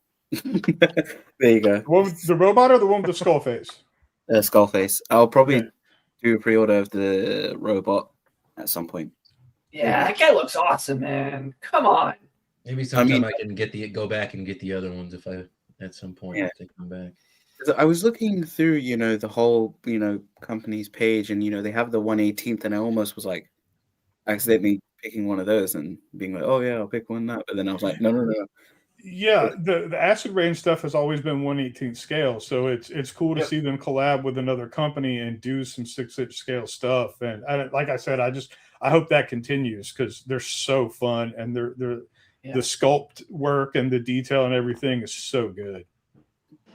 There you go. The one with the robot or the one with the skull face? Skullface. I'll probably do a pre-order of the robot at some point. Yeah, that guy looks awesome, man. Come on. Maybe sometime I can go back and get the other ones if I at some point if they come back. I was looking through, the whole, company's page, and they have the 1/18th, and I almost was like accidentally picking one of those and being like, oh yeah, I'll pick one that. But then I was like, no, no, no. Yeah, the acid rain stuff has always been 1/18th scale, so it's cool to Yep. see them collab with another company and do some 6-inch scale stuff. And like I said, I hope that continues because they're so fun, and the sculpt work and the detail and everything is so good.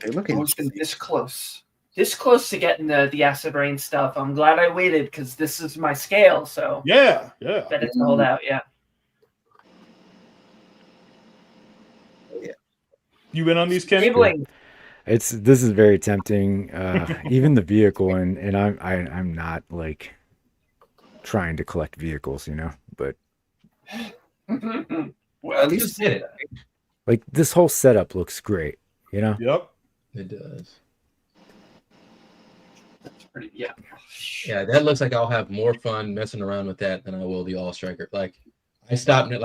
They look It's been this close to getting the acid rain stuff. I'm glad I waited because this is my scale. So yeah, that it's sold out. Yeah. You win on these, Kenny? This is very tempting. Even the vehicle, and I'm not like trying to collect vehicles, but Well, at least did it. Like this whole setup looks great, Yep, it does. That's pretty. Yeah. Yeah, that looks like I'll have more fun messing around with that than I will the All Striker. Like, I stopped it.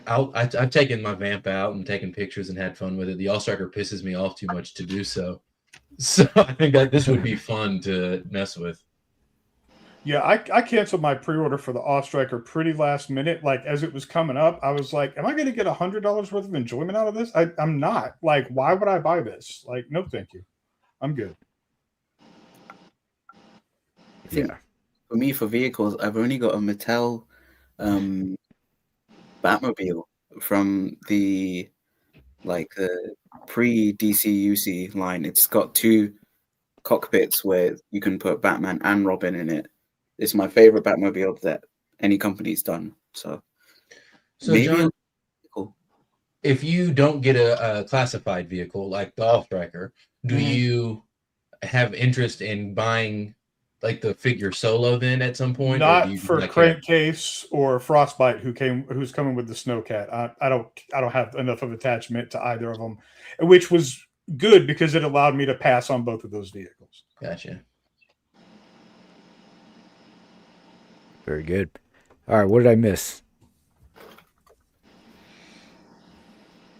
I've taken my vamp out and taken pictures and had fun with it. The All Striker pisses me off too much to do so. So I think that this would be fun to mess with. Yeah, I canceled my pre-order for the All Striker pretty last minute. Like as it was coming up, I was like, "Am I going to get $100 worth of enjoyment out of this?" I'm not. Like, why would I buy this? Like, no, thank you. I'm good. I think for me, for vehicles, I've only got a Mattel Batmobile from the pre-DC-UC line. It's got 2 cockpits where you can put Batman and Robin in it. It's my favorite Batmobile that any company's done. So maybe John, if you don't get a classified vehicle like the All Striker, do you have interest in buying like the figure solo then at some point? Not for Crankcase or Frostbite, who's coming with the Snowcat. I don't have enough of attachment to either of them, which was good because it allowed me to pass on both of those vehicles. Gotcha. Very good. All right, what did I miss?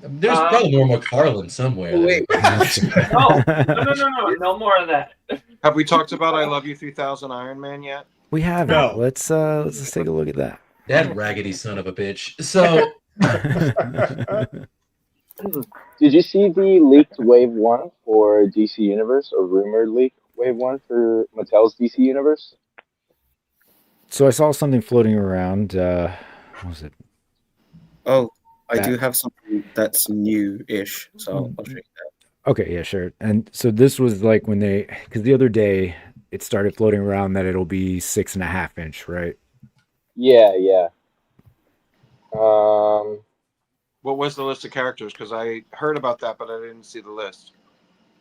There's probably more Mcfarlane somewhere. Wait. No more of that. Have we talked about I Love You 3000 Iron Man yet? We haven't. No. Let's just take a look at that. That raggedy son of a bitch. So did you see the leaked Wave 1 for DC Universe, or rumored leaked Wave 1 for Mattel's DC Universe? So I saw something floating around. What was it? Oh, I do have something that's new-ish, so I'll show you that. Okay, yeah, sure. And so this was like when because the other day it started floating around that it'll be 6.5 inch, right? Yeah. What was the list of characters? Because I heard about that, but I didn't see the list.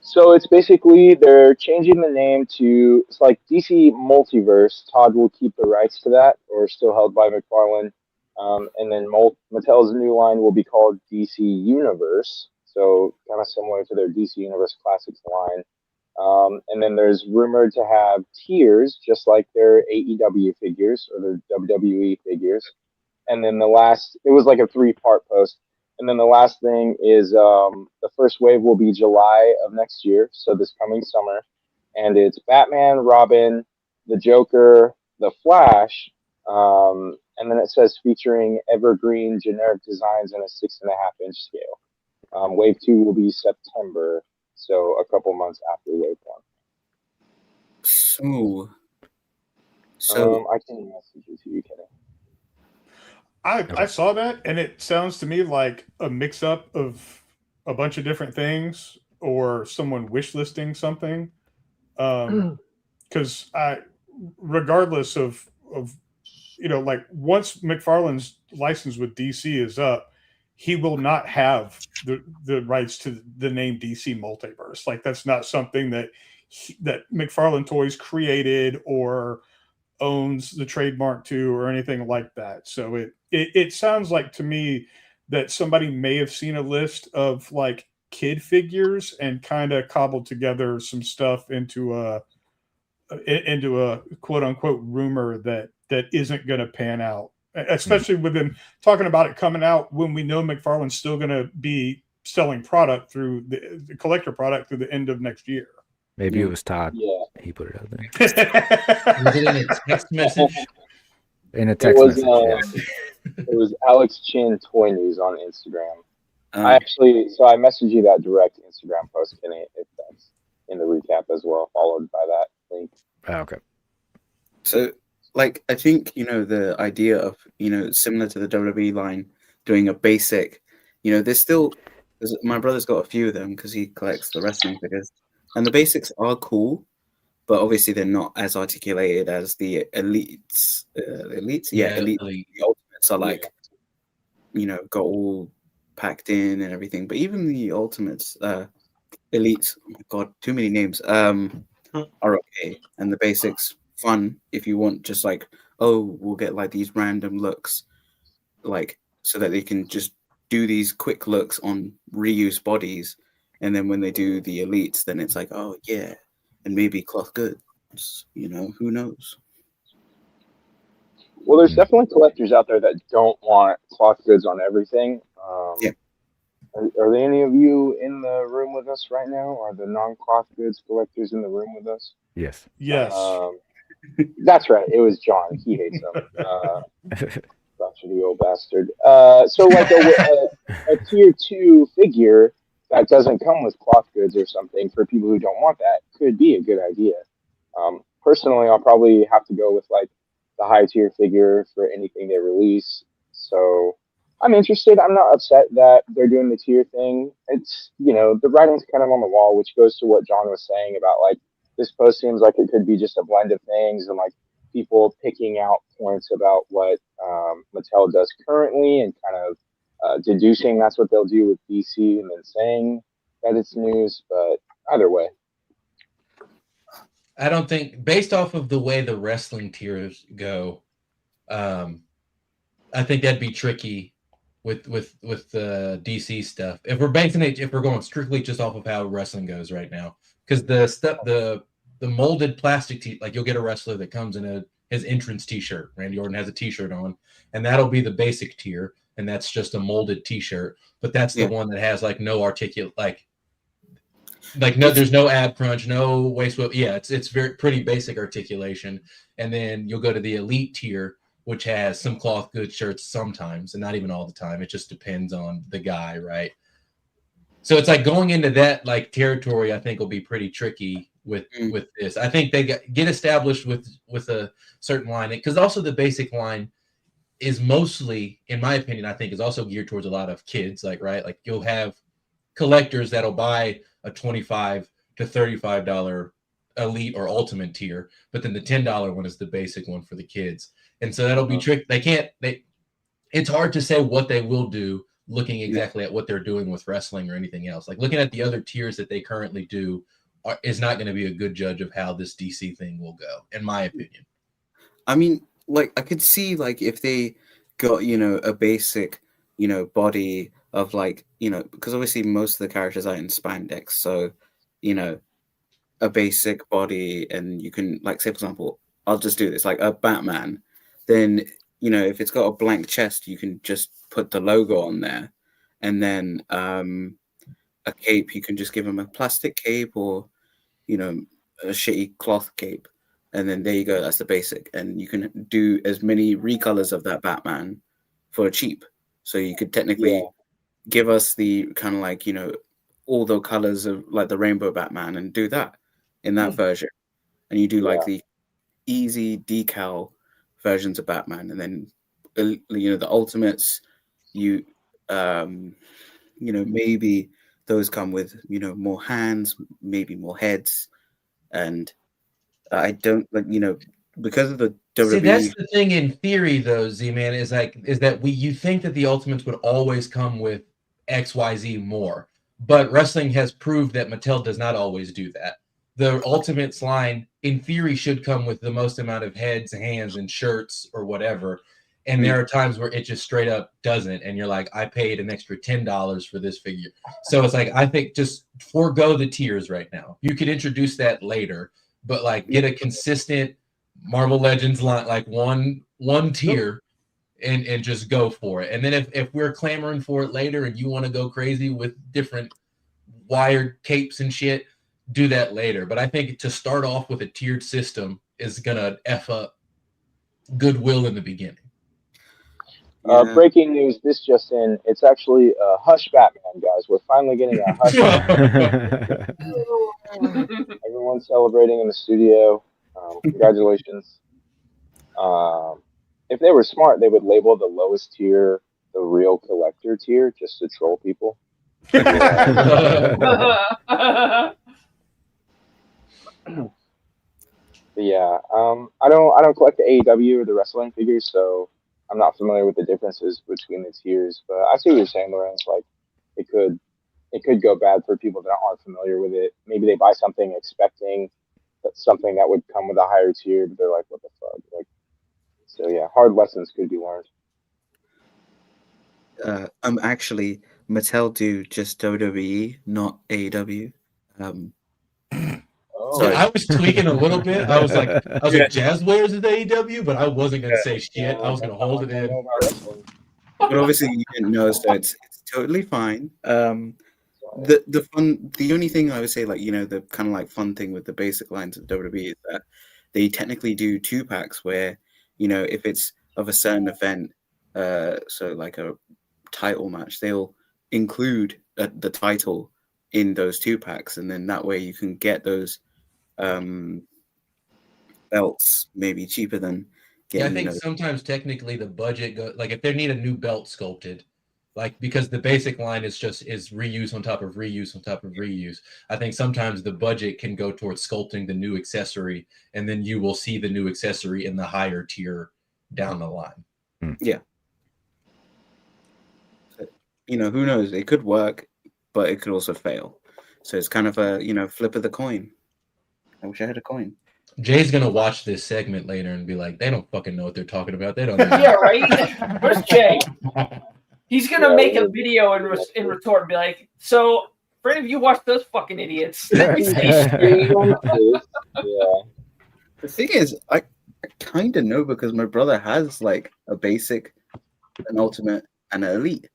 So it's basically they're changing the name to, it's like DC Multiverse. Todd will keep the rights to that, or still held by Mcfarlane. And then Mattel's new line will be called DC Universe. So kind of similar to their DC Universe Classics line. And then there's rumored to have tiers, just like their AEW figures or their WWE figures. And then it was like a 3-part post. And then the last thing is the first wave will be July of next year, so this coming summer. And it's Batman, Robin, the Joker, the Flash, and then it says featuring evergreen generic designs in a 6.5 inch scale. Wave 2 will be September, so a couple months after Wave 1. So I can message it to you, Kenny. I saw that, and it sounds to me like a mix-up of a bunch of different things, or someone wish listing something. Because regardless of like once McFarlane's license with DC is up, he will not have the rights to the name DC Multiverse. Like that's not something that McFarlane Toys created or owns the trademark to or anything like that. So it sounds like to me that somebody may have seen a list of like kid figures and kind of cobbled together some stuff into a quote unquote rumor that isn't going to pan out, especially with them talking about it coming out when we know McFarlane's still going to be selling product through the collector product through the end of next year. Maybe it was Todd. Yeah. He put it out there. Was it in a text message? In a text message, It was Alex Chin Toy News on Instagram. Um, I messaged you that direct Instagram post, Kenny, if that's in the recap as well, followed by that link. Oh, okay. So, like, I think, the idea of, similar to the WWE line, doing a basic, my brother's got a few of them because he collects the wrestling figures. And the basics are cool, but obviously they're not as articulated as the elites. Elite. The ultimates are like, got all packed in and everything. But even the ultimates, elites, oh my god, too many names, are okay. And the basics, fun if you want just like, we'll get like these random looks, like, so that they can just do these quick looks on reuse bodies. And then when they do the elites, then it's like, oh yeah, and maybe cloth goods, who knows? Well, there's definitely collectors out there that don't want cloth goods on everything. Yeah. Are there any of you in the room with us right now? Are the non-cloth goods collectors in the room with us? Yes. Yes. That's right. It was John. He hates them. The old bastard. So like a tier 2 figure that doesn't come with cloth goods or something for people who don't want that could be a good idea. Personally, I'll probably have to go with like the high tier figure for anything they release. So I'm interested. I'm not upset that they're doing the tier thing. It's, the writing's kind of on the wall, which goes to what John was saying about like this post seems like it could be just a blend of things and like people picking out points about what Mattel does currently and kind of deducing that's what they'll do with DC and then saying that it's news. But either way, I don't think, based off of the way the wrestling tiers go, I think that'd be tricky with the DC stuff. If we're basing it, if we're going strictly just off of how wrestling goes right now, because the molded plastic like you'll get a wrestler that comes in his entrance T-shirt. Randy Orton has a T-shirt on, and that'll be the basic tier, and that's just a molded T-shirt. But that's the one that has like no articulate, like no, there's no ab crunch, no waist whip. Yeah, it's pretty basic articulation. And then you'll go to the elite tier, which has some cloth goods shirts sometimes, and not even all the time. It just depends on the guy, right? So it's like going into that like territory, I think will be pretty tricky with this. I think they get established with a certain line, because also the basic line is mostly, in my opinion, I think is also geared towards a lot of kids, like, right? Like you'll have collectors that'll buy a $25 to $35 elite or ultimate tier, but then the $10 one is the basic one for the kids. And so that'll be tricky. It's hard to say what they will do looking exactly at what they're doing with wrestling or anything else. Like looking at the other tiers that they currently do is not going to be a good judge of how this DC thing will go, in my opinion. I mean, like, I could see, like, if they got, a basic, body of, like, because obviously most of the characters are in spandex. So, a basic body, and you can, like, say, for example, I'll just do this, like a Batman. Then, if it's got a blank chest, you can just put the logo on there. And then a cape, you can just give him a plastic cape or, a shitty cloth cape. And then there you go, that's the basic. And you can do as many recolors of that Batman for cheap. So you could technically give us the kind of like, all the colors of like the rainbow Batman and do that in that version. And you do like the easy decal versions of Batman. And then, the ultimates, maybe those come with, more hands, maybe more heads. And I don't, like, because of the WWE. See, that's the thing in theory, though, Z-Man, is that you think that the Ultimates would always come with XYZ more. But wrestling has proved that Mattel does not always do that. The Ultimates line, in theory, should come with the most amount of heads, hands, and shirts or whatever. And there are times where it just straight up doesn't. And you're like, I paid an extra $10 for this figure. So it's like, I think just forego the tiers right now. You could introduce that later, but like get a consistent Marvel Legends line, like one tier, and just go for it. And then if we're clamoring for it later and you want to go crazy with different wired capes and shit, do that later. But I think to start off with a tiered system is gonna F up goodwill in the beginning. Breaking news, this just in, it's actually Hush Batman, guys. We're finally getting a Hush Batman. Everyone's celebrating in the studio. Congratulations. If they were smart, they would label the lowest tier the real collector tier just to troll people. But yeah, I don't collect the AEW or the wrestling figures, so I'm not familiar with the differences between the tiers. But I see what you're saying, Lorenz. Like, it could go bad for people that aren't familiar with it. Maybe they buy something expecting that something that would come with a higher tier, but they're like, what the fuck? Like, so yeah, hard lessons could be learned. Actually, Mattel do just WWE, not AEW. So I was tweaking a little bit. I was like, Jazz wears is AEW, but I wasn't gonna say shit. I was gonna hold it in. But obviously you didn't know, so it's totally fine. The only thing I would say, like, you know, the kind of like fun thing with the basic lines of WWE is that they technically do 2-packs where, you know, if it's of a certain event, so like a title match, they'll include the title in those 2-packs, and then that way you can get those belts maybe cheaper than getting. Yeah, I think sometimes technically the budget like if they need a new belt sculpted, like because the basic line is reuse on top of reuse on top of reuse. I think sometimes the budget can go towards sculpting the new accessory, and then you will see the new accessory in the higher tier down the line. Yeah. You know, who knows? It could work, but it could also fail. So it's kind of a, you know, flip of the coin. I wish I had a coin. Jay's gonna watch this segment later and be like, they don't fucking know what they're talking about. They don't know. Yeah, right? Where's Jay? He's gonna make a video in retort and be like, so for any of you watch those fucking idiots, let me say straight. Yeah. The thing is, I kind of know because my brother has like a basic, an ultimate, and an elite.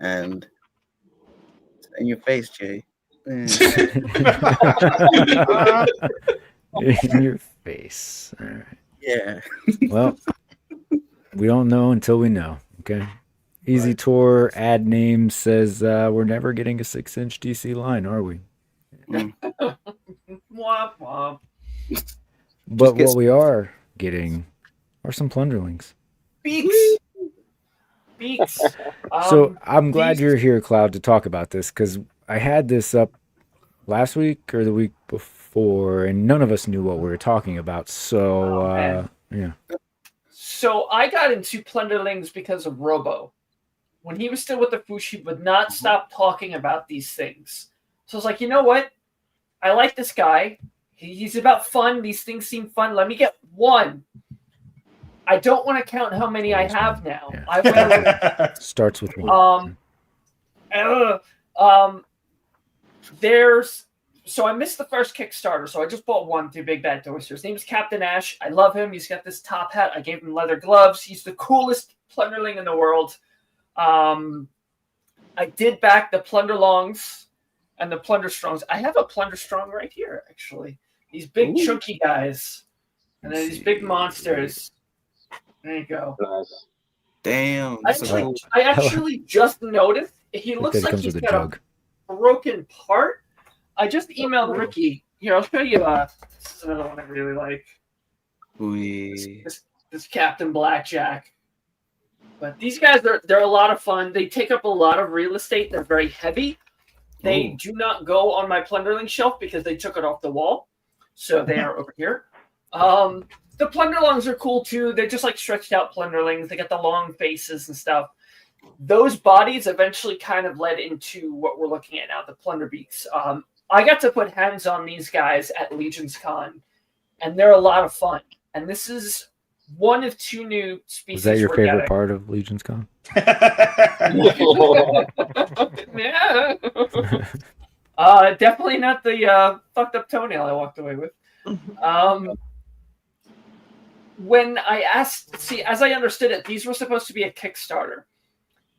And in your face, Jay. In your face. All right. Yeah. Well, we don't know until we know. Okay. Easy Tour ad name says we're never getting a 6-inch DC line, are we? Womp womp. But what we are getting are some plunderlings. Beaks. Beaks. So I'm glad you're here, Cloud, to talk about this, because I had this up last week or the week before, and none of us knew what we were talking about. So, yeah. So I got into plunderlings because of Robo. When he was still with the Fush, he would not stop talking about these things. So I was like, you know what? I like this guy. He's about fun. These things seem fun. Let me get one. I don't want to count how many I have now. Yeah. I went starts with one. So I missed the first Kickstarter, so I just bought one through Big Bad Toys. His name is Captain Ash. I love him. He's got this top hat. I gave him leather gloves. He's the coolest plunderling in the world. I did back the Plunderlongs and the Plunderstrongs. I have a Plunderstrong right here, actually. These big chunky guys. And then these big monsters. There you go. Nice. Damn. I actually just noticed he looks like he's got a broken part. I just emailed Ricky. Here, I'll show you. This is another one I really like. This Captain Blackjack. But these guys, they're a lot of fun. They take up a lot of real estate. They're very heavy. They do not go on my Plunderling shelf because they took it off the wall. So they are over here. The Plunderlongs are cool too. They're just like stretched out Plunderlings. They got the long faces and stuff. Those bodies eventually kind of led into what we're looking at now, the Plunderbeaks. I got to put hands on these guys at Legions Con, and they're a lot of fun. And this is one of two new species. Is that your favorite part of Legions Con? Yeah. Definitely not the fucked up toenail I walked away with. when I asked, see, as I understood it, these were supposed to be a Kickstarter.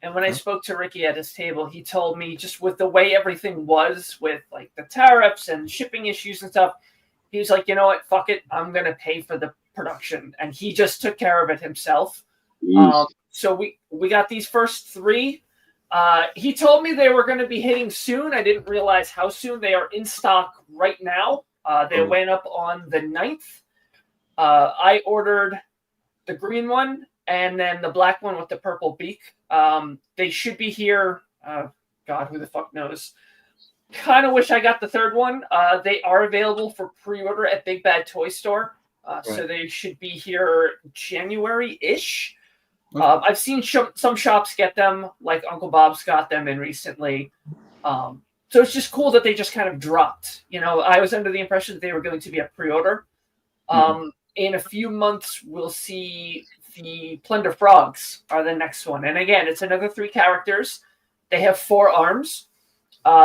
And when I spoke to Ricky at his table, he told me just with the way everything was with like the tariffs and shipping issues and stuff, he was like, you know what, fuck it, I'm going to pay for the production. And he just took care of it himself. So we got these first 3. He told me they were going to be hitting soon. I didn't realize how soon. They are in stock right now. They went up on the 9th. I ordered the green one and then the black one with the purple beak. They should be here. God, who the fuck knows? Kind of wish I got the 3rd one. They are available for pre-order at Big Bad Toy Store. So they should be here January-ish. I've seen some shops get them, like Uncle Bob's got them in recently. So it's just cool that they just kind of dropped. You know, I was under the impression that they were going to be a pre-order. In a few months, we'll see the Plunder Frogs are the next one. And again, it's another 3 characters. They have 4 arms.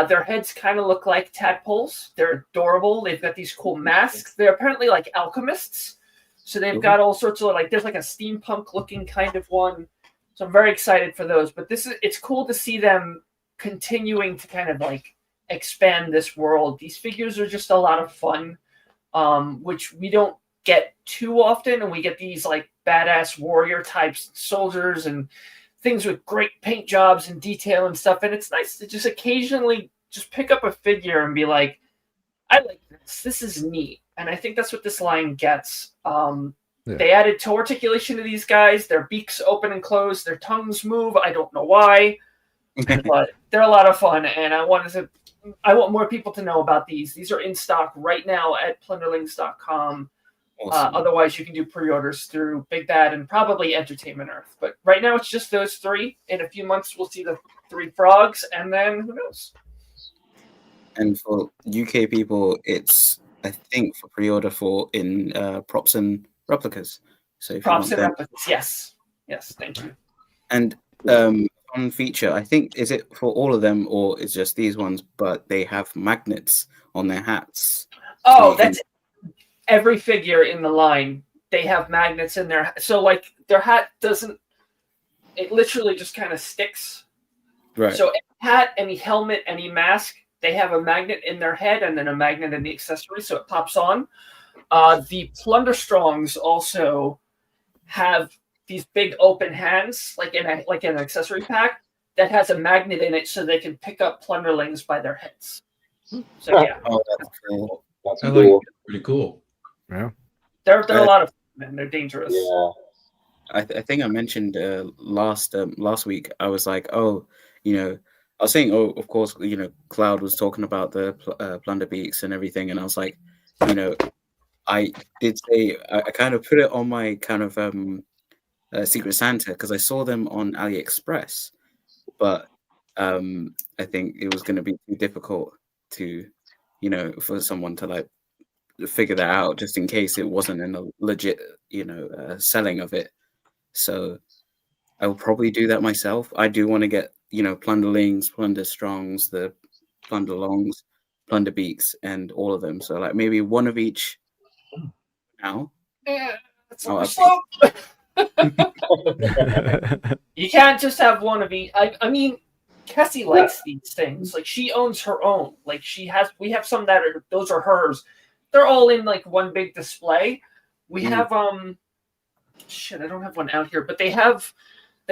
Their heads kind of look like tadpoles. They're adorable. They've got these cool masks. They're apparently like alchemists. So they've got all sorts of like, there's like a steampunk looking kind of one. So I'm very excited for those. But it's cool to see them continuing to kind of like expand this world. These figures are just a lot of fun, which we don't get too often. And we get these like badass warrior types, soldiers and things with great paint jobs and detail and stuff. And it's nice to just occasionally just pick up a figure and be like, I like this. This is neat. And I think that's what this line gets. They added toe articulation to these guys. Their beaks open and close. Their tongues move. I don't know why, but they're a lot of fun. And I want more people to know about these. These are in stock right now at plunderlings.com. Awesome. Otherwise, you can do pre-orders through Big Bad and probably Entertainment Earth. But right now, it's just those 3. In a few months, we'll see the 3 frogs, and then who knows? And for UK people, it's, I think, for pre-order for in props and replicas. So if props you and want them. replicas, yes, thank you. And on feature, I think, is it for all of them or it's just these ones? But they have magnets on their hats. Oh, that's every figure in the line. They have magnets in their, so like their hat doesn't. It literally just kind of sticks. Right. So any hat, any helmet, any mask, they have a magnet in their head and then a magnet in the accessory, so it pops on. The Plunder Strongs also have these big open hands, like in an accessory pack, that has a magnet in it, so they can pick up Plunderlings by their heads. So yeah, that's cool. That's cool. Pretty cool. Yeah, they're a lot of fun, man. They're dangerous. Yeah. I think I mentioned last week. I was like, oh, you know. I was saying, oh, of course, you know, Cloud was talking about the plunder beaks and everything, and I was like, you know, I did say I kind of put it on my kind of Secret Santa because I saw them on AliExpress, but I think it was going to be too difficult to, you know, for someone to like figure that out just in case it wasn't in a legit, you know, selling of it. So I'll probably do that myself. I do want to get, you know, Plunderlings, Plunder Strongs, the Plunder Longs, Plunder Beaks, and all of them. So like maybe one of each now. Yeah, that's slow. You can't just have one of each. I mean, Cassie likes these things. Like she owns her own. Like we have some that are, those are hers. They're all in like one big display. We have shit, I don't have one out here, but they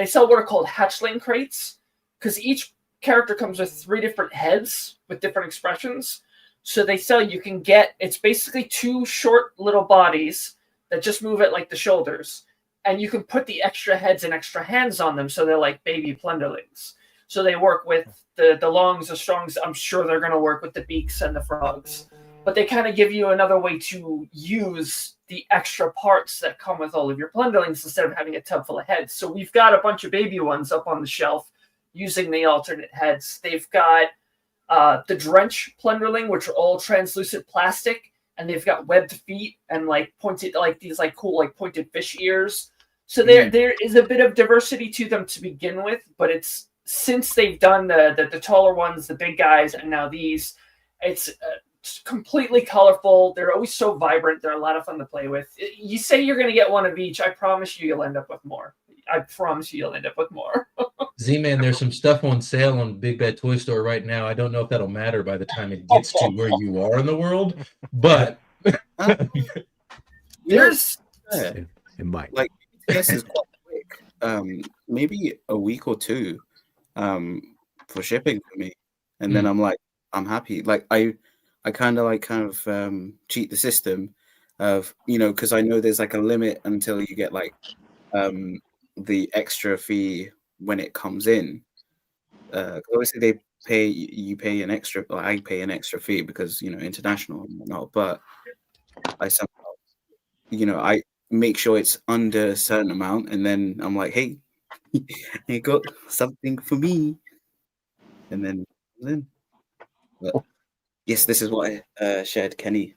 sell what are called hatchling crates. Because each character comes with 3 different heads with different expressions. So they sell, you can get, it's basically 2 short little bodies that just move at like the shoulders. And you can put the extra heads and extra hands on them. So they're like baby Plunderlings. So they work with the longs, the strongs. I'm sure they're going to work with the beaks and the frogs. But they kind of give you another way to use the extra parts that come with all of your Plunderlings instead of having a tub full of heads. So we've got a bunch of baby ones up on the shelf using the alternate heads. They've got the Drench Plunderling, which are all translucent plastic, and they've got webbed feet and like pointed, like these like cool like pointed fish ears. So there is a bit of diversity to them to begin with, but it's since they've done the taller ones, the big guys, and now these, it's completely colorful. They're always so vibrant. They're a lot of fun to play with. You say you're going to get one of each. I promise you'll end up with more. I promise you'll end up with more. Z-Man, there's some stuff on sale on Big Bad Toy Store right now. I don't know if that'll matter by the time it gets to where you are in the world, but there's it might. Like this is quite quick. Maybe a week or two for shipping for me, and then I'm like, I'm happy. Like I kind of cheat the system of, you know, because I know there's like a limit until you get like the extra fee when it comes in. Obviously you pay an extra, well, I pay an extra fee because, you know, international and whatnot, but I somehow, you know, I make sure it's under a certain amount, and then I'm like, hey, you got something for me, and then but yes, this is what I shared, Kenny.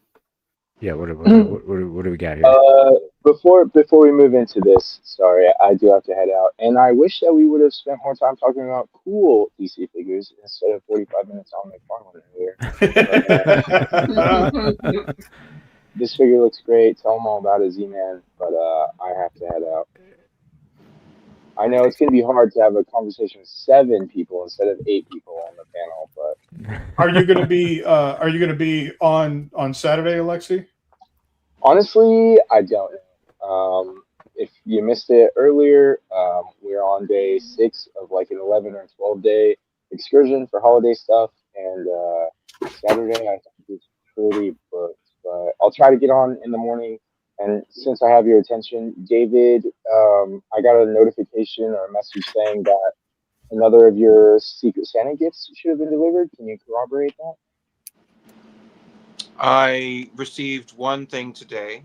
Yeah, what do we got here? Before we move into this, sorry, I do have to head out, and I wish that we would have spent more time talking about cool DC figures instead of 45 minutes on Mcfarlane earlier. This figure looks great. Tell them all about it, Z-Man, but I have to head out. I know it's going to be hard to have a conversation with 7 people instead of 8 people on the panel, but are you going to be on Saturday, Alexi? Honestly, I don't know. If you missed it earlier, we're on day 6 of like an 11 or 12 day excursion for holiday stuff, and Saturday I think is pretty booked, but I'll try to get on in the morning. And since I have your attention, David, I got a notification or a message saying that another of your Secret Santa gifts should have been delivered. Can you corroborate that? I received one thing today.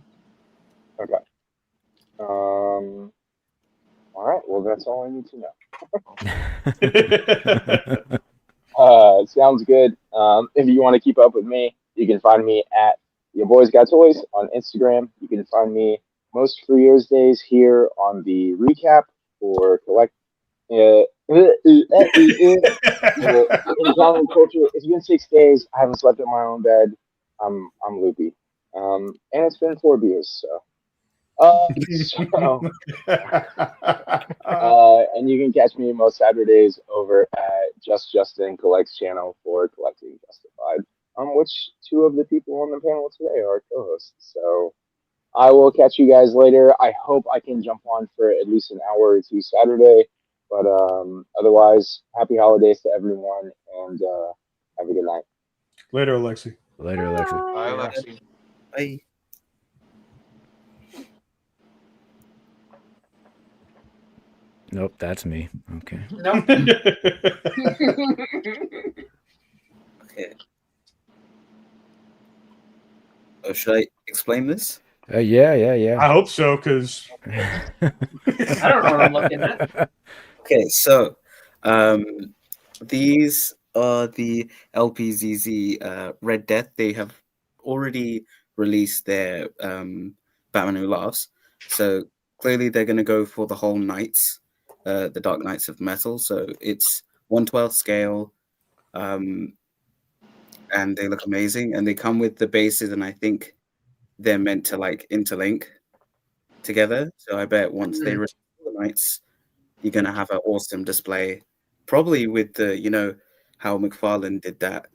Okay. All right. Well, that's all I need to know. Sounds good. If you want to keep up with me, you can find me at Yaboysgottoys on Instagram. You can find me most Free Year's Days here on the recap for collect. In common culture, it's been 6 days. I haven't slept in my own bed. I'm loopy. And it's been 4 beers, so. And you can catch me most Saturdays over at Just Justin Collects channel for Collecting Justified, which 2 of the people on the panel today are co-hosts. So I will catch you guys later. I hope I can jump on for at least an hour or 2 Saturday. But otherwise, happy holidays to everyone, and have a good night. Later, Alexi. Later, Alexi. Bye, Alexi. Bye. Nope, that's me. Okay. Nope. Okay. Oh, should I explain this? Yeah. I hope so, because I don't know what I'm looking at. Okay, so these are the LPZZ Red Death. They have already released their Batman Who Laughs. So clearly they're going to go for the whole Knights, the Dark Knights of Metal. So it's 1/12 scale, and they look amazing. And they come with the bases, and I think they're meant to like interlink together. So I bet once they release the Knights, you're going to have an awesome display, probably with the, you know, how Mcfarlane did that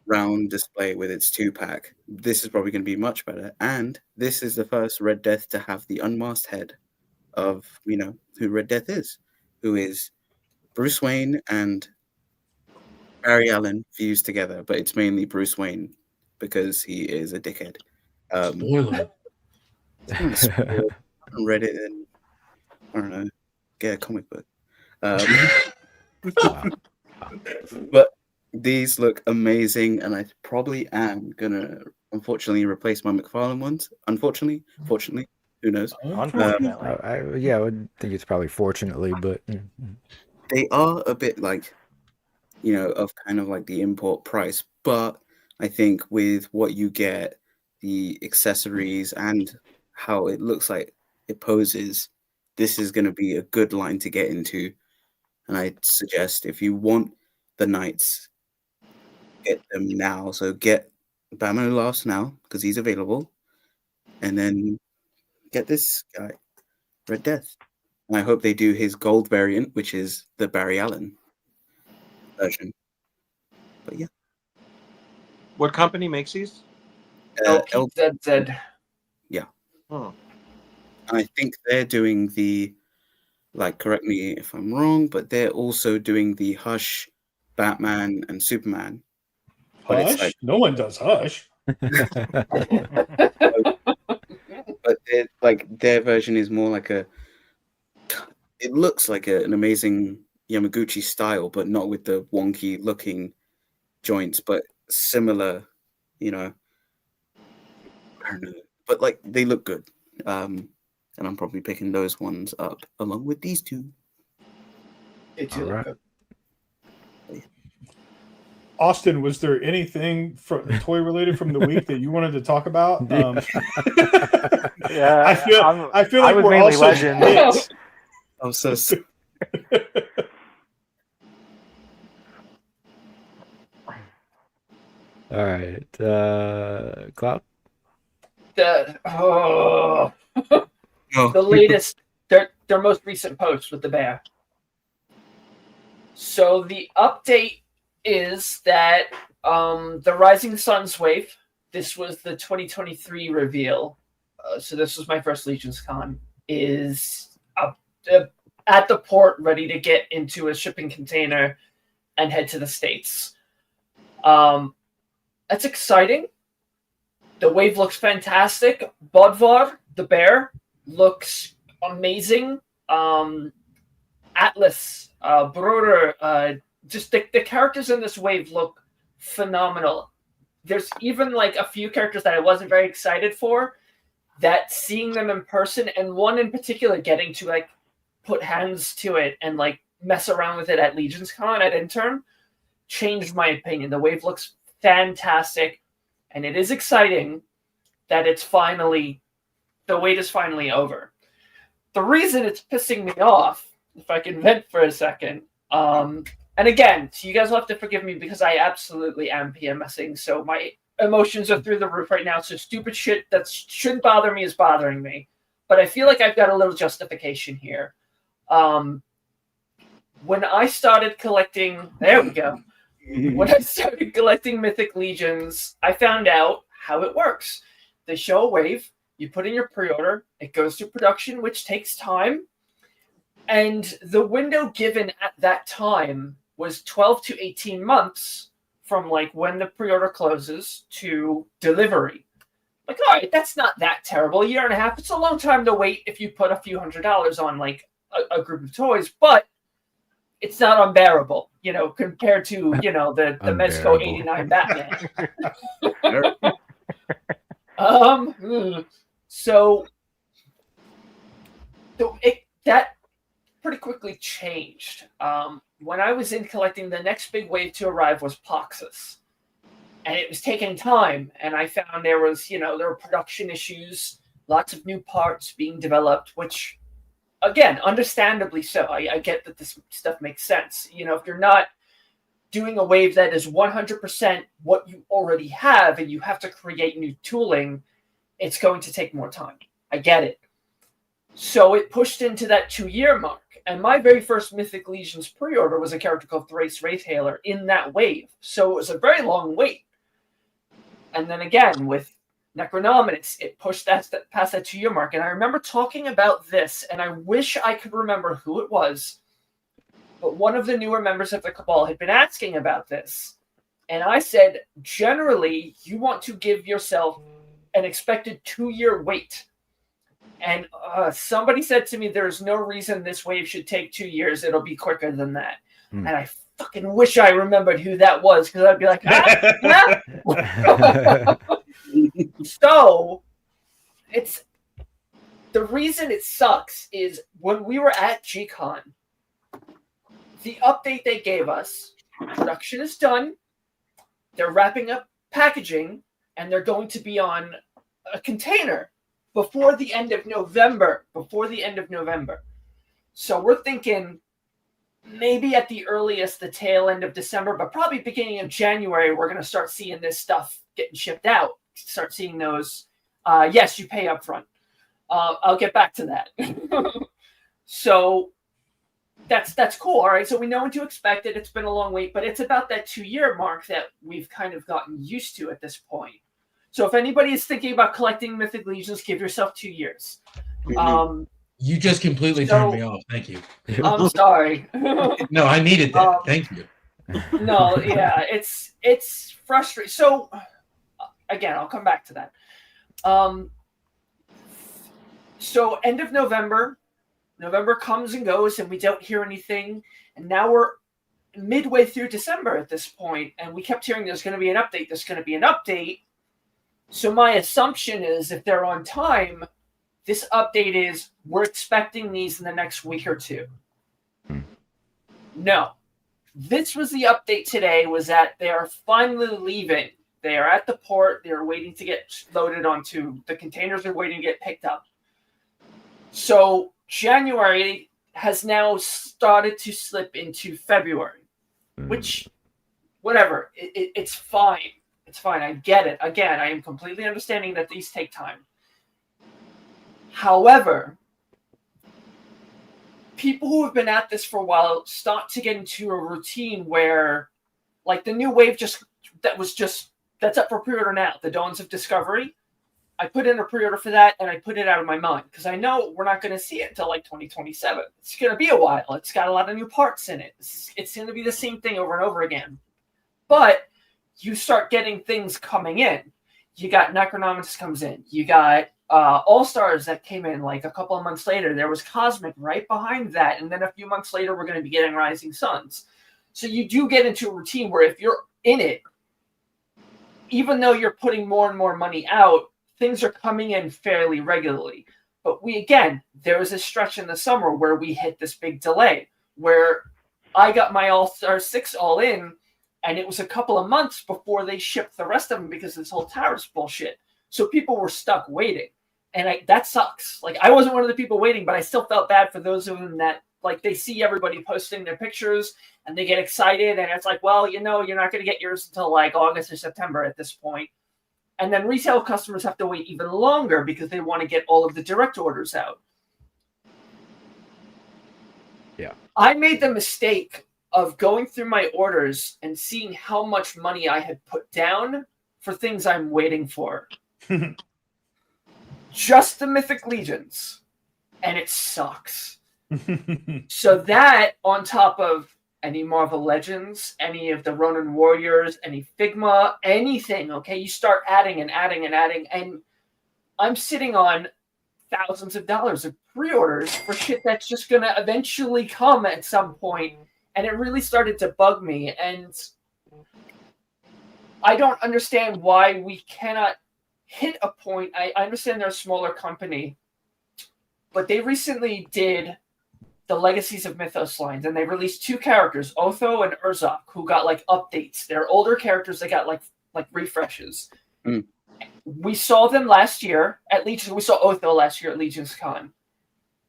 round display with its 2-pack. This is probably going to be much better. And this is the first Red Death to have the unmasked head of, you know, who Red Death is, who is Bruce Wayne and Barry Allen fused together, but it's mainly Bruce Wayne because he is a dickhead. Spoiler. Read it and I don't know, get a comic book. But these look amazing, and I probably am gonna unfortunately replace my Mcfarlane ones. Unfortunately, fortunately, who knows? Unfortunately, I would think it's probably fortunately, but they are a bit like, you know, of kind of like the import price. But I think with what you get, the accessories and how it looks like it poses, this is going to be a good line to get into. And I suggest if you want the Knights, get them now. So get Batman Who Laughs now because he's available, and then get this guy, Red Death. And I hope they do his gold variant, which is the Barry Allen version. But yeah. What company makes these? LPZZ. Yeah. Oh. I think they're doing the, like, correct me if I'm wrong, but they're also doing the Hush, Batman, and Superman. But Hush? it's like, No one does Hush. but like their version is more like a. It looks like an amazing Yamaguchi style, but not with the wonky looking joints, but similar, you know. I don't know, but like they look good. And I'm probably picking those ones up along with these two. It's look good. Austin, was there anything toy related from the week that you wanted to talk about? Yeah, I feel like was we're mainly also Legends. I'm so All right, Cloud. The latest, their most recent post with the bear. So the update is that the Rising Suns wave. This was the 2023 reveal. So this was my first Legions Con. Is at the port, ready to get into a shipping container and head to the States. That's exciting. The wave looks fantastic. Bodvar, the bear, looks amazing. Atlas, Broder, just the characters in this wave look phenomenal. There's even like a few characters that I wasn't very excited for, that seeing them in person, and one in particular getting to like put hands to it and like mess around with it at Legions Con at Intern, changed my opinion. The wave looks fantastic, and it is exciting that the wait is finally over. The reason it's pissing me off, if I can vent for a second, and again, so you guys will have to forgive me because I absolutely am PMSing, so my emotions are through the roof right now, so stupid shit that shouldn't bother me is bothering me. But I feel like I've got a little justification here. When I started collecting, there we go. When I started collecting Mythic Legions, I found out how it works. They show a wave, you put in your pre-order, it goes to production, which takes time. And the window given at that time was 12 to 18 months from like when the pre-order closes to delivery. Like, all right, that's not that terrible. A year and a half, it's a long time to wait if you put a few $100s on like a group of toys, but it's not unbearable, you know, compared to, you know, the Mezco 89 Batman. So that pretty quickly changed. When I was in collecting, the next big wave to arrive was Poxus. And it was taking time. And I found there were production issues, lots of new parts being developed, which, again, understandably so. I get that this stuff makes sense. You know, if you're not doing a wave that is 100% what you already have and you have to create new tooling, it's going to take more time. I get it. So it pushed into that 2-year mark. And my very first Mythic Legions pre-order was a character called Thrace Wraithhailer in that wave. So it was a very long wait. And then again, with Necronominus, it pushed past that 2-year mark. And I remember talking about this, and I wish I could remember who it was. But one of the newer members of the Cabal had been asking about this. And I said, generally, you want to give yourself an expected 2-year wait. And somebody said to me, there's no reason this wave should take 2 years. It'll be quicker than that. And I fucking wish I remembered who that was, because I'd be like, So it's the reason it sucks is when we were at G-Con, the update they gave us, production is done, they're wrapping up packaging, and they're going to be on a container before the end of November. So we're thinking, maybe at the earliest the tail end of December, but probably beginning of January, we're going to start seeing this stuff getting shipped out. Start seeing those. Yes, you pay up front. I'll get back to that. So that's cool. All right. So we know when to expect it. It's been a long wait, but it's about that 2-year mark that we've kind of gotten used to at this point. So if anybody is thinking about collecting Mythic Legions, give yourself 2 years. You just completely turned me off. Thank you. I'm sorry. No, I needed that. Thank you. No, yeah, it's frustrating. So again, I'll come back to that. So end of November comes and goes, and we don't hear anything. And now we're midway through December at this point, and we kept hearing there's going to be an update. There's going to be an update. So my assumption is, if they're on time, this update is we're expecting these in the next week or two. No. This was the update today, was that they are finally leaving. They are at the port. They're waiting to get loaded onto the containers. Are waiting to get picked up. So January has now started to slip into February, which, whatever, it's fine. It's fine. I get it. Again, I am completely understanding that these take time. However, people who have been at this for a while start to get into a routine where, like, the new wave that's up for pre-order now, the Dawns of Discovery. I put in a pre-order for that, and I put it out of my mind because I know we're not going to see it until like 2027. It's going to be a while. It's got a lot of new parts in it. It's going to be the same thing over and over again. But you start getting things coming in. You got Necronomicon comes in. You got All-Stars that came in like a couple of months later. There was Cosmic right behind that. And then a few months later, we're going to be getting Rising Suns. So you do get into a routine where if you're in it, even though you're putting more and more money out, things are coming in fairly regularly. But there was a stretch in the summer where we hit this big delay, where I got my All-Star 6 all in, and it was a couple of months before they shipped the rest of them because of this whole tariffs bullshit. So people were stuck waiting. And that sucks. Like, I wasn't one of the people waiting, but I still felt bad for those of them that, like, they see everybody posting their pictures and they get excited. And it's like, well, you're not going to get yours until like August or September at this point. And then retail customers have to wait even longer because they want to get all of the direct orders out. Yeah. I made the mistake of going through my orders and seeing how much money I had put down for things I'm waiting for. Just the Mythic Legions. And it sucks. So that, on top of any Marvel Legends, any of the Ronin Warriors, any Figma, anything, okay? You start adding and adding and adding, and I'm sitting on thousands of dollars of pre-orders for shit that's just going to eventually come at some point, and it really started to bug me, and I don't understand why we cannot hit a point. I understand they're a smaller company, but they recently did the Legacies of Mythos lines, and they released 2 characters, Otho and Urzok, who got like updates. They're older characters that got like refreshes. We saw them last year at Legions. We saw Otho last year at Legions Con.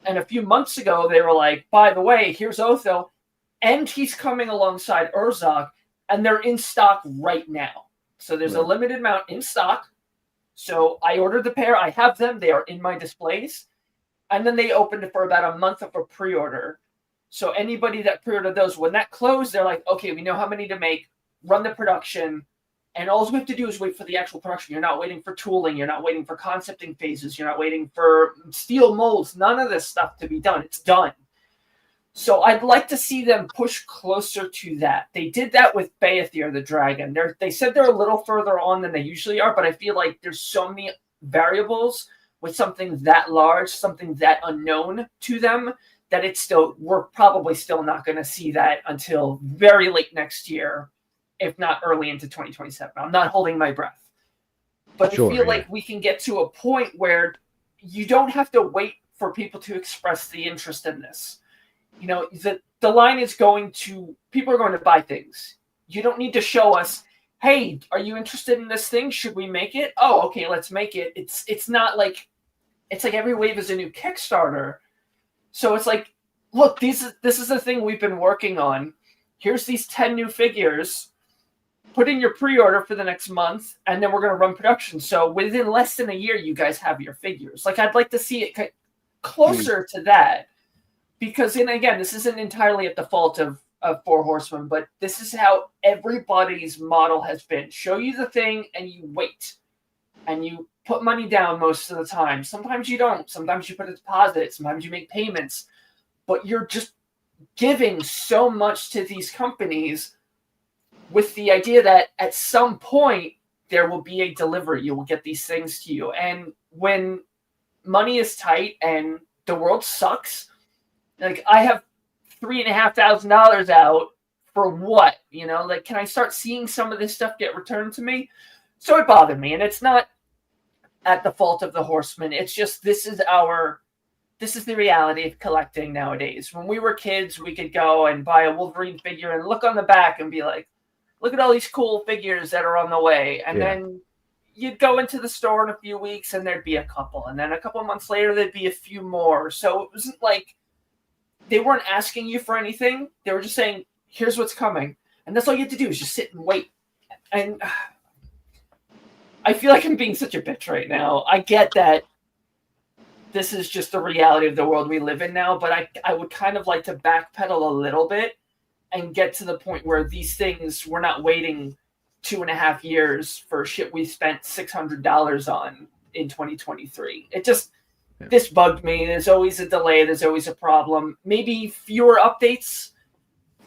And a few months ago, they were like, by the way, here's Otho, and he's coming alongside Urzok, and they're in stock right now. So there's a limited amount in stock. So I ordered the pair. I have them. They are in my displays. And then they opened it for about a month of a pre-order. So anybody that pre-ordered those, when that closed, they're like, okay, we know how many to make, run the production, and all we have to do is wait for the actual production. You're not waiting for tooling. You're not waiting for concepting phases. You're not waiting for steel molds. None of this stuff to be done. It's done. So I'd like to see them push closer to that. They did that with Baethir, the dragon. They said they're a little further on than they usually are, but I feel like there's so many variables with something that large, something that unknown to them, that we're probably still not going to see that until very late next year, if not early into 2027. I'm not holding my breath. But I feel like we can get to a point where you don't have to wait for people to express the interest in this. You know, the line is people are going to buy things. You don't need to show us, hey, are you interested in this thing? Should we make it? Oh, okay, let's make it. It's not like, it's like every wave is a new Kickstarter. So it's like, look, this is the thing we've been working on. Here's these 10 new figures. Put in your pre-order for the next month, and then we're going to run production. So within less than a year, you guys have your figures. Like, I'd like to see it closer to that, because, and again, this isn't entirely at the fault of Four Horsemen, but this is how everybody's model has been. Show you the thing, and you wait, and you put money down most of the time. Sometimes you don't. Sometimes you put a deposit. Sometimes you make payments, but you're just giving so much to these companies with the idea that at some point there will be a delivery. You will get these things to you. And when money is tight and the world sucks, like, I have $3,500 out for what? You know, like, can I start seeing some of this stuff get returned to me? So it bothered me. And it's not at the fault of the Horsemen. It's just, this is the reality of collecting nowadays. When we were kids, we could go and buy a Wolverine figure and look on the back and be like, look at all these cool figures that are on the way. And then you'd go into the store in a few weeks and there'd be a couple. And then a couple of months later, there'd be a few more. So it wasn't like they weren't asking you for anything. They were just saying, here's what's coming. And that's all you have to do is just sit and wait. And I feel like I'm being such a bitch right now. I get that this is just the reality of the world we live in now, but I would kind of like to backpedal a little bit and get to the point where these things, we're not waiting 2.5 years for shit we spent $600 on in 2023. It just, this bugged me. There's always a delay. There's always a problem. Maybe fewer updates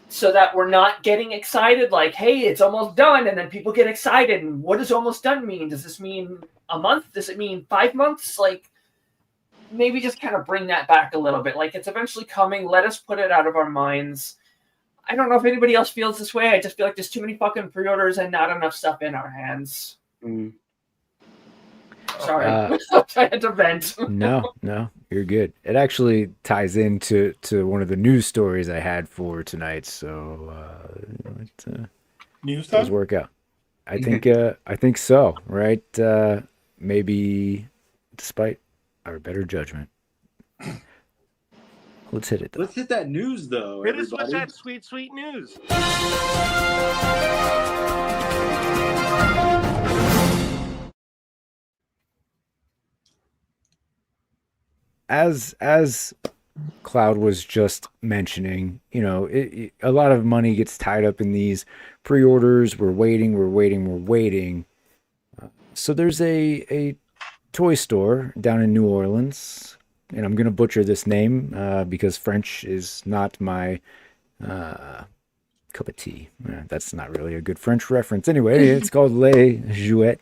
so that we're not getting excited. Like, hey, it's almost done. And then people get excited. And what does almost done mean? Does this mean a month? Does it mean 5 months? Like, maybe just kind of bring that back a little bit. Like, it's eventually coming. Let us put it out of our minds. I don't know if anybody else feels this way. I just feel like there's too many fucking pre-orders and not enough stuff in our hands. Sorry. I had to vent. No, you're good. It actually ties into one of the news stories I had for tonight. So news does work out. I think so. Right? Maybe despite our better judgment. Let's hit it, though. Let's hit that news, though. Hit us with everybody. that sweet, sweet news. As Cloud was just mentioning, you know, a lot of money gets tied up in these pre-orders. We're waiting. So there's a toy store down in New Orleans, and I'm going to butcher this name because French is not my cup of tea. That's not really a good French reference. Anyway, it's called Les Jouets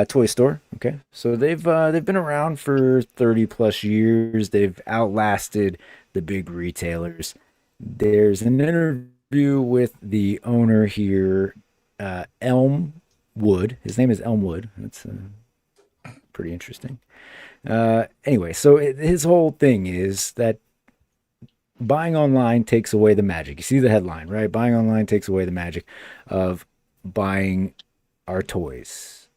Toy Store. Okay, so they've been around for 30 plus years. They've outlasted the big retailers. There's an interview with the owner here, Elmwood. His name is Elmwood. That's pretty interesting. Anyway, so his whole thing is that buying online takes away the magic. You see the headline, right? Buying online takes away the magic of buying our toys.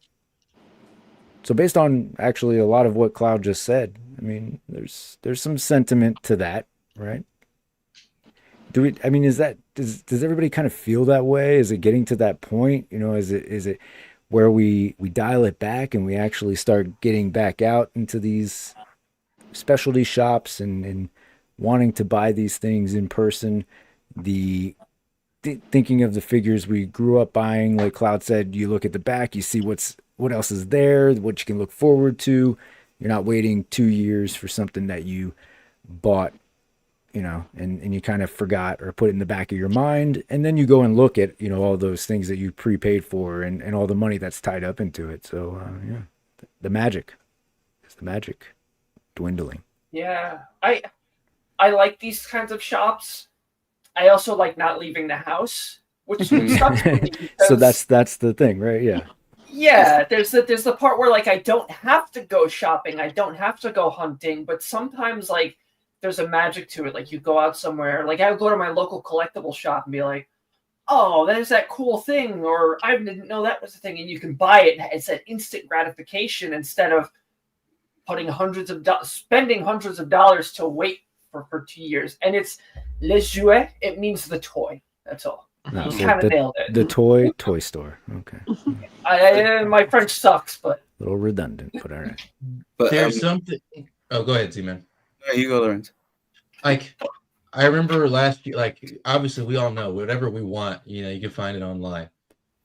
So based on actually a lot of what Cloud just said, I mean, there's some sentiment to that, right? Does everybody kind of feel that way? Is it getting to that point? You know, is it where we dial it back and we actually start getting back out into these specialty shops and wanting to buy these things in person? Thinking of the figures we grew up buying, like Cloud said, you look at the back, you see what else is there, what you can look forward to. You're not waiting 2 years for something that you bought, you know, and you kind of forgot or put it in the back of your mind. And then you go and look at, you know, all those things that you prepaid for and all the money that's tied up into it. So, the magic dwindling. Yeah. I like these kinds of shops. I also like not leaving the house, which sucks for me because, So that's the thing, right? Yeah. yeah, there's the part where, like, I don't have to go shopping, I don't have to go hunting, but sometimes, like, there's a magic to it. Like, you go out somewhere, like, I would go to my local collectible shop and be like, oh, there's that cool thing, or I didn't know that was a thing, and you can buy it. It's that instant gratification instead of spending hundreds of dollars to wait for 2 years, and it's le jouet. It means the toy. That's all. No, You so kind of nailed it. The toy store. Okay. My French sucks, but A little redundant, but all right. But There's something. Oh, go ahead, Z-Man. You go, Lawrence. Like, I remember last year, like, obviously we all know whatever we want, you know, you can find it online.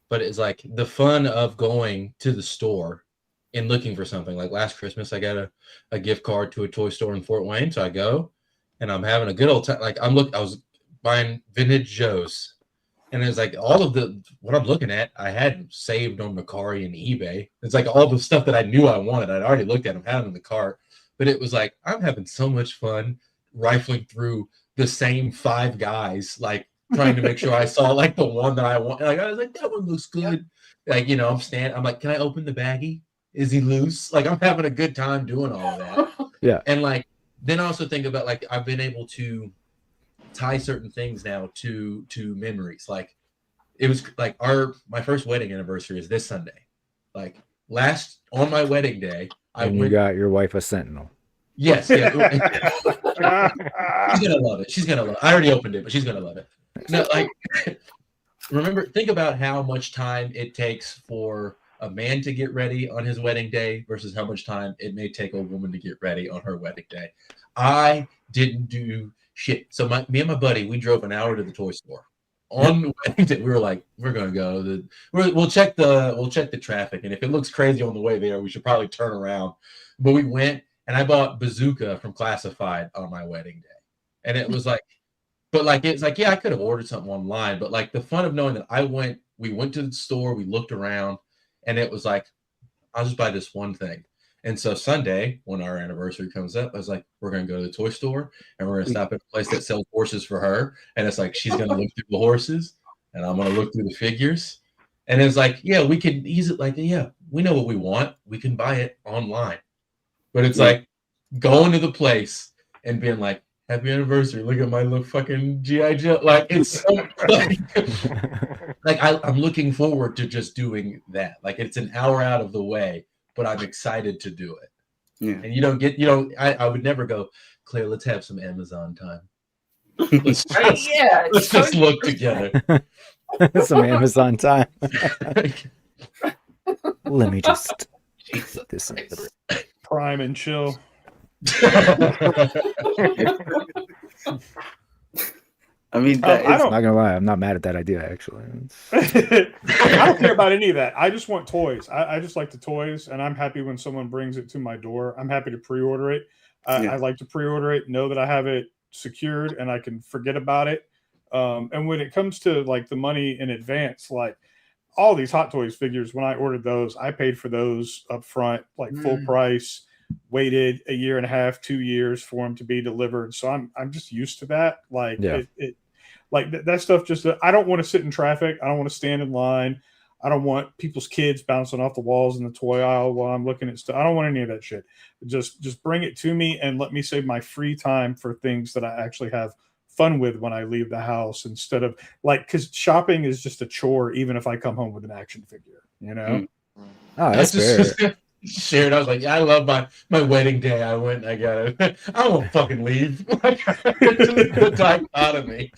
But it's like the fun of going to the store and looking for something. Like last Christmas, I got a gift card to a toy store in Fort Wayne. So I go and I'm having a good old time. Like I was buying vintage Joes. And it's like all of what I'm looking at, I had saved on Mercari and eBay. It's like all the stuff that I knew I wanted. I'd already looked at them, had them in the cart. But it was like, I'm having so much fun rifling through the same 5 guys, like trying to make sure I saw like the one that I want. Like I was like, that one looks good. Like, you know, I'm like, can I open the baggie? Is he loose? Like I'm having a good time doing all of that. Yeah. And like, then I also think about like, I've been able to tie certain things now to memories. Like it was like my first wedding anniversary is this Sunday. Like on my wedding day, You got your wife a Sentinel. Yes, yeah. She's gonna love it. She's gonna love it. I already opened it, but she's gonna love it. No, like think about how much time it takes for a man to get ready on his wedding day versus how much time it may take a woman to get ready on her wedding day. I didn't do shit. So me and my buddy, we drove an hour to the toy store. On the wedding day, we were like, we're gonna go. We'll check the traffic, and if it looks crazy on the way there, we should probably turn around. But we went, and I bought Bazooka from Classified on my wedding day, and it was like, but like it's like, yeah, I could have ordered something online, but like the fun of knowing that we went to the store, we looked around, and it was like, I'll just buy this one thing. And so Sunday, when our anniversary comes up, I was like, we're going to go to the toy store and we're going to stop at a place that sells horses for her. And it's like, she's going to look through the horses and I'm going to look through the figures. And it's like, yeah, we can easily, like, yeah, we know what we want. We can buy it online. But it's like going to the place and being like, happy anniversary. Look at my little fucking G.I. Joe. Like, it's so, like I'm looking forward to just doing that. Like, it's an hour out of the way, but I'm excited to do it. Yeah. And I would never go, Claire, let's have some Amazon time. Let's just look together. Some Amazon time. Let me just put this in the Prime and chill. I mean, I'm not gonna lie, I'm not mad at that idea actually. I don't care about any of that. I just want toys. I just like the toys, and I'm happy when someone brings it to my door. I'm happy to pre-order it. I like to pre-order it, know that I have it secured, and I can forget about it. And when it comes to like the money in advance, like all these Hot Toys figures, when I ordered those, I paid for those up front, like full price. Waited a year and a half, 2 years for them to be delivered. So I'm just used to that. Like that stuff. Just I don't want to sit in traffic. I don't want to stand in line. I don't want people's kids bouncing off the walls in the toy aisle while I'm looking at stuff. I don't want any of that shit. Just bring it to me and let me save my free time for things that I actually have fun with when I leave the house, instead of like, because shopping is just a chore even if I come home with an action figure, you know. Oh, that's fair. Shared. I was like, I love my wedding day. I went, I got it. I won't fucking leave. The dichotomy.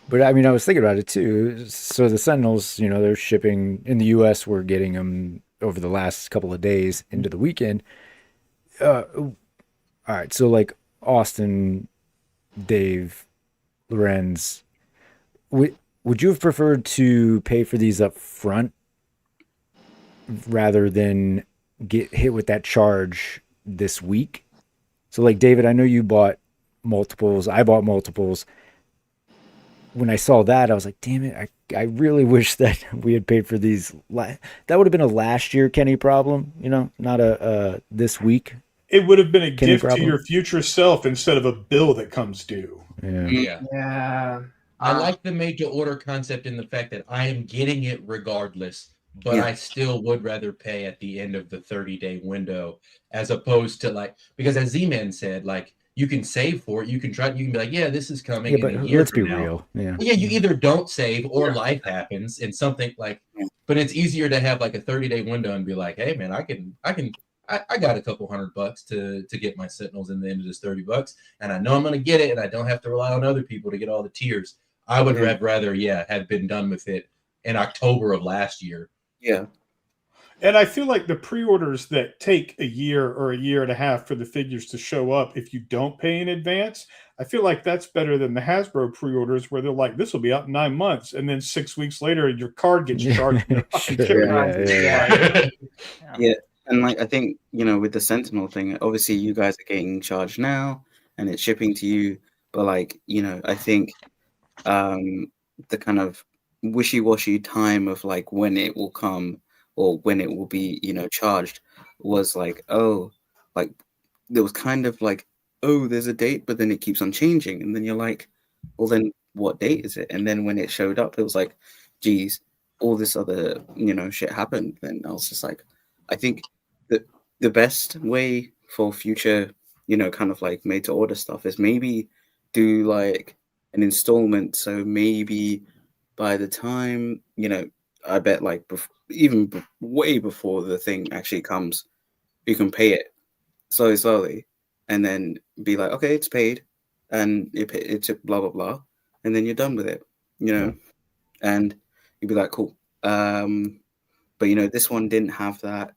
But I mean, I was thinking about it too. So the Sentinels, you know, they're shipping in the U.S. We're getting them over the last couple of days into the weekend. All right, so like Austin, Dave, Lorenz, would you have preferred to pay for these up front rather than get hit with that charge this week? So like David, I know you bought multiples. I bought multiples. When I saw that, I was like, damn it. I really wish that we had paid for these. That would have been a last year Kenny problem, you know, not a this week. It would have been a Kenny gift problem. to your future self instead of a bill that comes due. Yeah. I like the made to order concept in the fact that I am getting it regardless. But I still would rather pay at the end of the 30-day window, as opposed to like, because as Z-Man said, like you can save for it. You can be like, yeah, this is coming. Yeah, but in a year let's be from now. real. Yeah. Yeah, you either don't save or life happens and something like, but it's easier to have like a 30-day window and be like, hey man, I can I got a couple $100 to get my Sentinels in the end of this $30, and I know I'm gonna get it, and I don't have to rely on other people to get all the tiers. I would have rather, have been done with it in October of last year. Yeah. And I feel like the pre-orders that take a year or a year and a half for the figures to show up, if you don't pay in advance, I feel like that's better than the Hasbro pre-orders where they're like, this will be out in 9 months. And then 6 weeks later, your card gets charged. Yeah. And like, I think, with the Sentinel thing, obviously you guys are getting charged now and it's shipping to you. But like, I think the kind of wishy-washy time of like when it will come or when it will be, charged was like, like there was kind of like, there's a date, but then it keeps on changing. And then you're like, well, then what date is it? And then when it showed up, it was like, geez, all this other, shit happened. Then I was just like, I think that the best way for future, kind of like made to order stuff is maybe do like an installment. So maybe by the time, I bet like even way before the thing actually comes, you can pay it slowly and then be like, okay, it's paid and it took blah, blah, blah. And then you're done with it, and you'd be like, cool. But, this one didn't have that.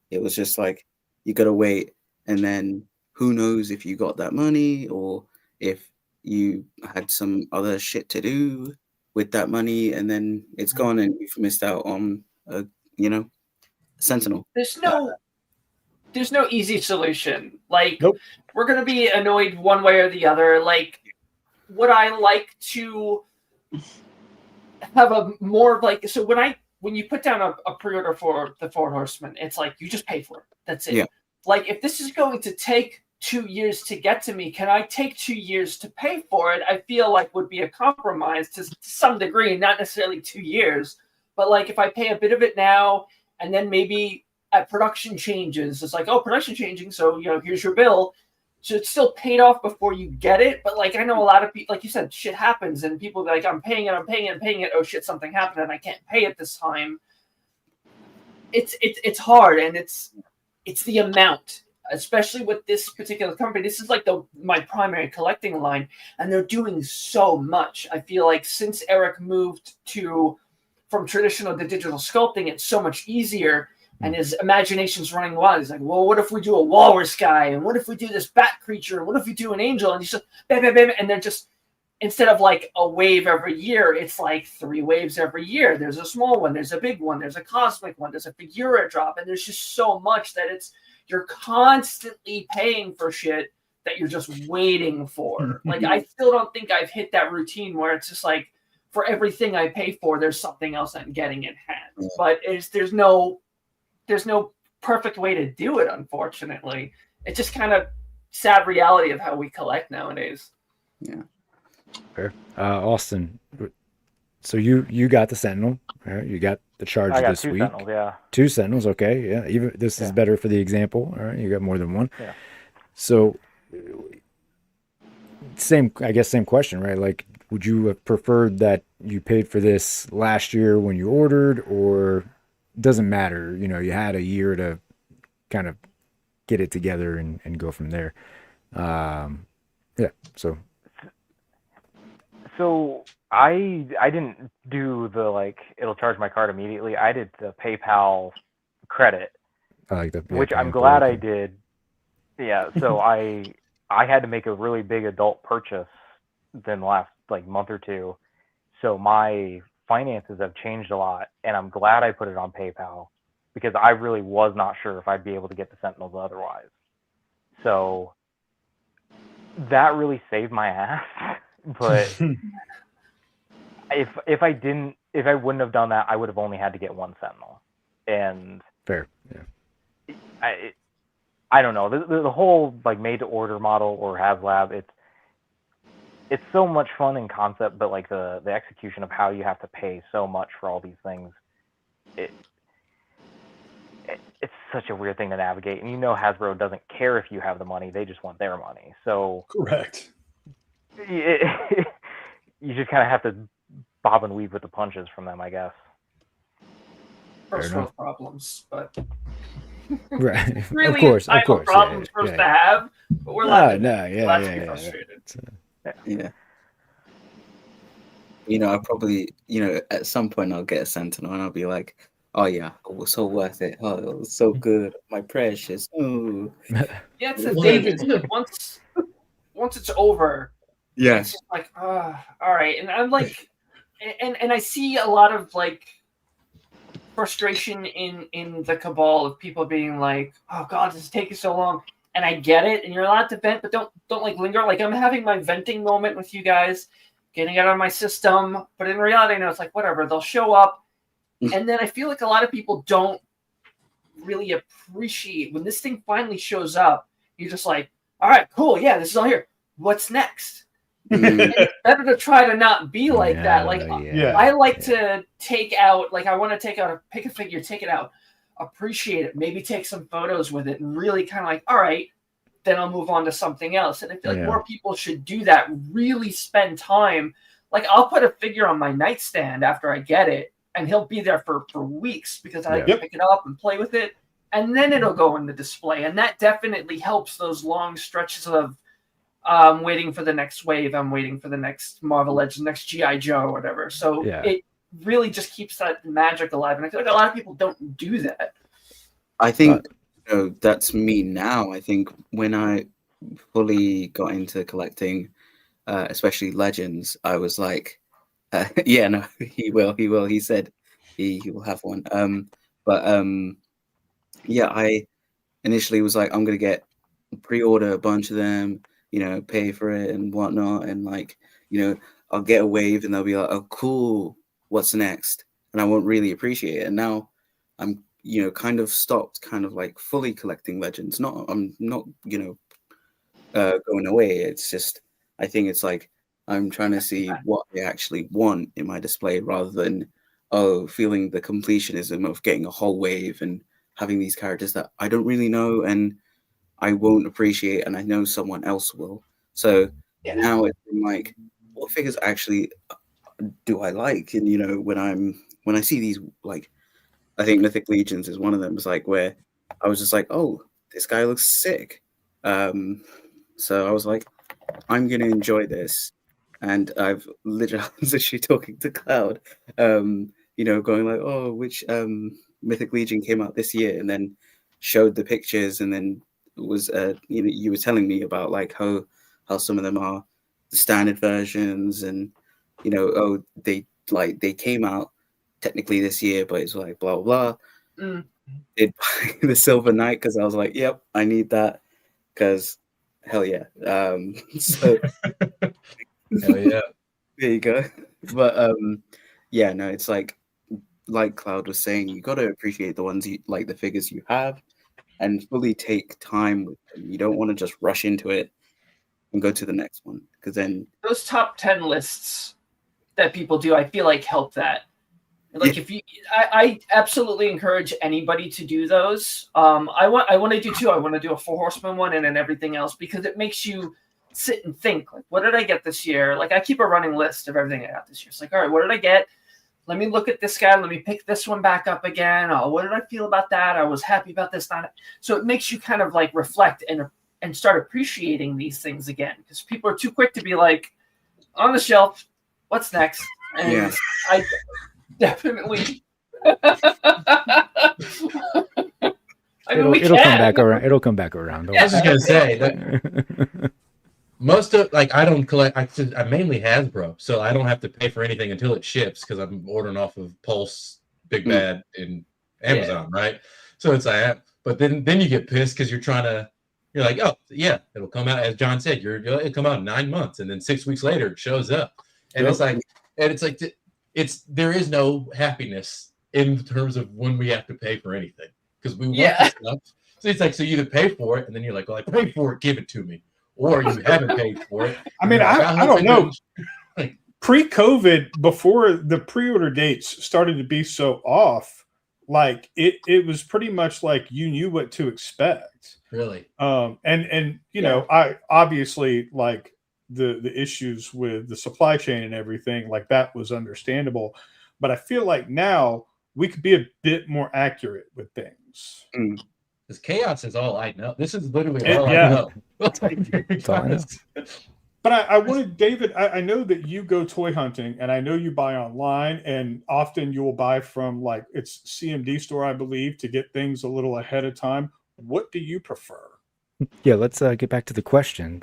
It was just like, you got to wait. And then who knows if you got that money or if you had some other shit to do with that money and then it's gone and you've missed out on a, Sentinel. There's no easy solution. Like, we're going to be annoyed one way or the other. Like, would I like to have a more like, so when you put down a pre-order for the Four Horsemen, it's like, you just pay for it. That's it. Yeah. Like, if this is going to take 2 years to get to me, can I take 2 years to pay for it? I feel like would be a compromise to some degree, not necessarily 2 years, but like if I pay a bit of it now and then maybe at production changes, it's like, production changing, so here's your bill. So it's still paid off before you get it. But like I know a lot of people, like you said, shit happens and people be like, I'm paying it. Oh shit, something happened and I can't pay it this time. It's hard, and it's the amount, especially with this particular company. This is like my primary collecting line, and they're doing so much. I feel like since Eric moved from traditional to digital sculpting, it's so much easier. And his imagination's running wild. He's like, well, what if we do a walrus guy? And what if we do this bat creature? And what if we do an angel? And he's just, bam, bam, bam. And then just, instead of like a wave every year, it's like 3 waves every year. There's a small one. There's a big one. There's a cosmic one. There's a Figura drop. And there's just so much that you're constantly paying for shit that you're just waiting for. Like, I still don't think I've hit that routine where it's just like, for everything I pay for, there's something else I'm getting in hand. But there's no perfect way to do it, unfortunately. It's just kind of sad reality of how we collect nowadays. Yeah. Fair. Austin, so you got the Sentinel, right? You got the charge this week. Sentinels, yeah. 2 Sentinels, okay. Yeah. Even this is better for the example. All right. You got more than one. Yeah. So same question, right? Like, would you have preferred that you paid for this last year when you ordered, or doesn't matter, you had a year to kind of get it together and go from there. So I didn't do the like it'll charge my card immediately. I did the PayPal credit, I like that, which I'm glad I did. Yeah, so I had to make a really big adult purchase in the last like month or two, so my finances have changed a lot, and I'm glad I put it on PayPal because I really was not sure if I'd be able to get the Sentinels otherwise. So that really saved my ass. But if I wouldn't have done that, I would have only had to get 1 Sentinel. And fair, yeah. I don't know, the whole like made to order model or HasLab, it's so much fun in concept, but like the execution of how you have to pay so much for all these things, it's such a weird thing to navigate. And Hasbro doesn't care if you have the money; they just want their money. So correct. You just kind of have to bob and weave with the punches from them, I guess. Personal problems, but Right. Really, Of course. I have a problem for us to have, but we're allowed to be frustrated. Yeah. I'll probably, at some point I'll get a Sentinel and I'll be like, oh yeah, it was so worth it. Oh, it was so good. My precious. Oh. Yeah, it's the thing. It's like once it's over, yeah, it's just like, all right. And I'm like, and I see a lot of like frustration in the cabal of people being like, oh God, this is taking so long. And I get it, and you're allowed to vent, but don't like linger. Like I'm having my venting moment with you guys, getting it out of my system. But in reality, I know it's like whatever. They'll show up, and then I feel like a lot of people don't really appreciate when this thing finally shows up. You're just like, all right, cool, yeah, this is all here. What's next? And it's better to try to not be like that. Like I like to take out, like I want to take out pick a figure, take it out, appreciate it, maybe take some photos with it, and really kind of like, all right, then I'll move on to something else. And I feel like more people should do that. Really spend time. Like I'll put a figure on my nightstand after I get it, and he'll be there for weeks because I can pick it up and play with it, and then it'll go in the display. And that definitely helps those long stretches of I'm waiting for the next wave. I'm waiting for the next Marvel Legends, next G.I. Joe, or whatever. So it really just keeps that magic alive. And I feel like a lot of people don't do that. I think that's me now. I think when I fully got into collecting, especially Legends, I was like, yeah, no, he will. He said he will have one. Yeah, I initially was like, I'm going to pre-order a bunch of them, pay for it and whatnot. And like, I'll get a wave and they'll be like, oh, cool, what's next? And I won't really appreciate it. And now I'm, kind of stopped kind of like fully collecting Legends. I'm not, going away. It's just, I think it's like, I'm trying to see what I actually want in my display rather than, feeling the completionism of getting a whole wave and having these characters that I don't really know and I won't appreciate, and I know someone else will. So now it's been like, what figures actually do I like? And when I see these, like, I think Mythic Legions is one of them. It's like where I was just like, oh, this guy looks sick. So I was like, I'm gonna enjoy this, and I was literally talking to Cloud, going like, oh, which Mythic Legion came out this year, and then showed the pictures, and then was you were telling me about like how some of them are the standard versions, and they came out technically this year, but it's like blah blah blah. Did buy the Silver Knight because I was like, yep, I need that because hell yeah. So hell yeah, there you go. But yeah, no, it's like Cloud was saying, you got to appreciate the ones you like, the figures you have, and fully take time with them. You don't want to just rush into it and go to the next one, because then those top 10 lists that people do, I feel like help that. Like if you, I absolutely encourage anybody to do those. I want to do two. I want to do a 4 Horsemen one and then everything else, because it makes you sit and think, like, what did I get this year? Like I keep a running list of everything I got this year. It's like, all right, what did I get? Let me look at this guy. Let me pick this one back up again. Oh, what did I feel about that? I was happy about this. Not. So it makes you kind of like reflect and start appreciating these things again, because people are too quick to be like, on the shelf, what's next? And I definitely. It'll come back around. It'll come back around. I was just gonna say that most of, like, I don't collect. I mainly Hasbro, so I don't have to pay for anything until it ships because I'm ordering off of Pulse, Big Bad, and Amazon, right? So it's like, but then you get pissed because you're like, oh yeah, it'll come out, as John said, it'll come out in 9 months, and then 6 weeks later it shows up, and it's like there is no happiness in terms of when we have to pay for anything, because we want this stuff. So it's like, so you either pay for it, and then you're like, well, I paid for it, give it to me, or you haven't paid for it. I mean, I don't know. Pre-COVID, before the pre-order dates started to be so off, like it was pretty much like you knew what to expect. Really? And you know, I obviously, like, the issues with the supply chain and everything, like, that was understandable, but I feel like now we could be a bit more accurate with things. Because chaos is all I know. This is literally all I Yeah. know. That's all I know. But I wanted, David, I know that you go toy hunting, and I know you buy online, and often you will buy from, like, it's CMD store, I believe, to get things a little ahead of time. What do you prefer? Yeah, let's get back to the question.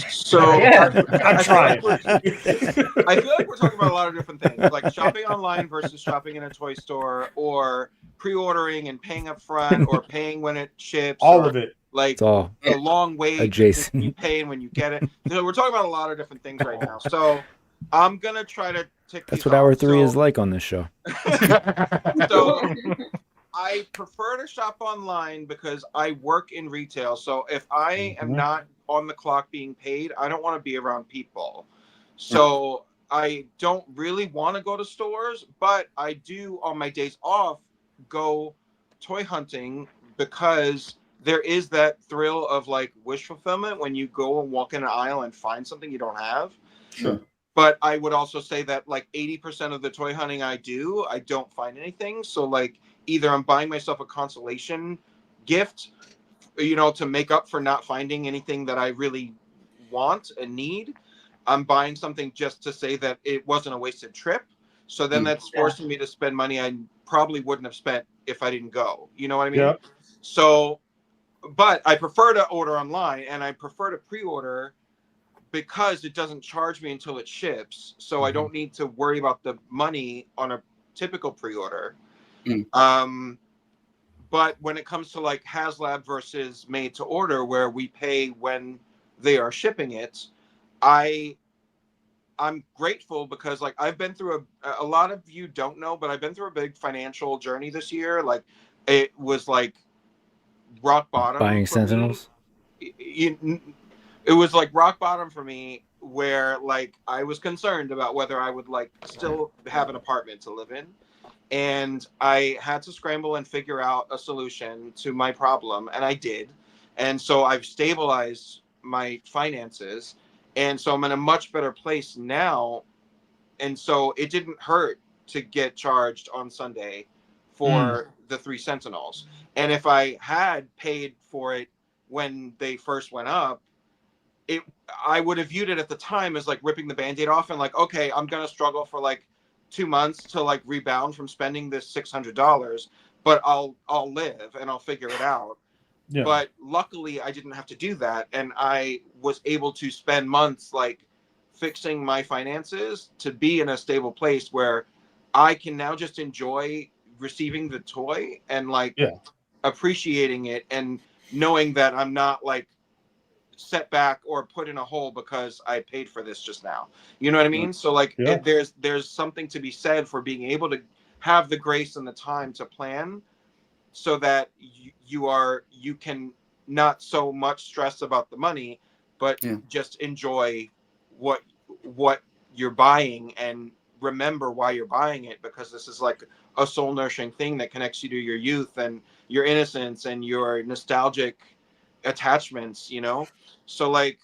So Yeah. I'm trying. I feel like we're talking about a lot of different things, like shopping online versus shopping in a toy store, or pre-ordering and paying up front, or paying when it ships. All or of it. Like It's all the long wait adjacent. you pay and when you get it. So we're talking about a lot of different things right now. So I'm gonna try to tick That's these what hour off. 3 is like on this show. So I prefer to shop online because I work in retail. So if I am not on the clock being paid, I don't want to be around people. So I don't really want to go to stores, but I do on my days off go toy hunting because there is that thrill of like wish fulfillment when you go and walk in an aisle and find something you don't have. Sure. But I would also say that like 80% of the toy hunting I do, I don't find anything. So like either I'm buying myself a consolation gift, you know, to make up for not finding anything that I really want and need. I'm buying something just to say that it wasn't a wasted trip. So then that's forcing me to spend money I probably wouldn't have spent if I didn't go. You know what I mean? Yep. So, but I prefer to order online, and I prefer to pre-order because it doesn't charge me until it ships. So I don't need to worry about the money on a typical pre-order. But when it comes to like HasLab versus made to order, where we pay when they are shipping it, I'm grateful because like I've been through a lot of you don't know, but I've been through a big financial journey this year. Like it was like rock bottom. Buying Sentinels? It was like rock bottom for me, where like I was concerned about whether I would like still have an apartment to live in. And I had to scramble and figure out a solution to my problem, and I did. And so I've stabilized my finances, and so I'm in a much better place now. And so it didn't hurt to get charged on Sunday for the 3 Sentinels. And if I had paid for it when they first went up, I would have viewed it at the time as like ripping the Band-Aid off and like, okay, I'm gonna struggle for like 2 months to like rebound from spending this $600, but I'll live and I'll figure it out. Yeah. But luckily I didn't have to do that, and I was able to spend months like fixing my finances to be in a stable place where I can now just enjoy receiving the toy and like appreciating it and knowing that I'm not like set back or put in a hole because I paid for this just now. You know what I mean? So like there's something to be said for being able to have the grace and the time to plan so that you can not so much stress about the money, but just enjoy what you're buying and remember why you're buying it, because this is like a soul nourishing thing that connects you to your youth and your innocence and your nostalgic attachments, you know? So like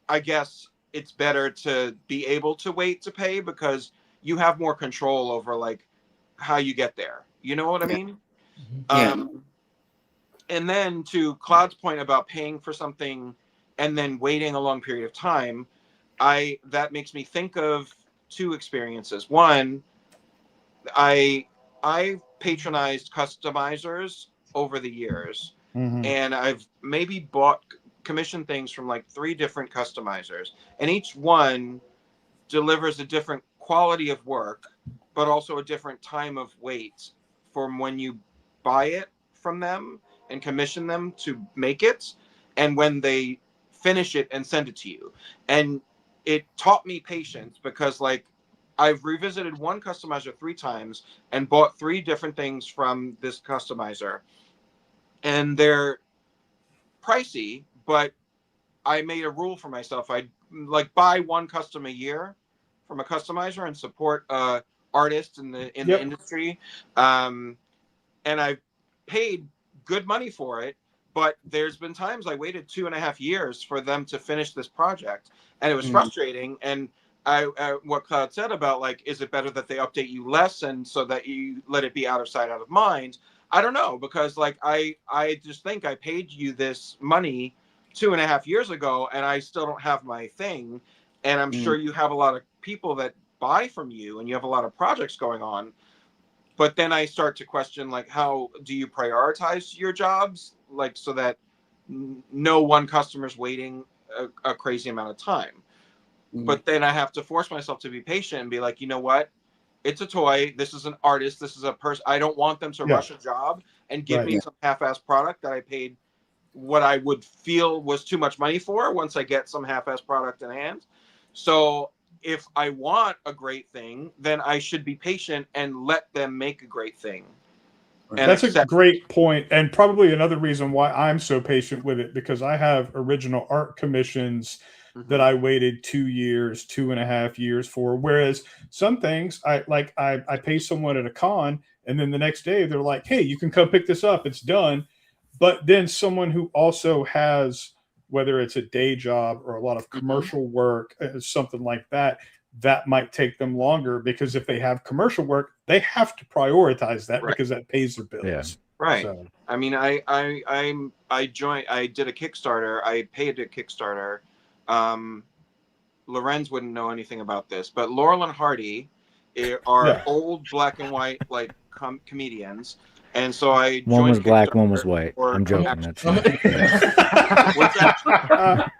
I guess it's better to be able to wait to pay because you have more control over like how you get there. You know what I mean? And then to Cloud's point about paying for something and then waiting a long period of time, that makes me think of 2 experiences. One, I patronized customizers over the years, and I've maybe commissioned things from like 3 different customizers, and each one delivers a different quality of work, but also a different time of wait from when you buy it from them and commission them to make it, and when they finish it and send it to you. And it taught me patience because like I've revisited one customizer 3 times and bought 3 different things from this customizer, and they're pricey, but I made a rule for myself. I'd like buy 1 custom a year from a customizer and support artists in the industry. And I've paid good money for it, but there's been times I waited 2.5 years for them to finish this project, and it was frustrating. And what Cloud said about like, is it better that they update you less and so that you let it be out of sight, out of mind? I don't know, because like I just think I paid you this money 2.5 years ago, and I still don't have my thing. And I'm sure you have a lot of people that buy from you, and you have a lot of projects going on. But then I start to question, like, how do you prioritize your jobs, like, so that no one customer's waiting a crazy amount of time. But then I have to force myself to be patient and be like, you know what? It's a toy. This is an artist. This is a person. I don't want them to rush a job and give me some half-ass product that I paid what I would feel was too much money for once I get some half-ass product in hand. So if I want a great thing, then I should be patient and let them make a great thing. And that's a great point, and probably another reason why I'm so patient with it, because I have original art commissions that I waited 2 years, 2.5 years for. Whereas some things I pay someone at a con, and then the next day they're like, "Hey, you can come pick this up. It's done." But then someone who also has, whether it's a day job or a lot of commercial work, something like that, that might take them longer, because if they have commercial work, they have to prioritize that because that pays their bills. Yeah. Right. So. I mean, I did a Kickstarter. I paid a Kickstarter. Lorenz wouldn't know anything about this, but Laurel and Hardy are old black and white like comedians, and so I joined. One was black, one was white. I'm joking. That's What's that?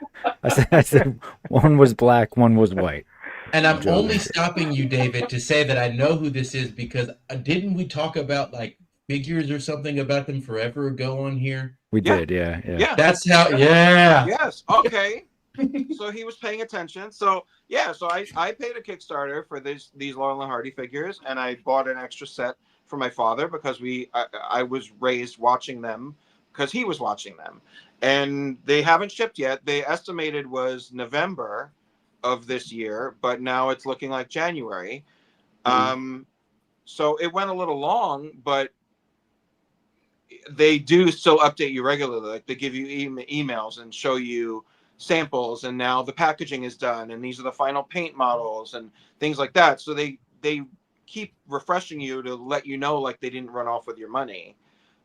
I said one was black, one was white. And I'm only stopping you, David, to say that I know who this is, because didn't we talk about like figures or something about them forever ago on here? We did, yeah. That's how, Yes, okay. So he was paying attention. So yeah, so I paid a Kickstarter for these Laurel and Hardy figures, and I bought an extra set for my father because I was raised watching them because he was watching them, and they haven't shipped yet. They estimated was November of this year, but now it's looking like January. So it went a little long, but they do still update you regularly. Like they give you emails and show you samples, and now the packaging is done, and these are the final paint models and things like that. So they keep refreshing you to let you know like they didn't run off with your money.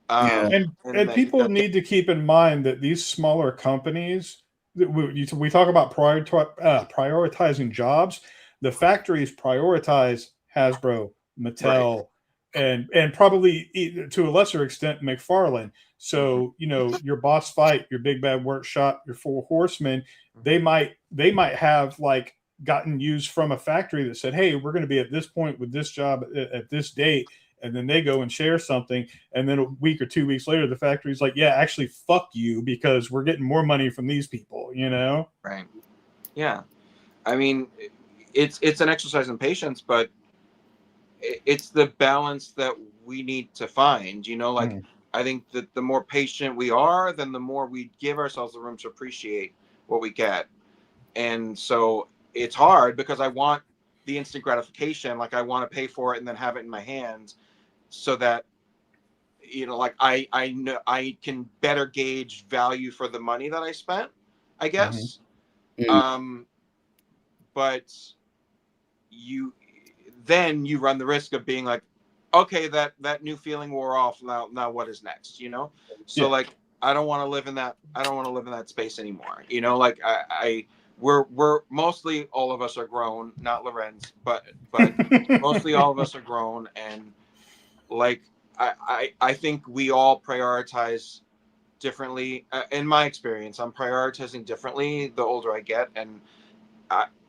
And people need to keep in mind that these smaller companies, we talk about prioritizing jobs. The factories prioritize Hasbro, Mattel, and probably to a lesser extent Mcfarlane. So your Boss Fight, your Big Bad Workshop, your Four Horsemen, they might have like gotten used from a factory that said, "Hey, we're going to be at this point with this job at this date." And then they go and share something, and then a week or 2 weeks later, the factory's like, "Yeah, actually, fuck you, because we're getting more money from these people." Right? Yeah. I mean, it's an exercise in patience, but it's the balance that we need to find. I think that the more patient we are, then the more we give ourselves the room to appreciate what we get. And so it's hard because I want the instant gratification. Like I want to pay for it and then have it in my hands, so that like I know I can better gauge value for the money that I spent, I guess. But you run the risk of being like, okay, that new feeling wore off. Now what is next? So like I don't want to live in that space anymore. Like we're mostly, all of us are grown, not Lorenz, but mostly all of us are grown, and like I think we all prioritize differently. In my experience, I'm prioritizing differently the older I get, and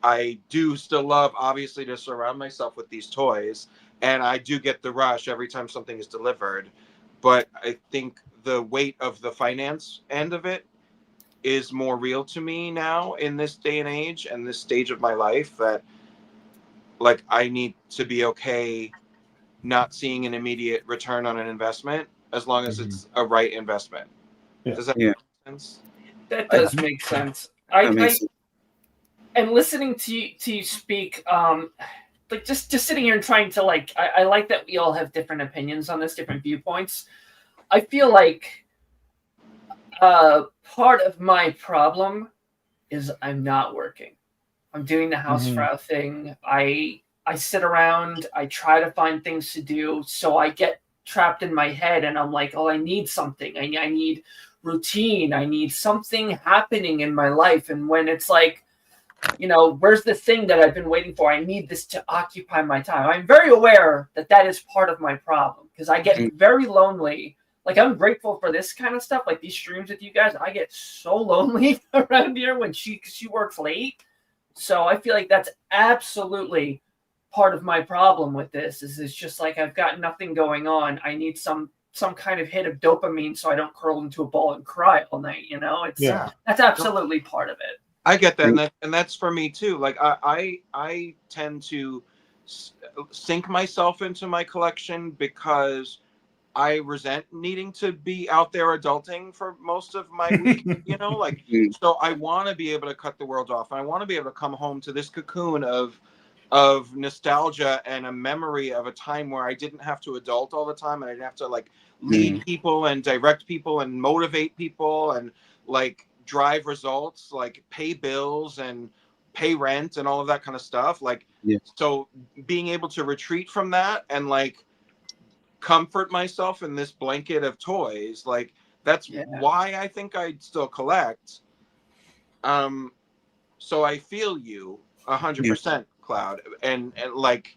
I do still love, obviously, to surround myself with these toys, and I do get the rush every time something is delivered. But I think the weight of the finance end of it is more real to me now in this day and age and this stage of my life, that like I need to be okay not seeing an immediate return on an investment, as long as it's a right investment. Does that make sense? That does make sense. And listening to you speak, like just sitting here and trying to I like that we all have different opinions on this, different viewpoints. I feel like part of my problem is I'm not working. I'm doing the Hausfrau thing. I sit around, I try to find things to do, so I get trapped in my head, and I'm like, oh, I need something. I need routine. I need something happening in my life. And when it's like, you know, where's the thing that I've been waiting for? I need this to occupy my time. I'm very aware that that is part of my problem because I get very lonely. Like, I'm grateful for this kind of stuff, like these streams with you guys. I get so lonely around here when she works late. So I feel like that's absolutely part of my problem with this. Is it's just like I've got nothing going on. I need some kind of hit of dopamine so I don't curl into a ball and cry all night. You know, that's absolutely part of it. I get that, and that's for me too. Like I tend to sink myself into my collection because I resent needing to be out there adulting for most of my week. You know, like so I want to be able to cut the world off. I want to be able to come home to this cocoon of nostalgia and a memory of a time where I didn't have to adult all the time, and I didn't have to like lead people and direct people and motivate people and like drive results, like pay bills and pay rent and all of that kind of stuff. Like, so being able to retreat from that and like comfort myself in this blanket of toys, like that's why I think I'd still collect. So I feel you 100%, Cloud, and like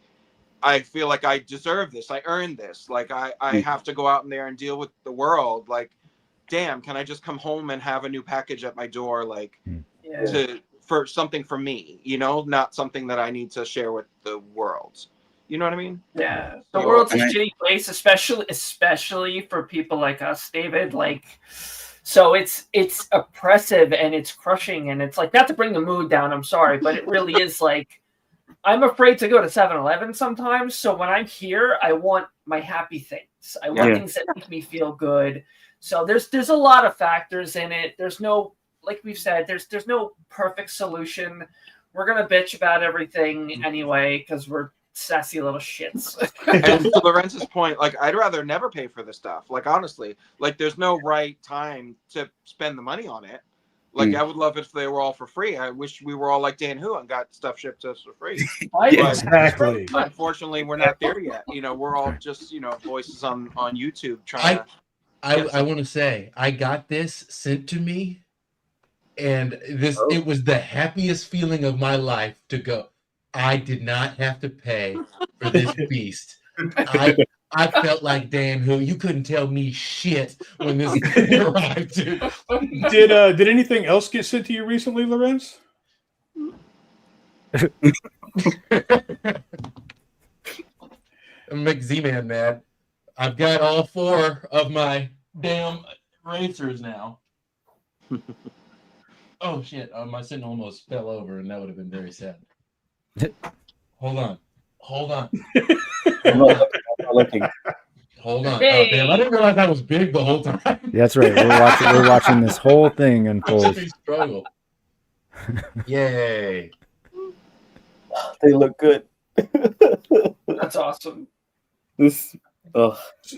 I feel like I deserve this. I earned this. Like I have to go out in there and deal with the world. Like, damn, can I just come home and have a new package at my door, like for something for me, you know, not something that I need to share with the world. You know what I mean? Yeah. The world's a shitty place, especially for people like us, David. Like, so it's oppressive and it's crushing, and it's like, not to bring the mood down, I'm sorry, but it really is like, I'm afraid to go to 7-Eleven sometimes. So when I'm here, I want my happy things. I want things that make me feel good. So there's a lot of factors in it. There's no, like we've said, there's no perfect solution. We're gonna bitch about everything anyway because we're sassy little shits. And to Lorenz's point, like I'd rather never pay for this stuff. Like honestly, like there's no right time to spend the money on it. Like I would love it if they were all for free. I wish we were all like Dan Who and got stuff shipped to us for free. Exactly. Unfortunately, we're not there yet. You know, we're all just, you know, voices on YouTube trying to. I want to say I got this sent to me, and it was the happiest feeling of my life to go. I did not have to pay for this beast. I felt like Dan Who. You couldn't tell me shit when this arrived. Did anything else get sent to you recently, Lorenz? Make Z-Man mad. I've got all 4 of my damn racers now. Oh shit! My Sentinel almost fell over, and that would have been very sad. Hold on. I'm not looking. Hold on. Oh, damn, I didn't realize that was big the whole time. That's right. We're watching this whole thing unfold. Struggle. Yay! They look good. That's awesome.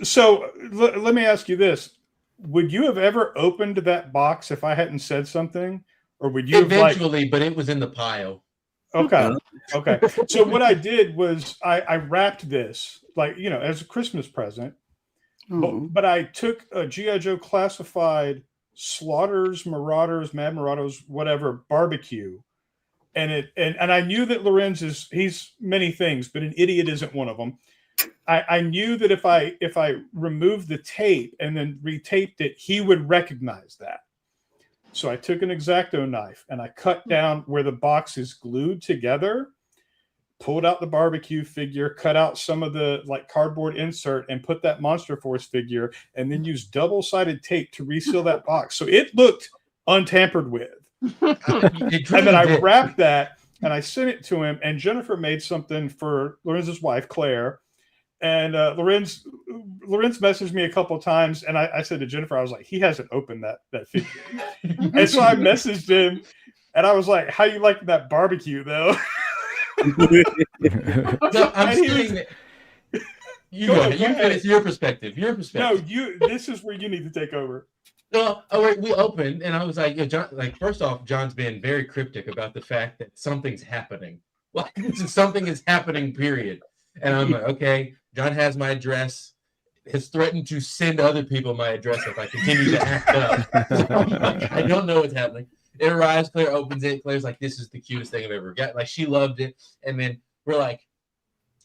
So let me ask you this: would you have ever opened that box if I hadn't said something, or would you eventually? But it was in the pile. Okay. So what I did was I wrapped this, like, you know, as a Christmas present, but I took a G.I. Joe classified Slaughters, Marauders, Mad Marauders, whatever barbecue, and I knew that Lorenz he's many things, but an idiot isn't one of them. I knew that if I removed the tape and then retaped it, he would recognize that. So I took an X-Acto knife and I cut down where the box is glued together, pulled out the barbecue figure, cut out some of the like cardboard insert, and put that Monster Force figure, and then used double-sided tape to reseal that box. So it looked untampered with. And then I wrapped that and I sent it to him, and Jennifer made something for Lorenz's wife, Claire. And Lorenz messaged me a couple of times, and I said to Jennifer, I was like, he hasn't opened that figure. And so I messaged him, and I was like, how you like that barbecue, though? No, I'm saying it's your perspective. No, this is where you need to take over. No, we opened, and I was like, John, like, first off, John's been very cryptic about the fact that something's happening. Like, something is happening, period. And I'm like, okay, John has my address. has threatened to send other people my address if I continue to act up. So I'm like, I don't know what's happening. It arrives, Claire opens it. Claire's like, this is the cutest thing I've ever got. Like, she loved it. And then we're like,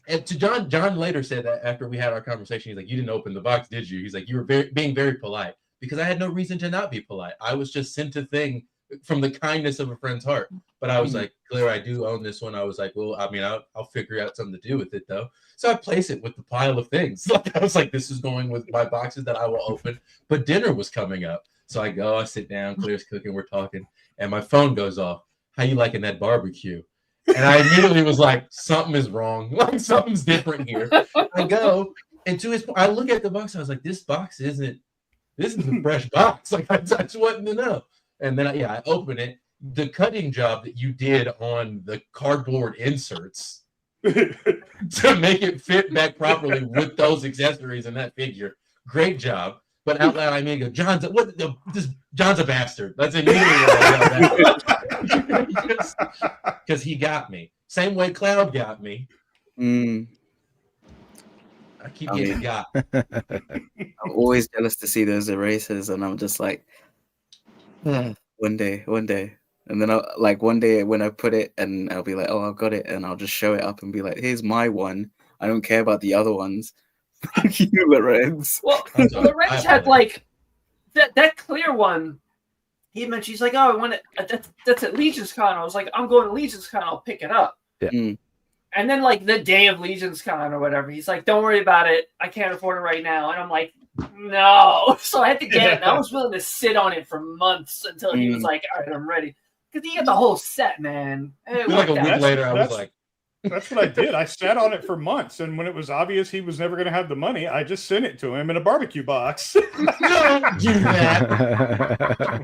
and to John later said that after we had our conversation, he's like, you didn't open the box, did you? He's like, you were being very polite, because I had no reason to not be polite. I was just sent a thing from the kindness of a friend's heart. But I was like, Claire, I do own this one. I was like, well, I mean, I'll figure out something to do with it, though. So I place it with the pile of things. Like, I was like, this is going with my boxes that I will open. But dinner was coming up. So I sit down, Claire's cooking, we're talking, and my phone goes off. How you liking that barbecue? And I immediately was like, something is wrong. Like, something's different here. I go, and I look at the box. I was like, this is a fresh box. Like, I just wanted to know. And then, I open it. The cutting job that you did on the cardboard inserts to make it fit back properly with those accessories and that figure. Great job. But out loud, I mean, go, John's a bastard. That's immediately because he got me. Same way Cloud got me. I keep getting got. I'm always jealous to see those erasers, and I'm just like, one day. And then one day when I put it, and I'll be like, oh, I've got it, and I'll just show it up and be like, here's my one. I don't care about the other ones. You, Lorenz. Well, Lorenz had like that clear one. He mentioned, he's like, oh, I want it. That's at Legions Con. I was like, I'm going to Legions Con. I'll pick it up. Yeah. And then like the day of Legions Con or whatever, he's like, don't worry about it. I can't afford it right now. And I'm like, no. So I had to get it. And I was willing to sit on it for months until he was like, all right, I'm ready. Because he had the whole set, man. Like a week later, I was like, that's what I did. I sat on it for months, and when it was obvious he was never going to have the money, I just sent it to him in a barbecue box. Don't do that.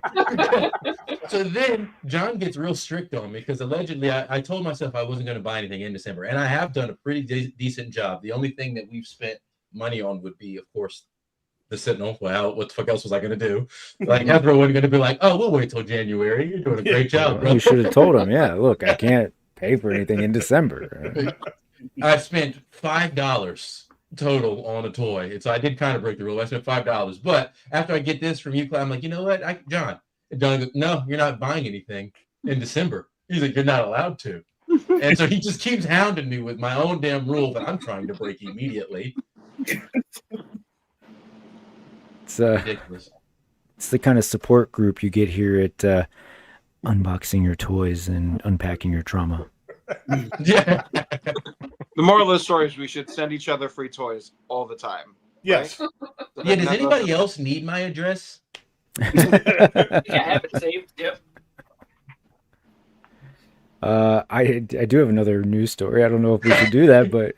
So then John gets real strict on me because allegedly I told myself I wasn't going to buy anything in December, and I have done a pretty decent job. The only thing that we've spent money on would be, of course, the Sentinel. Well, what the fuck else was I going to do? Like, Ezra wasn't going to be like, oh, we'll wait till January. You're doing a great job, bro. You should have told him, yeah, look, I can't pay for anything in December. I spent $5 total on a toy. So I did kind of break the rule. I spent $5. But after I get this from you, I'm like, you know what, John goes, no, you're not buying anything in December. He's like, you're not allowed to. And so he just keeps hounding me with my own damn rule that I'm trying to break immediately. It's ridiculous. It's the kind of support group you get here at unboxing your toys and unpacking your trauma. Yeah. The moral of the story is we should send each other free toys all the time. Yes. Right? Yeah, does anybody else need my address? I have it saved. Yep. I do have another news story. I don't know if we should do that, but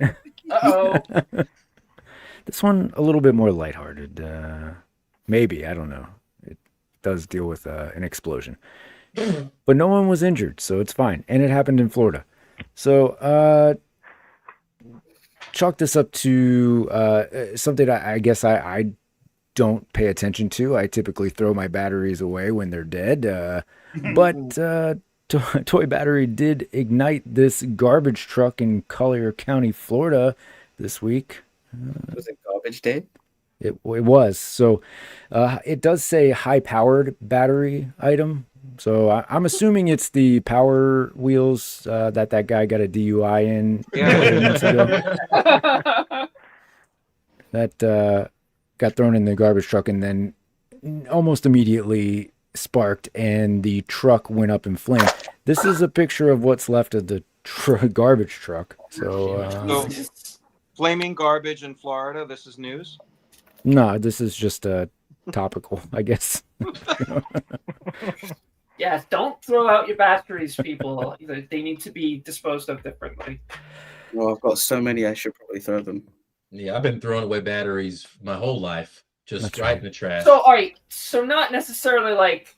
this one a little bit more lighthearted. Maybe, I don't know. It does deal with an explosion. But no one was injured, so it's fine. And it happened in Florida. So chalk this up to something I guess I don't pay attention to. I typically throw my batteries away when they're dead. But Toy Battery did ignite this garbage truck in Collier County, Florida this week. Was it garbage day? It was. So it does say high-powered battery item. So I'm assuming it's the Power Wheels that guy got a DUI in. That got thrown in the garbage truck and then almost immediately sparked, and the truck went up in flames. This is a picture of what's left of the garbage truck. So flaming garbage in Florida. This is news. No, this is just topical, I guess. Yes, don't throw out your batteries, people. They need to be disposed of differently. Well, I've got so many, I should probably throw them. Yeah, I've been throwing away batteries my whole life, just right in the trash. So, all right, so not necessarily like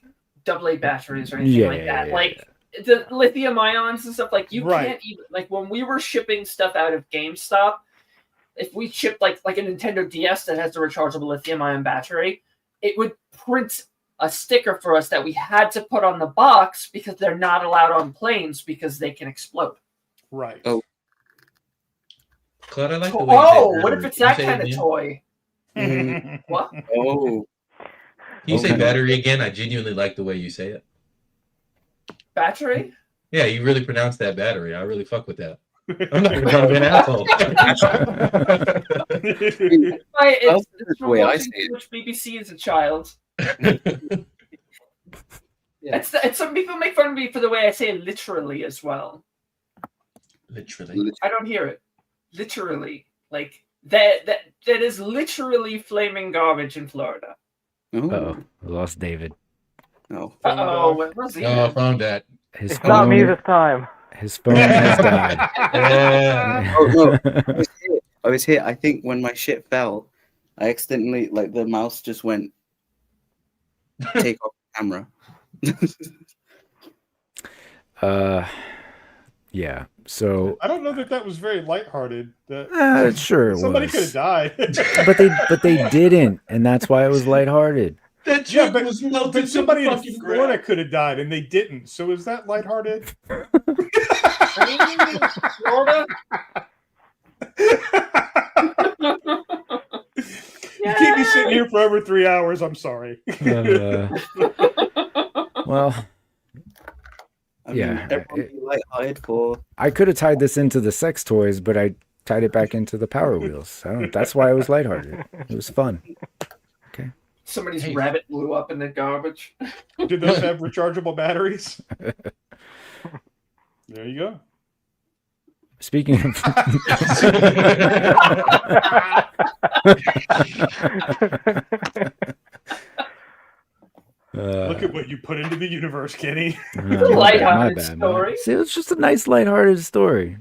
AA batteries or anything like that. Like the lithium ions and stuff. Like you can't even, like when we were shipping stuff out of GameStop, if we shipped like a Nintendo DS that has a rechargeable lithium ion battery, it would print a sticker for us that we had to put on the box because they're not allowed on planes because they can explode. Right. Oh. Claude, I like the way what if it's that kind of toy? What? Oh. Can you say battery again? I genuinely like the way you say it. Battery? Yeah, you really pronounce that battery. I really fuck with that. I'm not even trying to be an asshole. It's the way I watching see it. too much BBC as a child. It's some people make fun of me for the way I say literally as well. Literally. I don't hear it. Literally. Like that is literally flaming garbage in Florida. Uh-oh. We lost David. No. Uh-oh, what was he? Oh, found that. His It's not me this time. His phone has died. Oh no, I was here. I think when my shit fell, I accidentally the mouse just went take off the camera. Yeah. So I don't know that was very lighthearted. That sure it somebody was. could have died. but they didn't, and that's why it was lighthearted. That Yeah, chick was melted but to somebody the in fucking Florida ground. could have died, and they didn't. So is that lighthearted? Florida? You keep me sitting here for over 3 hours. I'm sorry. Well, I mean, everyone be lighthearted for. I could have tied this into the sex toys, but I tied it back into the Power Wheels. That's why it was lighthearted. It was fun. Okay. Somebody's rabbit blew up in the garbage. Did those have rechargeable batteries? There you go. Speaking of Look at what you put into the universe, Kenny. Lighthearted story. See, it's just a nice lighthearted story.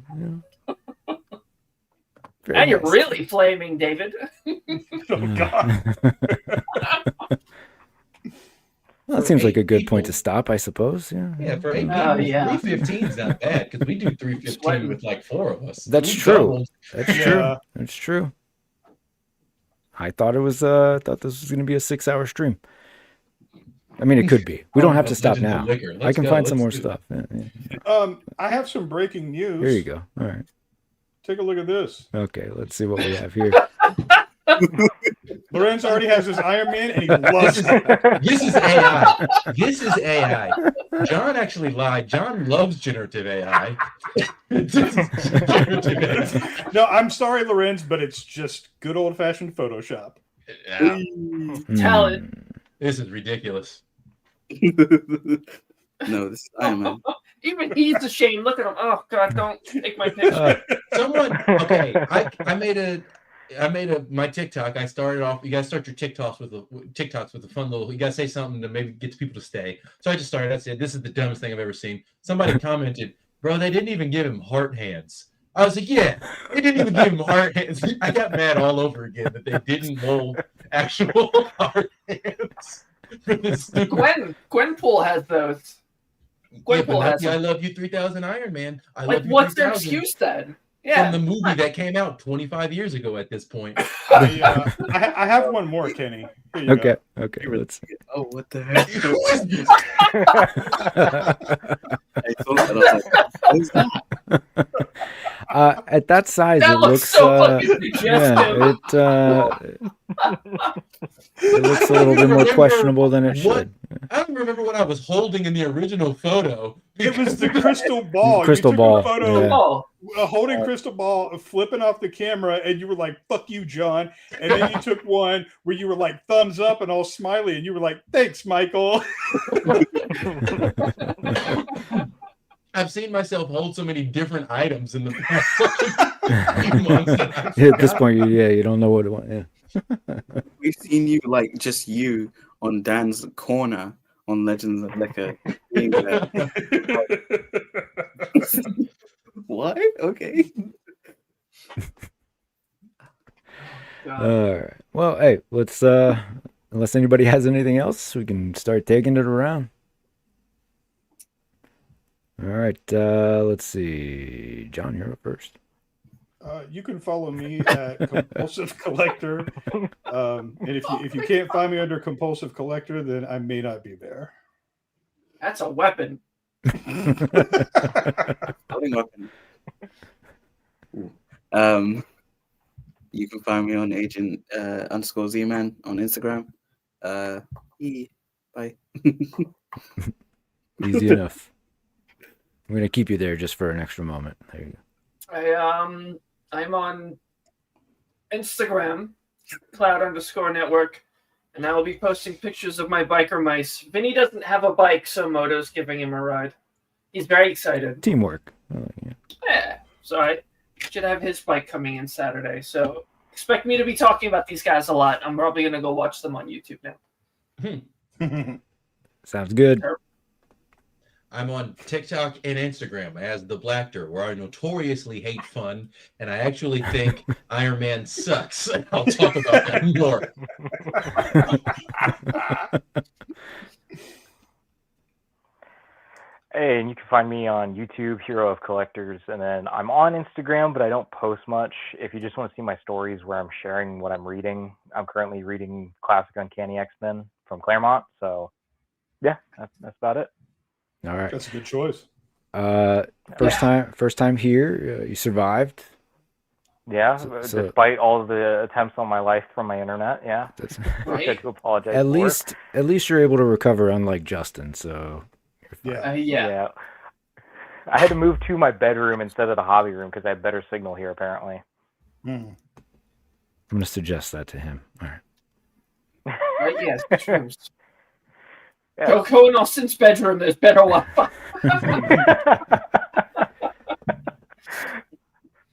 Now you're really flaming, David. Oh God. Well, that seems like a good point to stop, I suppose. Yeah. Yeah, for 8 people, Oh, yeah. 315 is not bad because we do 315 with like 4 of us. That's We true. doubled. That's true. That's true. I thought it was. Thought this was going to be a 6-hour stream. I mean, it could be. We don't have to stop now. I can find some more stuff. Yeah. I have some breaking news. Here you go. All right. Take a look at this. Okay, let's see what we have here. Lorenz already has his Iron Man, and he loves it. This is AI. This is AI. John actually lied. John loves generative AI. This is generative AI. No, I'm sorry, Lorenz, but it's just good old-fashioned Photoshop. Yeah. Talent. This is ridiculous. No, this is Iron Man. Even he's ashamed. Look at him. Oh God, don't take my picture. Someone, okay, I made my TikTok. I started off. You guys start your TikToks with a fun little. You guys say something to maybe get people to stay. So I just started. I said, "This is the dumbest thing I've ever seen." Somebody commented, "Bro, they didn't even give him heart hands." I was like, "Yeah, they didn't even give him heart hands." I got mad all over again that they didn't mold actual heart hands. Gwenpool has those. Gwenpool has I them. love you 3000 Iron Man. I Like, love you what's their 3000. excuse then? Yeah. From the movie that came out 25 years ago at this point. I have one more, Kenny. Here you Okay. go. Okay. Let's. Oh, what the heck? Who is this? I thought that, I was like, what is that? At that size, That it looks looks. so fucking suggestive. It looks a little bit more questionable than it should. I don't remember what I was holding in the original photo. It was the crystal ball. Crystal you took ball, A photo yeah. holding crystal ball, flipping off the camera, and you were like, "Fuck you, John." And then you took one where you were like, thumbs up and all smiley, and you were like, "Thanks, Michael." I've seen myself hold so many different items in the past few months. At this point, you don't know what it was. Yeah. We've seen you just you on Dan's corner on Legends of NECA. What? Okay. All right. Well, hey, let's. Unless anybody has anything else, we can start taking it around. All right. Let's see. John, you're up first. You can follow me at Compulsive Collector, and if you can't find me under Compulsive Collector, then I may not be there. That's a weapon. You can find me on agent underscore Z-Man on Instagram. Bye. Easy enough. I'm gonna keep you there just for an extra moment. There you go. I'm on Instagram, cloud_network, and I will be posting pictures of my biker mice. Vinny doesn't have a bike, so Moto's giving him a ride. He's very excited. Teamwork. Oh, yeah. Yeah, so I should have his bike coming in Saturday. So expect me to be talking about these guys a lot. I'm probably gonna go watch them on YouTube now. Sounds good. I'm on TikTok and Instagram as the Blactor, where I notoriously hate fun, and I actually think Iron Man sucks. I'll talk about that more. Hey, and you can find me on YouTube, Hero of Collectors, and then I'm on Instagram, but I don't post much. If you just want to see my stories where I'm sharing what I'm reading, I'm currently reading Classic Uncanny X-Men from Claremont, so yeah, that's about it. All right. That's a good choice. First time here. You survived. Yeah, So- despite all of the attempts on my life from my internet, yeah. I had to apologize At for. least you're able to recover, unlike Justin. So Yeah. I had to move to my bedroom instead of the hobby room because I have better signal here, apparently. I'm gonna suggest that to him. All right. Right? Yes, bedrooms. Go in Austin's bedroom. There's better Wi-Fi.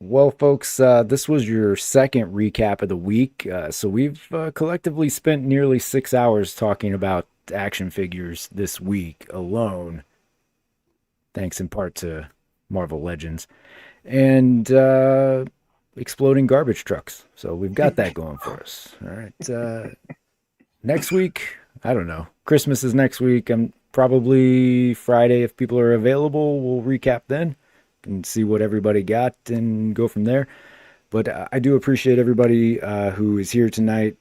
Well, folks, this was your second recap of the week. So we've collectively spent nearly 6 hours talking about action figures this week alone, thanks in part to Marvel Legends and exploding garbage trucks. So we've got that going for us. All right. Next week, I don't know. Christmas is next week. I'm probably Friday if people are available. We'll recap then and see what everybody got and go from there. But I do appreciate everybody who is here tonight,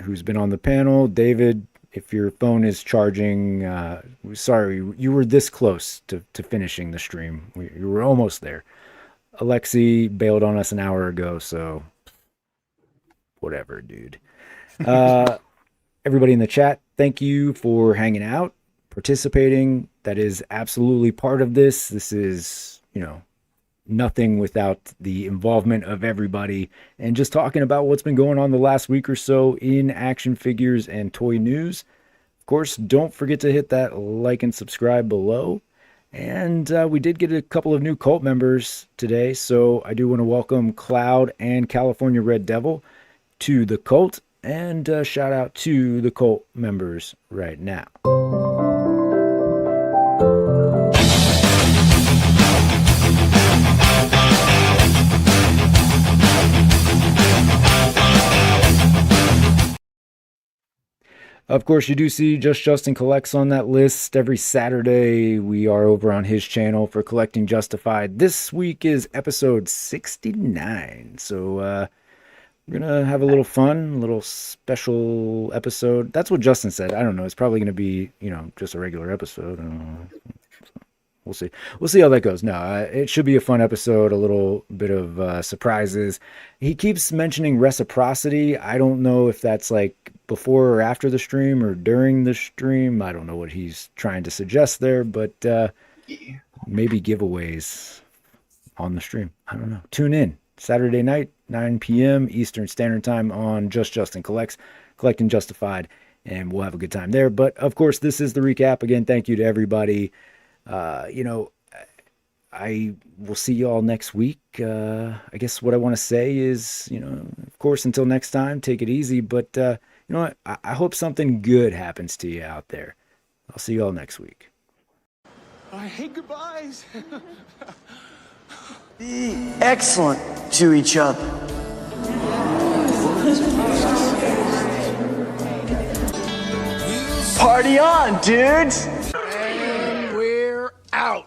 who's been on the panel. David, if your phone is charging, sorry, you were this close to finishing the stream. You were almost there. Alexi bailed on us an hour ago, so whatever, dude. Everybody in the chat, thank you for hanging out, participating. That is absolutely part of this. This is, nothing without the involvement of everybody and just talking about what's been going on the last week or so in action figures and toy news. Of course, don't forget to hit that like and subscribe below. And we did get a couple of new cult members today, so I do want to welcome Cloud and California Red Devil to the cult, and shout out to the cult members right now. Of course, you do see Just Justin Collects on that list. Every Saturday, we are over on his channel for Collecting Justified. This week is episode 69. So we're going to have a little fun, a little special episode. That's what Justin said. I don't know. It's probably going to be, just a regular episode. I don't know. We'll see. We'll see how that goes. No, it should be a fun episode, a little bit of surprises. He keeps mentioning reciprocity. I don't know if that's like before or after the stream or during the stream. I don't know what he's trying to suggest there, but maybe giveaways on the stream. I don't know. Tune in Saturday night, 9 p.m. Eastern Standard Time on Just Justin Collects, Collecting Justified, and we'll have a good time there. But of course, this is the recap. Again, thank you to everybody. I will see you all next week. I guess what I want to say is, of course, until next time, take it easy. But you know what? I hope something good happens to you out there. I'll see you all next week. I hate goodbyes. Be excellent to each other. Party on, dudes! And we're out.